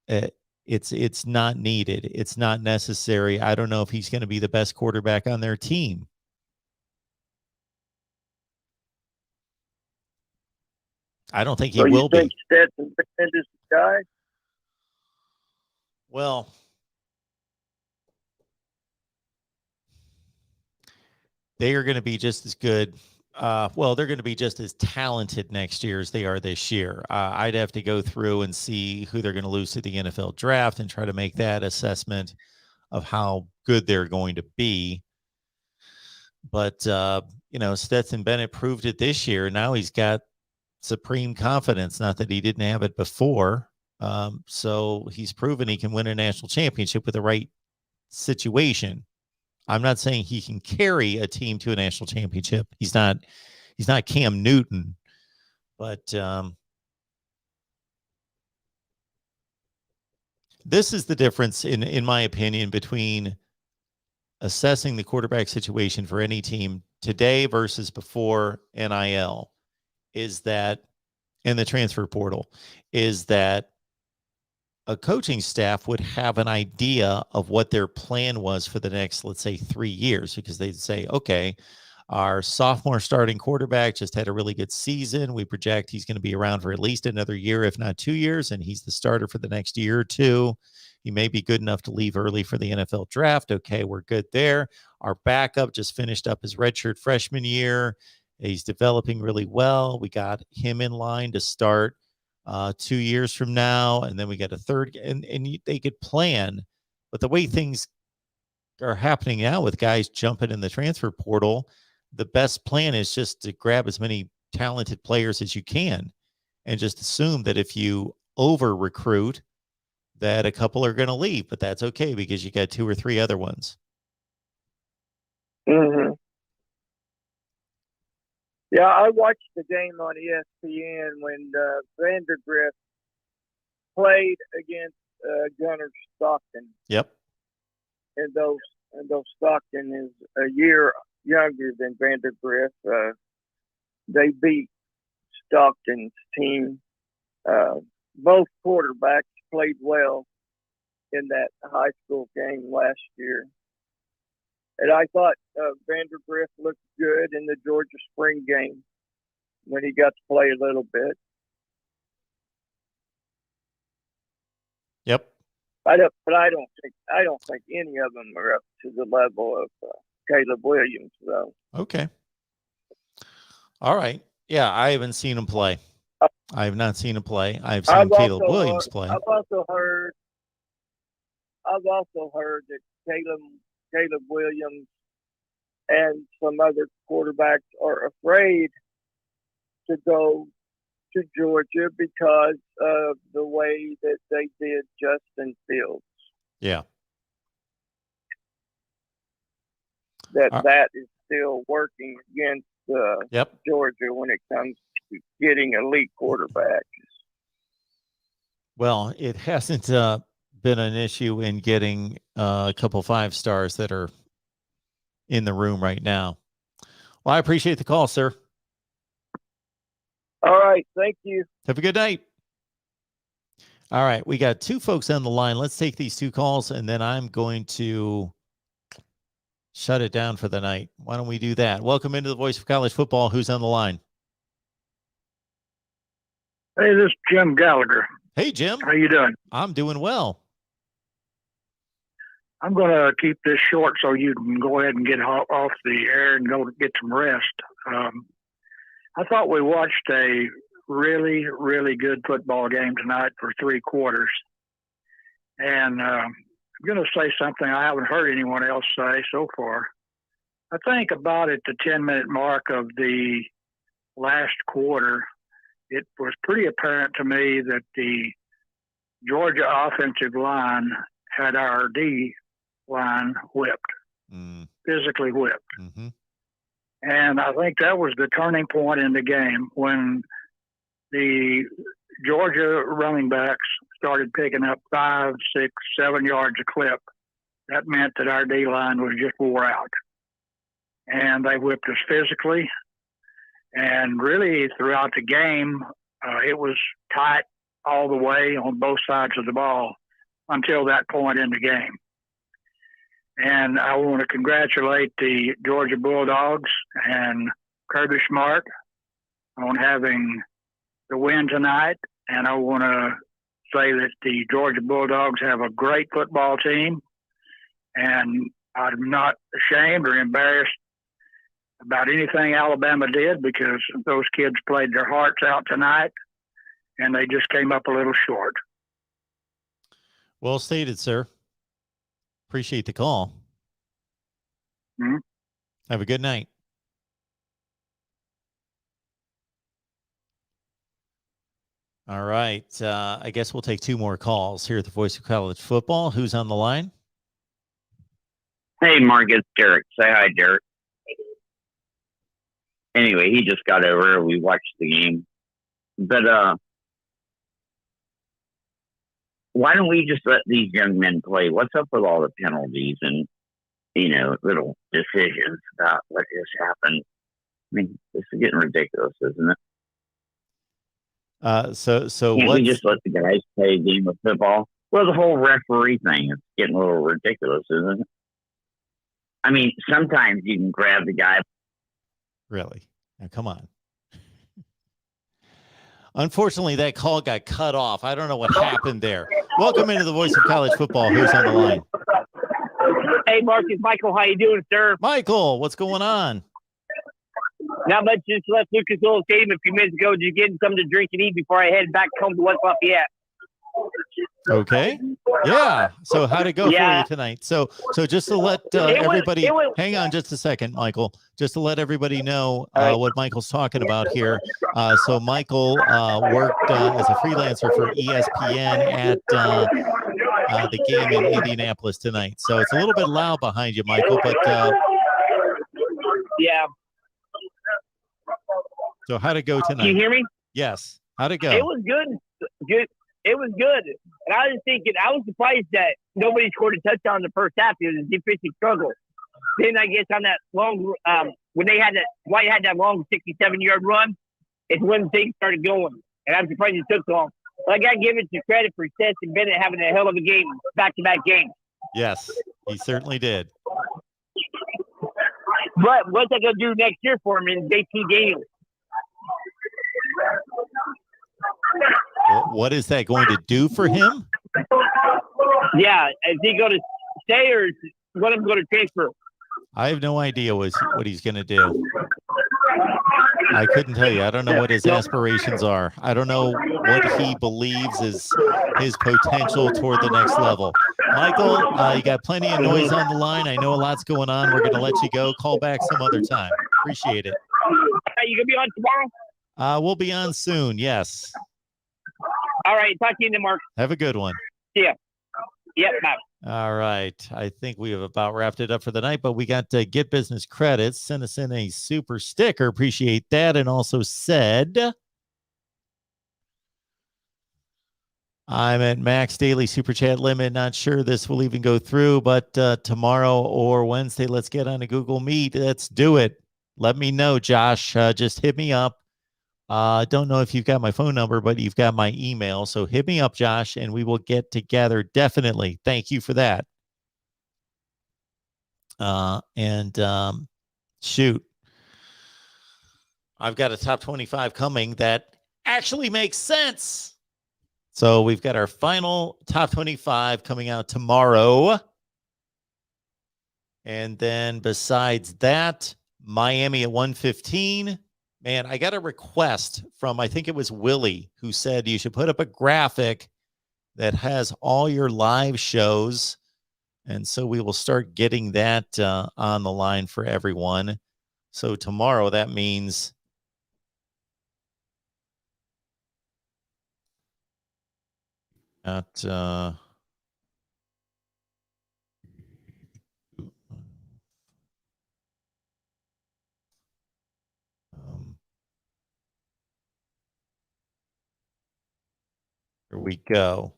it's not needed. It's not necessary. I don't know if he's going to be the best quarterback on their team. I don't think he will be. So you think Stetson Bennett is the guy? Well, they are going to be just as good. They're going to be just as talented next year as they are this year. I'd have to go through and see who they're going to lose to the NFL draft and try to make that assessment of how good they're going to be. But, Stetson Bennett proved it this year. Now he's got supreme confidence. Not that he didn't have it before. So he's proven he can win a national championship with the right situation. I'm not saying he can carry a team to a national championship. He's not Cam Newton, but this is the difference in my opinion between assessing the quarterback situation for any team today versus before NIL is that, and the transfer portal, is that a coaching staff would have an idea of what their plan was for the next, let's say, 3 years, because they'd say, okay, our sophomore starting quarterback just had a really good season. We project he's going to be around for at least another year, if not 2 years, and he's the starter for the next year or two. He may be good enough to leave early for the NFL draft. Okay, we're good there. Our backup just finished up his redshirt freshman year. He's developing really well. We got him in line to start 2 years from now, and then we got a third, and they could plan. But the way things are happening now with guys jumping in the transfer portal, the best plan is just to grab as many talented players as you can and just assume that if you over recruit, that a couple are going to leave, but that's okay because you got 2 or 3 other ones. Mm-hmm. Yeah, I watched the game on ESPN when Vandergrift played against Gunnar Stockton. Yep. And those Stockton is a year younger than Vandergrift. They beat Stockton's team. Both quarterbacks played well in that high school game last year. And I thought Vandergrift looked good in the Georgia spring game when he got to play a little bit. Yep. I don't think any of them are up to the level of Caleb Williams, though. Okay. All right. Yeah, I haven't seen him play. I have not seen him play. I've seen Caleb Williams play. I've also heard that Caleb Williams and some other quarterbacks are afraid to go to Georgia because of the way that they did Justin Fields. Yeah. That is still working against Georgia when it comes to getting elite quarterbacks. Well, it hasn't been an issue in getting a couple 5 stars that are in the room right now. Well, I appreciate the call, sir. All right. Thank you. Have a good night. All right. We got 2 folks on the line. Let's take these 2 calls, and then I'm going to shut it down for the night. Why don't we do that? Welcome into the Voice of College Football. Who's on the line? Hey, this is Jim Gallagher. Hey, Jim. How you doing? I'm doing well. I'm going to keep this short so you can go ahead and get off the air and go get some rest. I thought we watched a really, really good football game tonight for 3 quarters. And I'm going to say something I haven't heard anyone else say so far. I think about at the 10-minute mark of the last quarter, it was pretty apparent to me that the Georgia offensive line had our D line whipped, physically whipped. Mm-hmm. And I think that was the turning point in the game when the Georgia running backs started picking up 5, 6, 7 yards a clip. That meant that our D line was just wore out. And they whipped us physically. And really throughout the game, it was tight all the way on both sides of the ball until that point in the game. And I want to congratulate the Georgia Bulldogs and Kirby Smart on having the win tonight. And I want to say that the Georgia Bulldogs have a great football team. And I'm not ashamed or embarrassed about anything Alabama did because those kids played their hearts out tonight and they just came up a little short. Well stated, sir. Appreciate the call. Mm-hmm. Have a good night. All right. I guess we'll take 2 more calls here at the Voice of College Football. Who's on the line? Hey, Mark, it's Derek. Say hi, Derek. Anyway, he just got over. We watched the game. But why don't we just let these young men play? What's up with all the penalties and, little decisions about what just happened? I mean, this is getting ridiculous, isn't it? So Can't we just let the guys play a game of football? Well, the whole referee thing is getting a little ridiculous, isn't it? I mean, sometimes you can grab the guy. Really? Now, come on. Unfortunately, that call got cut off. I don't know what happened there. Welcome into the Voice of College Football. Who's on the line? Hey, Mark, it's Michael. How you doing, sir? Michael, what's going on? Not much. Just left Lucas Oil Stadium a few minutes ago. Did you get something to drink and eat before I head back home to West Lafayette? Okay. Yeah. So how'd it go for Yeah. you tonight? So just to let everybody hang on just a second, Michael, just to let everybody know what Michael's talking about here. So Michael worked as a freelancer for ESPN at the game in Indianapolis tonight. So it's a little bit loud behind you, Michael, but yeah. so how'd it go tonight? Can you hear me? Yes. How'd it go? It was good. Good. It was good. And I was thinking, I was surprised that nobody scored a touchdown in the first half. It was a defensive struggle. Then I guess on that long, when they had that, White had that long 67-yard run, it's when things started going. And I'm surprised it took so long. But I got to give it to credit for Stetson Bennett having a hell of a game, back-to-back games. Yes, he certainly did. But what's that going to do next year for him in JT Daniels? What is that going to do for him? Yeah, is he going to stay or is one of them going to transfer? I have no idea what he's going to do. I couldn't tell you. I don't know what his aspirations are. I don't know what he believes is his potential toward the next level. Michael, you got plenty of noise on the line. I know a lot's going on. We're going to let you go. Call back some other time. Appreciate it. Are you going to be on tomorrow? We'll be on soon. Yes. All right. Talk to you then, Mark. Have a good one. See ya. Yep. Bye. All right. I think we have about wrapped it up for the night, but we got Get Business Credits. Send us in a super sticker. Appreciate that. And also said, I'm at max daily super chat limit. Not sure this will even go through, but tomorrow or Wednesday, let's get on a Google Meet. Let's do it. Let me know, Josh. Just hit me up. Don't know if you've got my phone number, but you've got my email. So hit me up, Josh, and we will get together. Definitely. Thank you for that. Shoot. I've got a top 25 coming that actually makes sense. So we've got our final top 25 coming out tomorrow. And then besides that, Miami at 115. Man, I got a request from, I think it was Willie, who said you should put up a graphic that has all your live shows. And so we will start getting that on the line for everyone. So tomorrow, that means at here we go.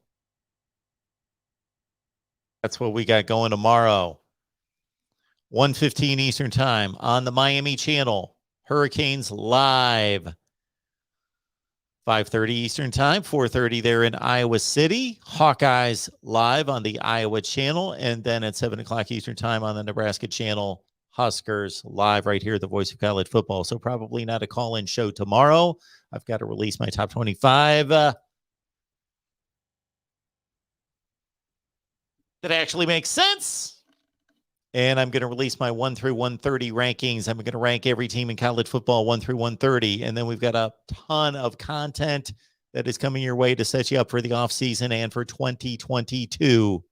That's what we got going tomorrow. 1:15 Eastern Time on the Miami channel. Hurricanes live. 5:30 Eastern Time, 4:30 there in Iowa City. Hawkeyes live on the Iowa channel. And then at 7 o'clock Eastern Time on the Nebraska channel, Huskers live right here, the voice of college football. So probably not a call-in show tomorrow. I've got to release my top 25. That actually makes sense. And I'm going to release my 1 through 130 rankings. I'm going to rank every team in college football 1 through 130. And then we've got a ton of content that is coming your way to set you up for the offseason and for 2022.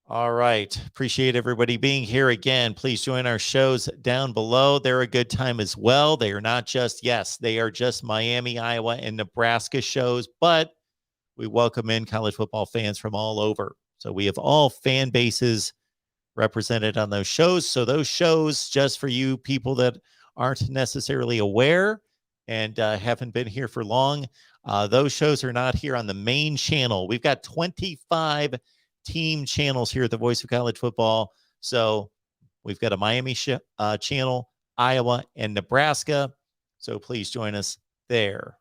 All right. Appreciate everybody being here again. Please join our shows down below. They're a good time as well. They are not just, yes, they are just Miami, Iowa, and Nebraska shows, but we welcome in college football fans from all over. So we have all fan bases represented on those shows. So those shows, just for you people that aren't necessarily aware and haven't been here for long, those shows are not here on the main channel. We've got 25 team channels here at the Voice of College Football. So we've got a Miami channel, Iowa, and Nebraska. So please join us there.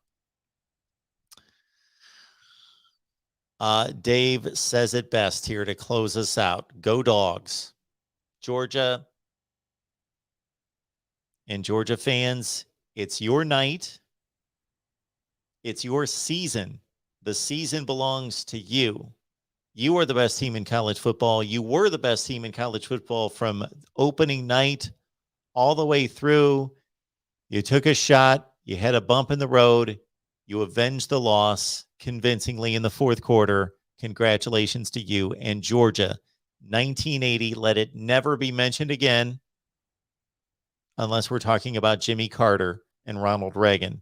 Dave says it best here to close us out. Go Dogs. Georgia and Georgia fans, it's your night. It's your season. The season belongs to you. You are the best team in college football. You were the best team in college football from opening night all the way through. You took a shot. You had a bump in the road. You avenged the loss convincingly in the fourth quarter. congratulations to you and Georgia. 1980, let it never be mentioned again, unless we're talking about Jimmy Carter and Ronald Reagan.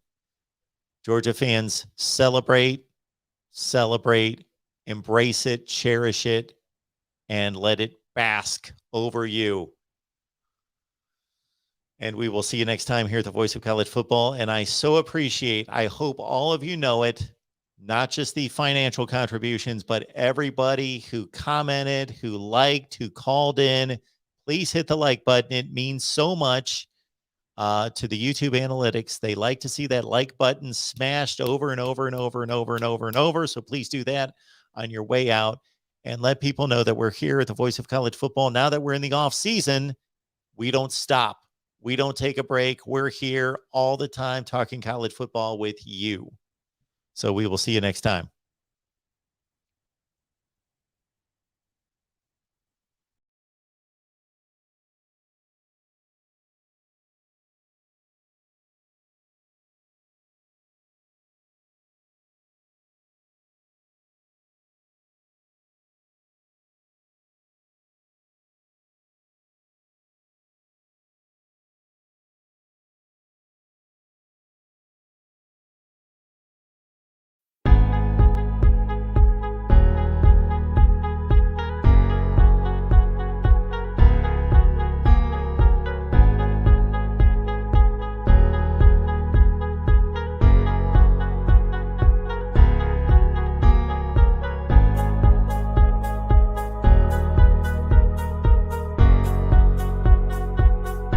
Georgia fans, celebrate, embrace it, cherish it, and let it bask over you. And we will see you next time here at the Voice of College Football. And I so appreciate, I hope all of you know it, not just the financial contributions, but everybody who commented, who liked, who called in. Please hit the like button. It means so much to the YouTube analytics. They like to see that like button smashed over and over and over and over and over and over. So please do that on your way out and let people know that we're here at the Voice of College Football. Now that we're in the off season, we don't stop. We don't take a break. We're here all the time talking college football with you. So we will see you next time.